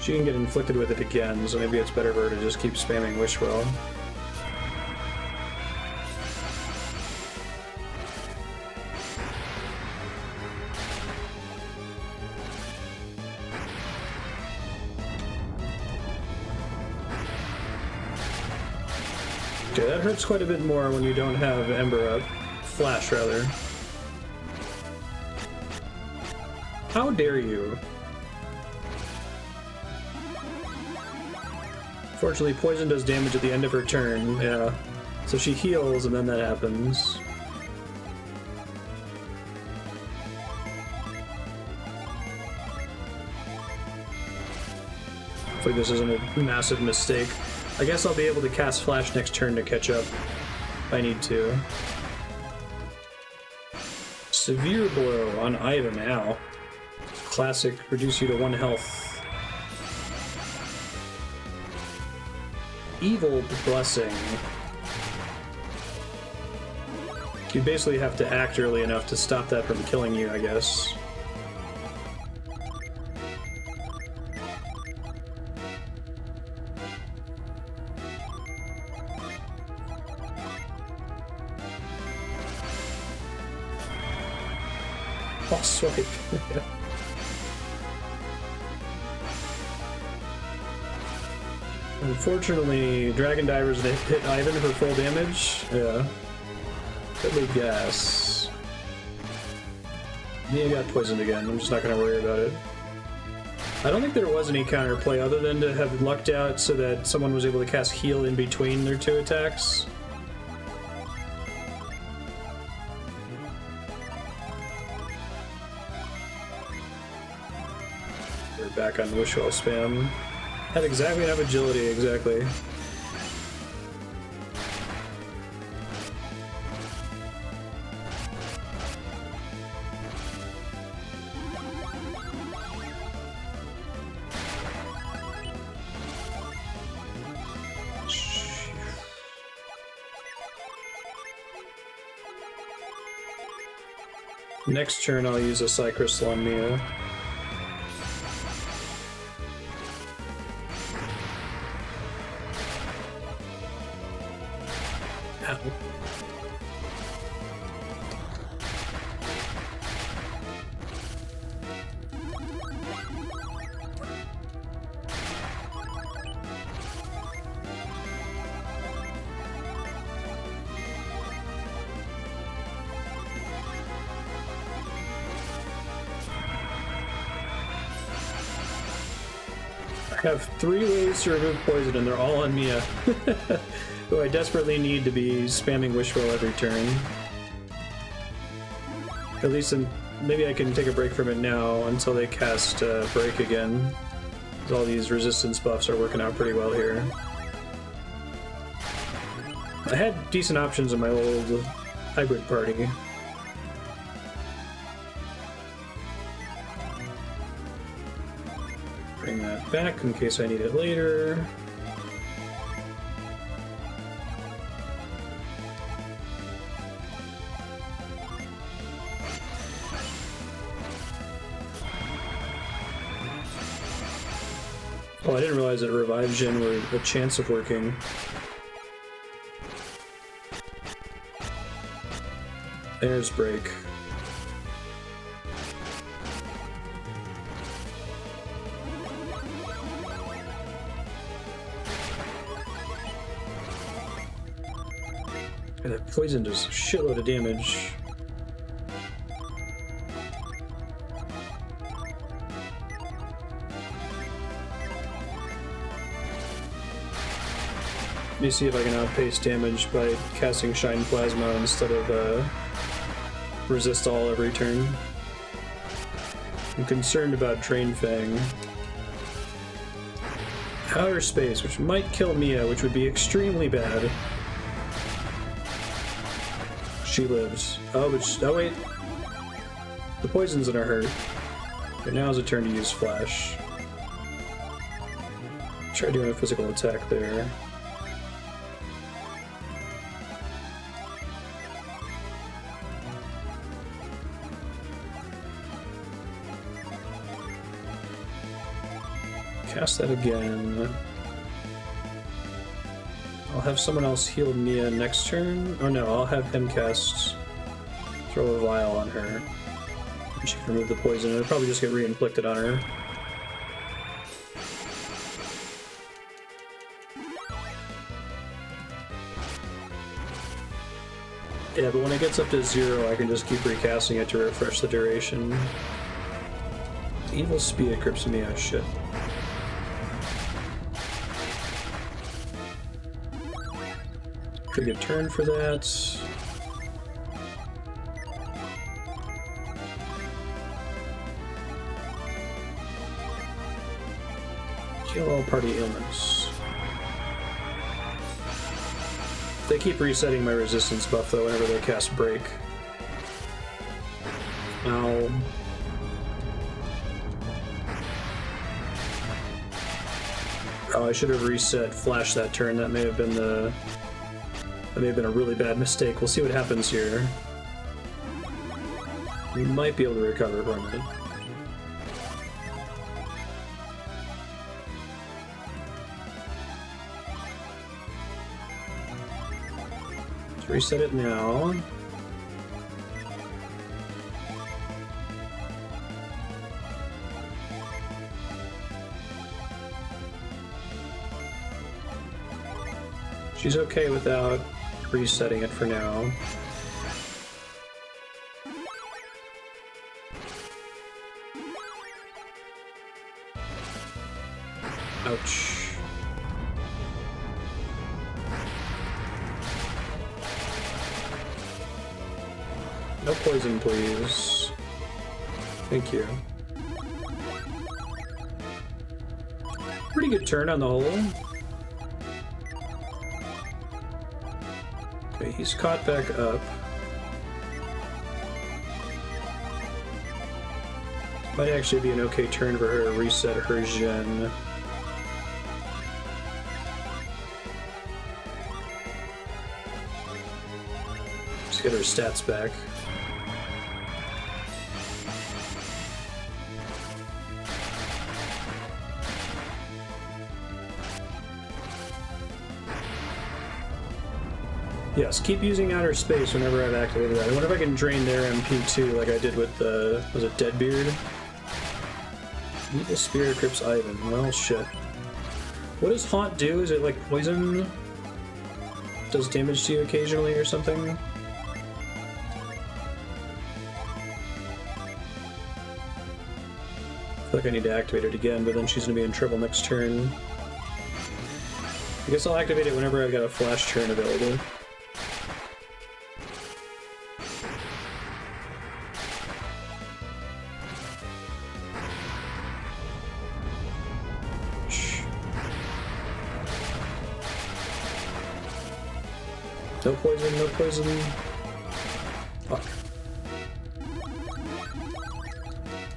She can get inflicted with it again, so maybe it's better for her to just keep spamming Wish Well. Okay, that hurts quite a bit more when you don't have Ember up. Flash, rather. How dare you? Fortunately, poison does damage at the end of her turn, yeah. So she heals, and then that happens. Hopefully this isn't a massive mistake. I guess I'll be able to cast Flash next turn to catch up if I need to. Severe Blow on Ivan, ow. Classic, reduce you to 1 health. Evil Blessing. You basically have to act early enough to stop that from killing you, I guess. Oh, swipe. Unfortunately, Dragon Divers hit Ivan for full damage. Yeah. Deadly Gas. Mia got poisoned again. I'm just not going to worry about it. I don't think there was any counterplay other than to have lucked out so that someone was able to cast Heal in between their 2 attacks. We're back on Wishwell spam. Had exactly enough agility, exactly. Next turn I'll use a Psycrystal on Mia. Ow. I have 3 ways to remove poison, and they're all on Mia. Who I desperately need to be spamming Wishroll every turn. At least maybe I can take a break from it now until they cast Break again. Because all these resistance buffs are working out pretty well here. I had decent options in my old hybrid party. Bring that back in case I need it later. Oh, I didn't realize that Revive Gen were a chance of working. There's Break. And that poison does a shitload of damage. Let me see if I can outpace damage by casting Shine Plasma instead of Resist All every turn. I'm concerned about Drain Fang. Outer Space, which might kill Mia, which would be extremely bad. She lives. Oh, but oh wait. The poison's gonna hurt. Okay, now is a turn to use Flash. Try doing a physical attack there. Cast that again. I'll have someone else heal Mia next turn. Oh no, I'll have him cast Throw a Vial on her. And she can remove the poison. It'll probably just get re-inflicted on her. Yeah, but when it gets up to 0, I can just keep recasting it to refresh the duration. Evil Spear grips me. Oh shit. Pretty good turn for that. Heal all party ailments. They keep resetting my resistance buff though whenever they cast Break. Ow. Oh, I should have reset Flash that turn. That may have been a really bad mistake. We'll see what happens here. We might be able to recover from it. Let's reset it now. She's okay without resetting it for now. Ouch. No poison, please. Thank you. Pretty good turn on the whole. Okay, he's caught back up. Might actually be an okay turn for her to reset her gen. Just get her stats back. Yes, keep using outer space whenever I've activated that. I wonder if I can drain their MP too, like I did with the... was it Deadbeard? Evil Spirit grips Ivan. Well, shit. What does Haunt do? Is it like poison? Does damage to you occasionally or something? I feel like I need to activate it again, but then she's gonna be in trouble next turn. I guess I'll activate it whenever I've got a flash turn available. No poison, no poison. Fuck.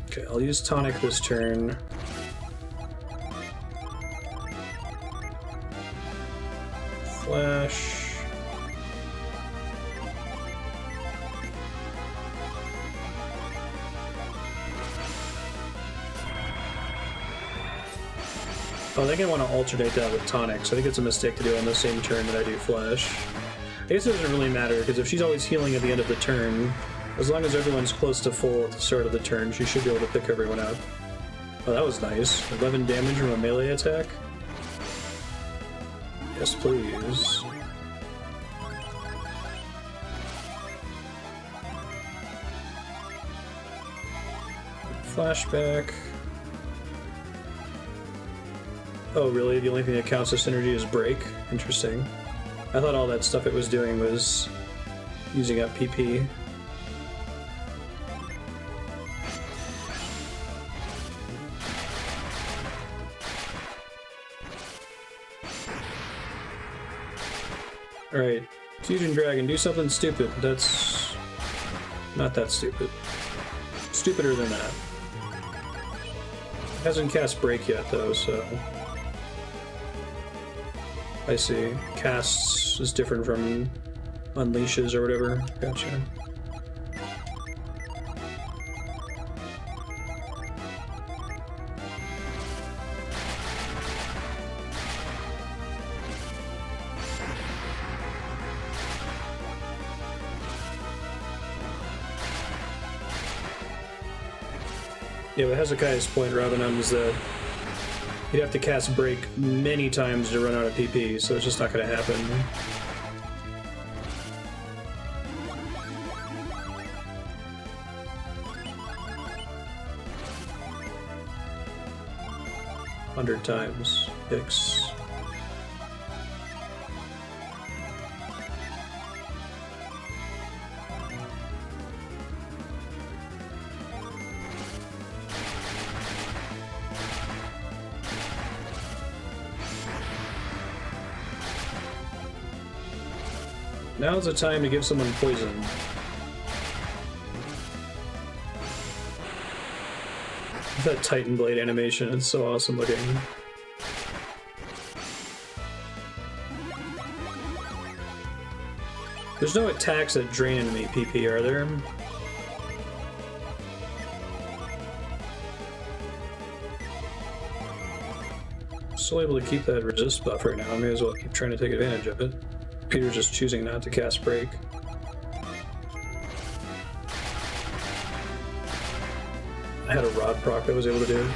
Okay, I'll use tonic this turn. Flash. Oh, I think I want to alternate that with tonic, so I think it's a mistake to do it on the same turn that I do flash. I guess it doesn't really matter, because if she's always healing at the end of the turn, as long as everyone's close to full at the start of the turn, she should be able to pick everyone up. Oh, that was nice. 11 damage from a melee attack? Yes, please. Flashback. Oh, really? The only thing that counts as synergy is break? Interesting. I thought all that stuff it was doing was using up PP. Alright, Fusion Dragon, do something stupid. That's not that stupid. Stupider than that. Hasn't cast Break yet, though, so... I see. Casts is different from Unleashes or whatever. Gotcha. Yeah, but Hezekiah's point, Robinum, is that you'd have to cast Break many times to run out of PP, so it's just not going to happen. Hundred times. Yikes. Now's the time to give someone poison. That Titan Blade animation is so awesome looking. There's no attacks that drain enemy PP, are there? Still able to keep that resist buff right now. I may as well keep trying to take advantage of it. Peter's just choosing not to cast Break. I had a rod proc that was able to do.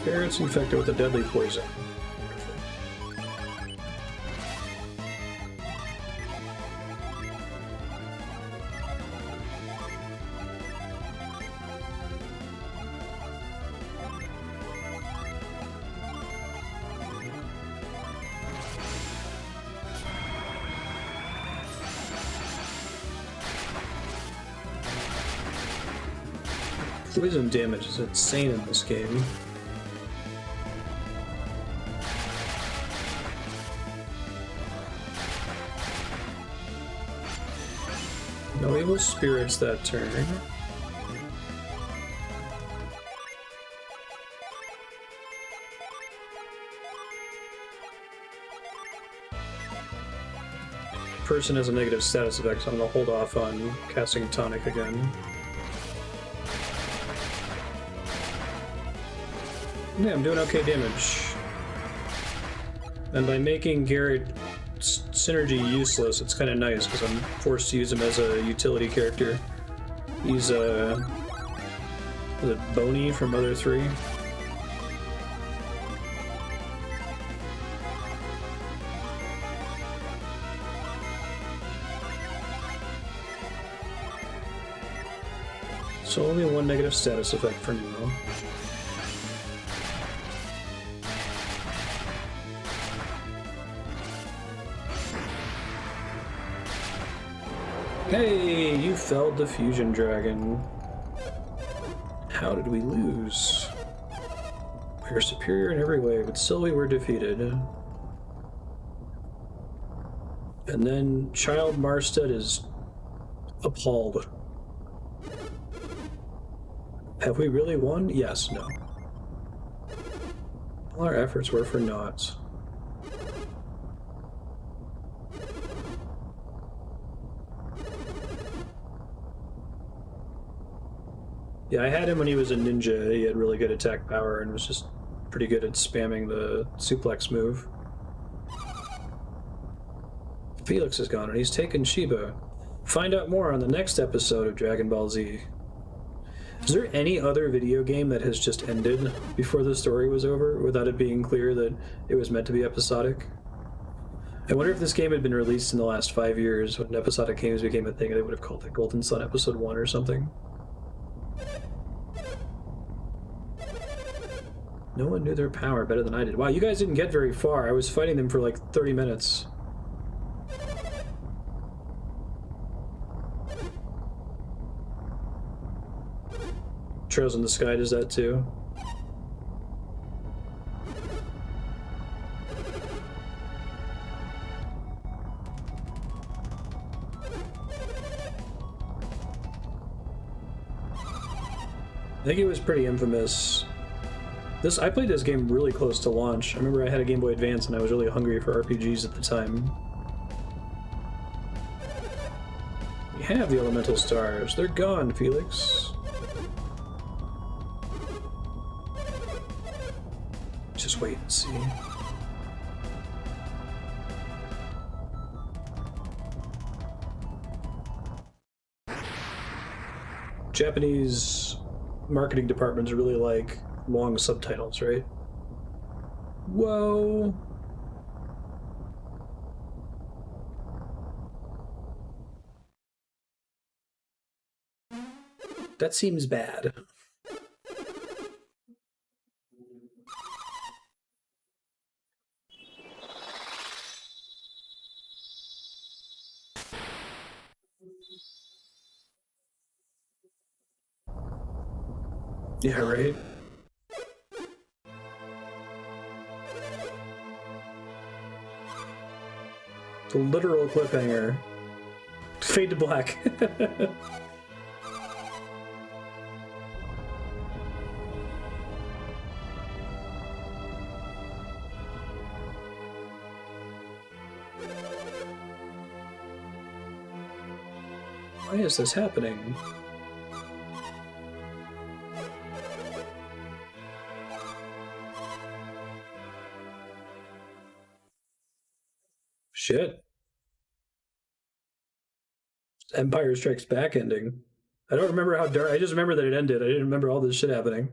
Carrot's infected with a deadly poison. Poison damage is insane in this game. No evil spirits that turn. Person has a negative status effect, so I'm gonna hold off on casting Tonic again. Yeah, I'm doing okay damage. And by making Garrett's synergy useless, it's kind of nice because I'm forced to use him as a utility character. He's was it Boney from Mother 3? So only one negative status effect for now. Hey, you felled the Fusion Dragon. How did we lose? We were superior in every way, but still we were defeated. And then Child Marstead is appalled. Have we really won? Yes, no. All our efforts were for naught. Yeah, I had him when he was a ninja. He had really good attack power and was just pretty good at spamming the suplex move. Felix is gone and he's taken Shiba. Find out more on the next episode of Dragon Ball Z. Is there any other video game that has just ended before the story was over without it being clear that it was meant to be episodic? I wonder if this game had been released in the last 5 years when episodic games became a thing, they would have called it Golden Sun Episode 1 or something. No one knew their power better than I did. Wow, you guys didn't get very far. I was fighting them for like 30 minutes. Trails in the Sky does that too. I think it was pretty infamous. I played this game really close to launch. I remember I had a Game Boy Advance and I was really hungry for RPGs at the time. We have the elemental stars. They're gone, Felix. Just wait and see. Japanese marketing departments really like long subtitles, right? Whoa. That seems bad. Yeah, right? The literal cliffhanger. Fade to black. Why is this happening? Shit. Empire Strikes Back ending. I don't remember how dark. I just remember that it ended. I didn't remember all this shit happening.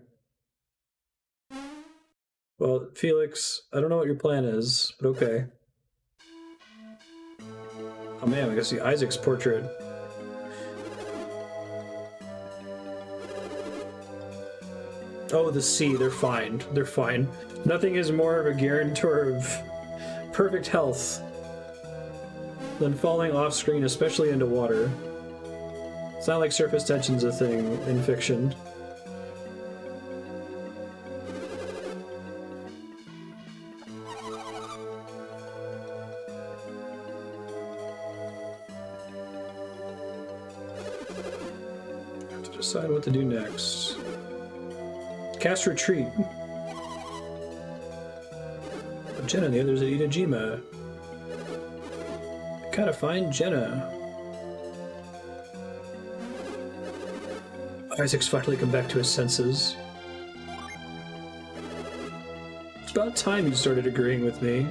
Well, Felix, I don't know what your plan is, but okay. Oh man, I gotta see Isaac's portrait. Oh, the sea. They're fine. They're fine. Nothing is more of a guarantor of perfect health than falling off screen, especially into water. It's not like surface tension's a thing in fiction. I have to decide what to do next. Cast Retreat. Jenna and the others at Itajima. Gotta find Jenna. Isaac's finally come back to his senses. It's about time you started agreeing with me.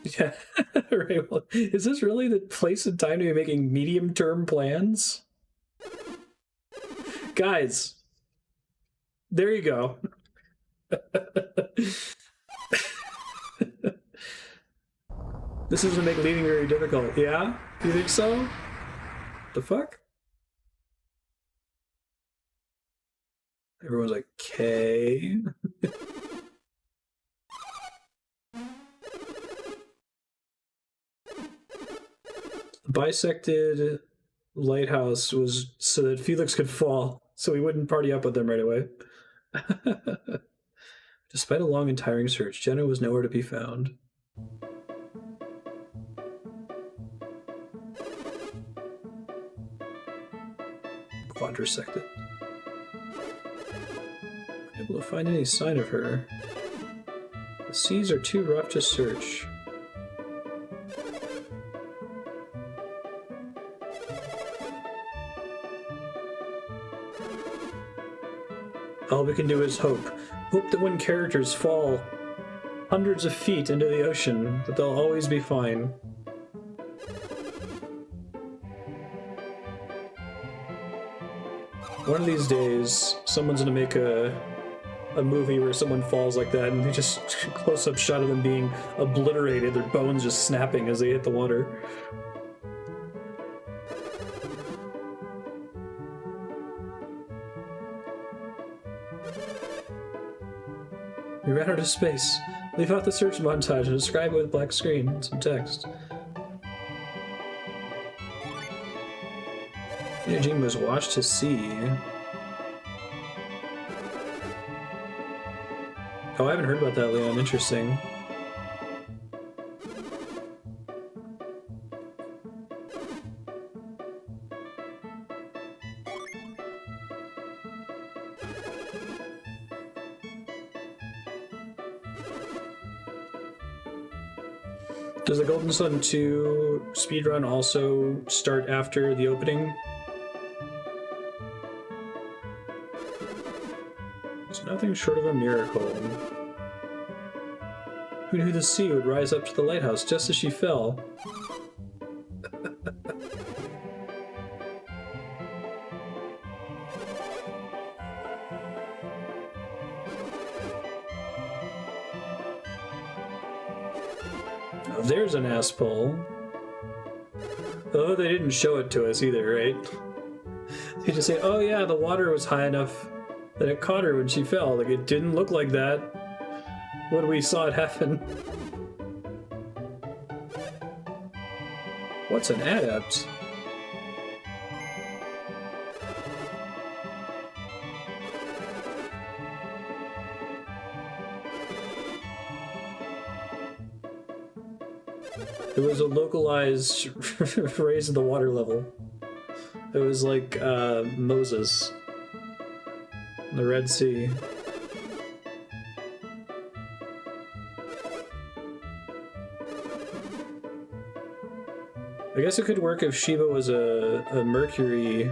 Yeah, right. Well, is this really the place and time to be making medium-term plans? Guys, there you go. This is gonna make leading very difficult. Yeah? You think so? The fuck? Everyone's like, okay. The bisected lighthouse was so that Felix could fall, so he wouldn't party up with them right away. Despite a long and tiring search, Jenna was nowhere to be found. Quadrisected. Unable to find any sign of her. The seas are too rough to search. All we can do is hope. Hope that when characters fall hundreds of feet into the ocean, that they'll always be fine. One of these days, someone's gonna make a movie where someone falls like that and they just close-up shot of them being obliterated, their bones just snapping as they hit the water. We ran out of space. Leave out the search montage and describe it with a black screen and some text. Endgame was washed to sea. Oh, I haven't heard about that, Leon. Interesting. Does the Golden Sun 2 speedrun also start after the opening? It's nothing short of a miracle. Who knew the sea would rise up to the lighthouse just as she fell? Oh, there's an ass pull. Oh, they didn't show it to us either, right? They just say, oh yeah, the water was high enough that it caught her when she fell. Like, it didn't look like that when we saw it happen. What's an adept? It was a localized raise in the water level. It was like Moses in the Red Sea. I guess it could work if Shiva was a Mercury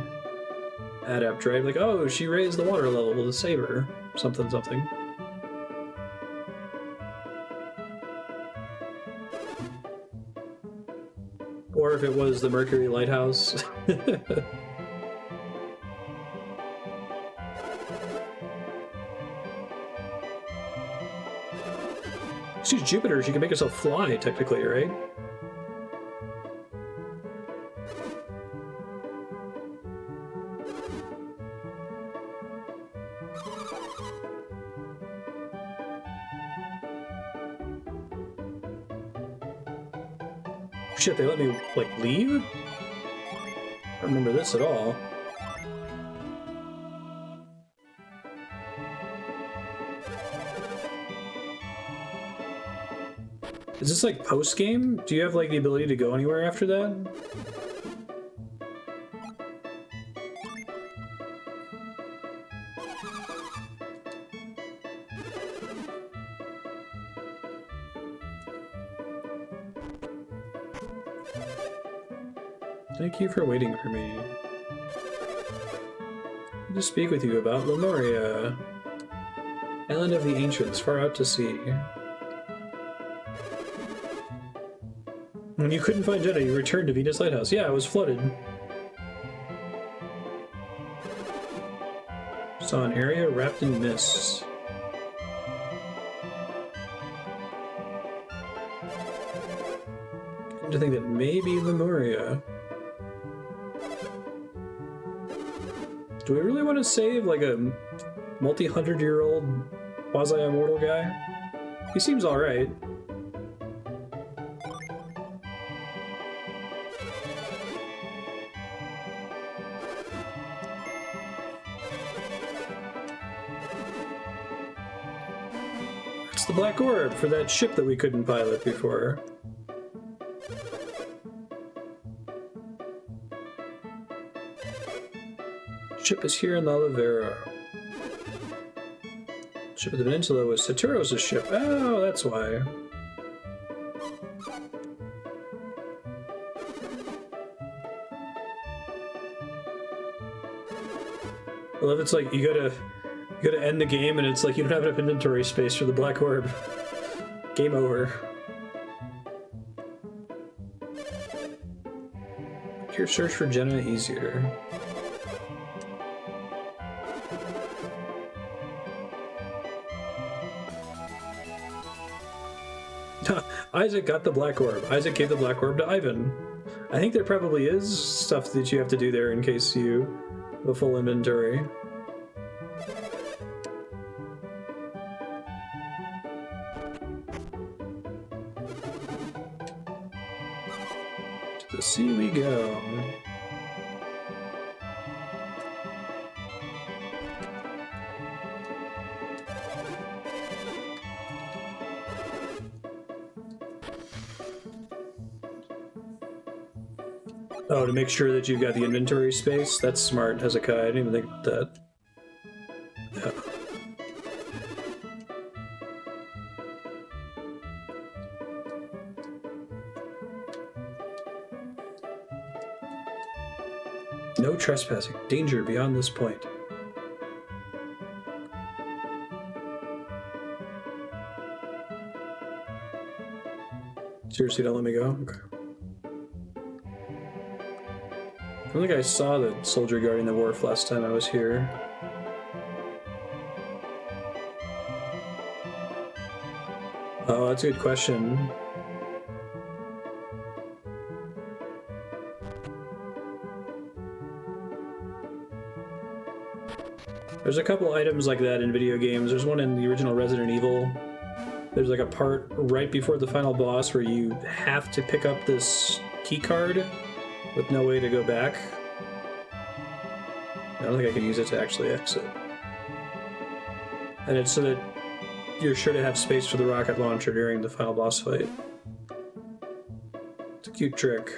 adept, right? Like, oh, she raised the water level to save her. Something, something. Or if it was the Mercury Lighthouse. She's Jupiter, she can make herself fly, technically, right? Shit, they let me, like, leave? I don't remember this at all. Is this, like, post-game? Do you have, like, the ability to go anywhere after that? Thank you for waiting for me. To speak with you about Lemuria, island of the ancients, far out to sea. When you couldn't find Jenna, you returned to Venus Lighthouse. Yeah, it was flooded. Saw an area wrapped in mist. Came to think that maybe Lemuria. Do we really want to save, like, a multi-hundred-year-old quasi-immortal guy? He seems alright. It's the Black Orb for that ship that we couldn't pilot before. Ship is here in the Olivera. Ship of the Peninsula was Saturos' ship. Oh, that's why. I love it's like you gotta end the game and it's like you don't have enough inventory space for the Black Orb. Game over. Make your search for Jenna easier. Isaac got the Black Orb. Isaac gave the Black Orb to Ivan. I think there probably is stuff that you have to do there in case you have a full inventory. To the sea we go. Oh, to make sure that you've got the inventory space? That's smart, Hezekiah. I didn't even think about that. Yeah. No trespassing. Danger beyond this point. Seriously, don't let me go? Okay. I don't think I saw the soldier guarding the wharf last time I was here. Oh, that's a good question. There's a couple items like that in video games. There's one in the original Resident Evil. There's like a part right before the final boss where you have to pick up this key card with no way to go back. I don't think I can use it to actually exit. And it's so that you're sure to have space for the rocket launcher during the final boss fight. It's a cute trick.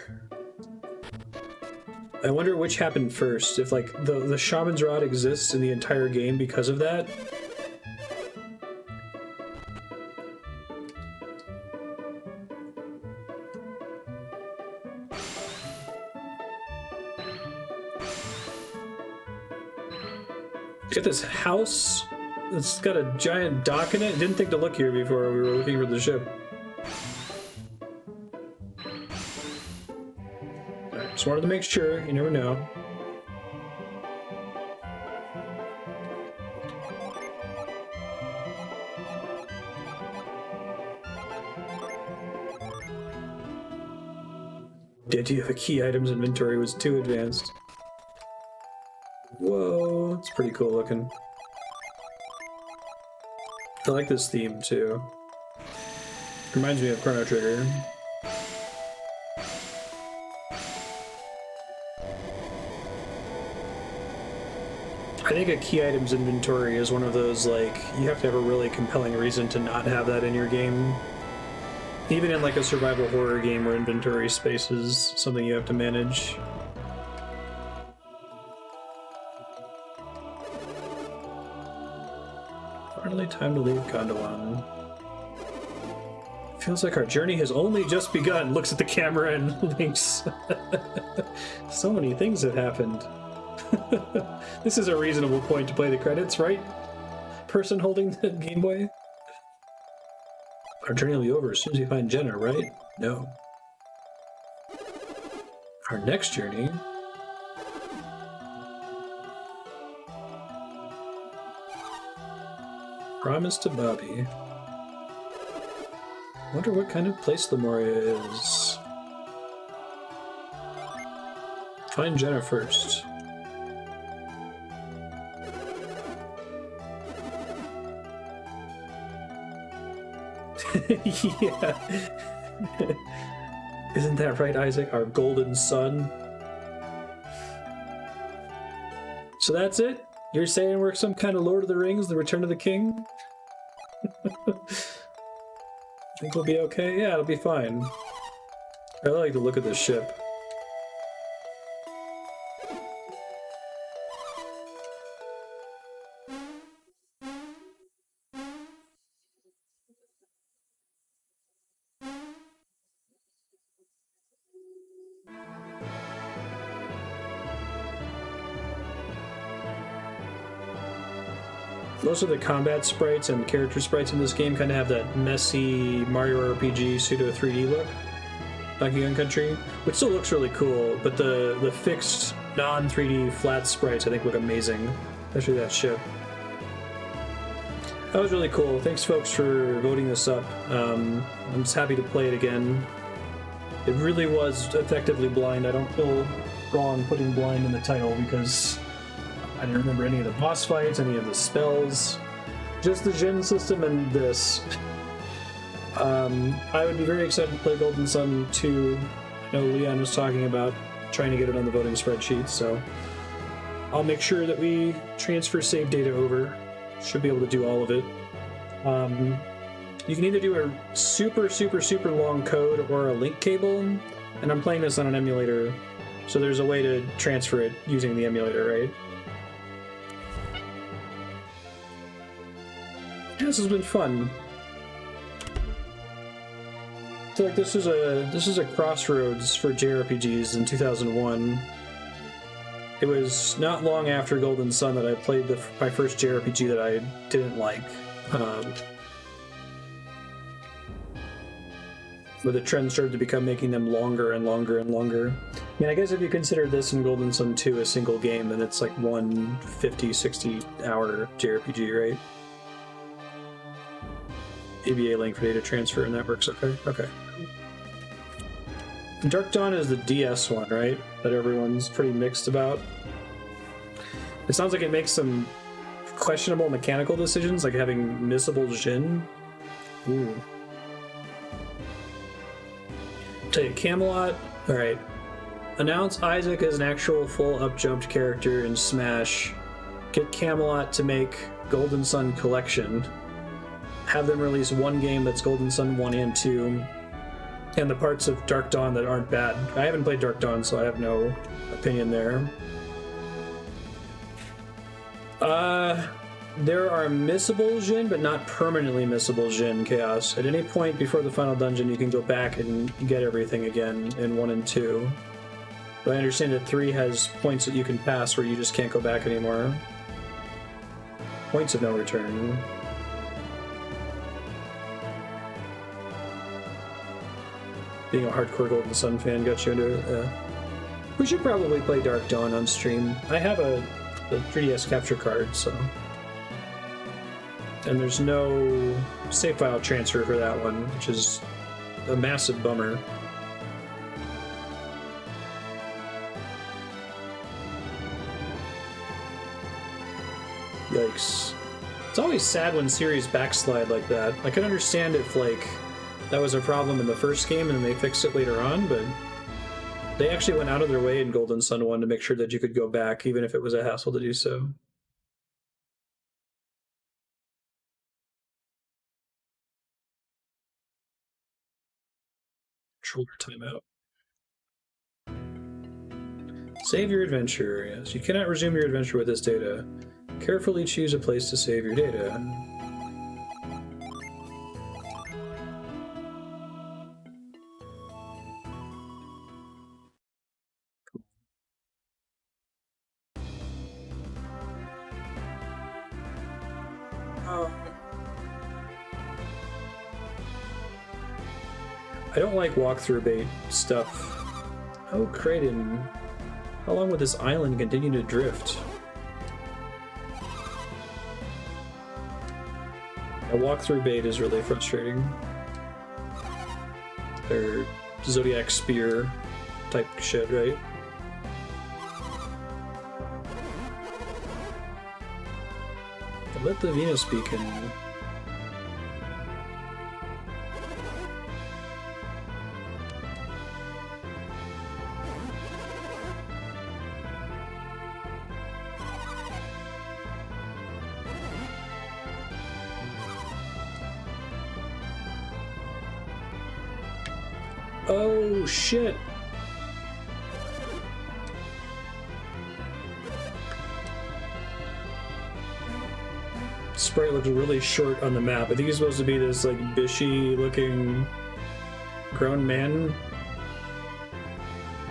I wonder which happened first, if like the Shaman's Rod exists in the entire game because of that. Get this house. It's got a giant dock in it. Didn't think to look here before we were looking for the ship. Alright, just wanted to make sure. You never know. The idea of a key items inventory was too advanced. Whoa, it's pretty cool looking. I like this theme too. Reminds me of Chrono Trigger. I think a key items inventory is one of those, like, you have to have a really compelling reason to not have that in your game. Even in like a survival horror game where inventory space is something you have to manage. Finally time to leave Gondwan. Feels like our journey has only just begun. Looks at the camera and thinks, so many things have happened. This is a reasonable point to play the credits, right? Person holding the Game Boy? Our journey will be over as soon as we find Jenna, right? No. Our next journey? Promise to Bobby. Wonder what kind of place Lemuria is. Find Jenna first. Yeah. Isn't that right, Isaac? Our golden sun. So that's it? You're saying we're some kind of Lord of the Rings, the Return of the King? Think we'll be okay? Yeah, it'll be fine. I like the look of this ship. Most of the combat sprites and character sprites in this game kind of have that messy Mario RPG pseudo 3D look. Donkey Kong Country, which still looks really cool, but the fixed non-3D flat sprites I think look amazing, especially that ship. That was really cool. Thanks folks for voting this up. I'm just happy to play it again. It really was effectively blind. I don't feel wrong putting blind in the title because I didn't remember any of the boss fights, any of the spells, just the Jin system and this. I would be very excited to play Golden Sun 2. I know Leon was talking about trying to get it on the voting spreadsheet, so I'll make sure that we transfer save data over. Should be able to do all of it. You can either do a super long code or a link cable, and I'm playing this on an emulator, So there's a way to transfer it using the emulator, right? This has been fun. I feel like this is a crossroads for JRPGs in 2001. It was not long after Golden Sun that I played my first JRPG that I didn't like. Where the trend started to become making them longer and longer and longer. I mean, I guess if you consider this and Golden Sun 2 a single game, then it's like one 50, 60 hour JRPG, right? ABA link for data transfer, and that works okay? Okay. Dark Dawn is the DS one, right? That everyone's pretty mixed about. It sounds like it makes some questionable mechanical decisions, like having missable Jin. Ooh. Tell you, Camelot. Alright. Announce Isaac as an actual full up-jumped character in Smash. Get Camelot to make Golden Sun Collection. Have them release one game that's Golden Sun 1 and 2. And the parts of Dark Dawn that aren't bad. I haven't played Dark Dawn, so I have no opinion there. There are missable Jin, but not permanently missable Jin Chaos. At any point before the final dungeon, you can go back and get everything again in 1 and 2. But I understand that 3 has points that you can pass where you just can't go back anymore. Points of no return. Being a hardcore Golden Sun fan got you into it. We should probably play Dark Dawn on stream. I have a 3DS capture card, so... And there's no save file transfer for that one, which is a massive bummer. Yikes. It's always sad when series backslide like that. I can understand if, like, that was a problem in the first game and then they fixed it later on, but they actually went out of their way in Golden Sun 1 to make sure that you could go back, even if it was a hassle to do so. Controller timeout. Save your adventure. Yes, you cannot resume your adventure with this data. Carefully choose a place to save your data. I don't like walkthrough bait stuff. Oh, Kraden. How long will this island continue to drift? A walkthrough bait is really frustrating. Their Zodiac Spear type shit, right? Let the Venus Beacon. Oh shit! Sprite looks really short on the map. I think he's supposed to be this like bishy looking grown man.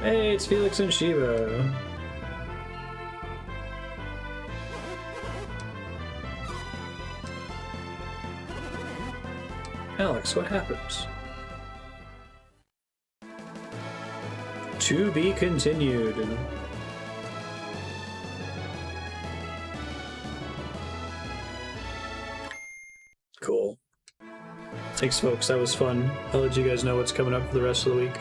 Hey, it's Felix and Shiva. Alex, what happened? To be continued. Cool. Thanks, folks. That was fun. I'll let you guys know what's coming up for the rest of the week.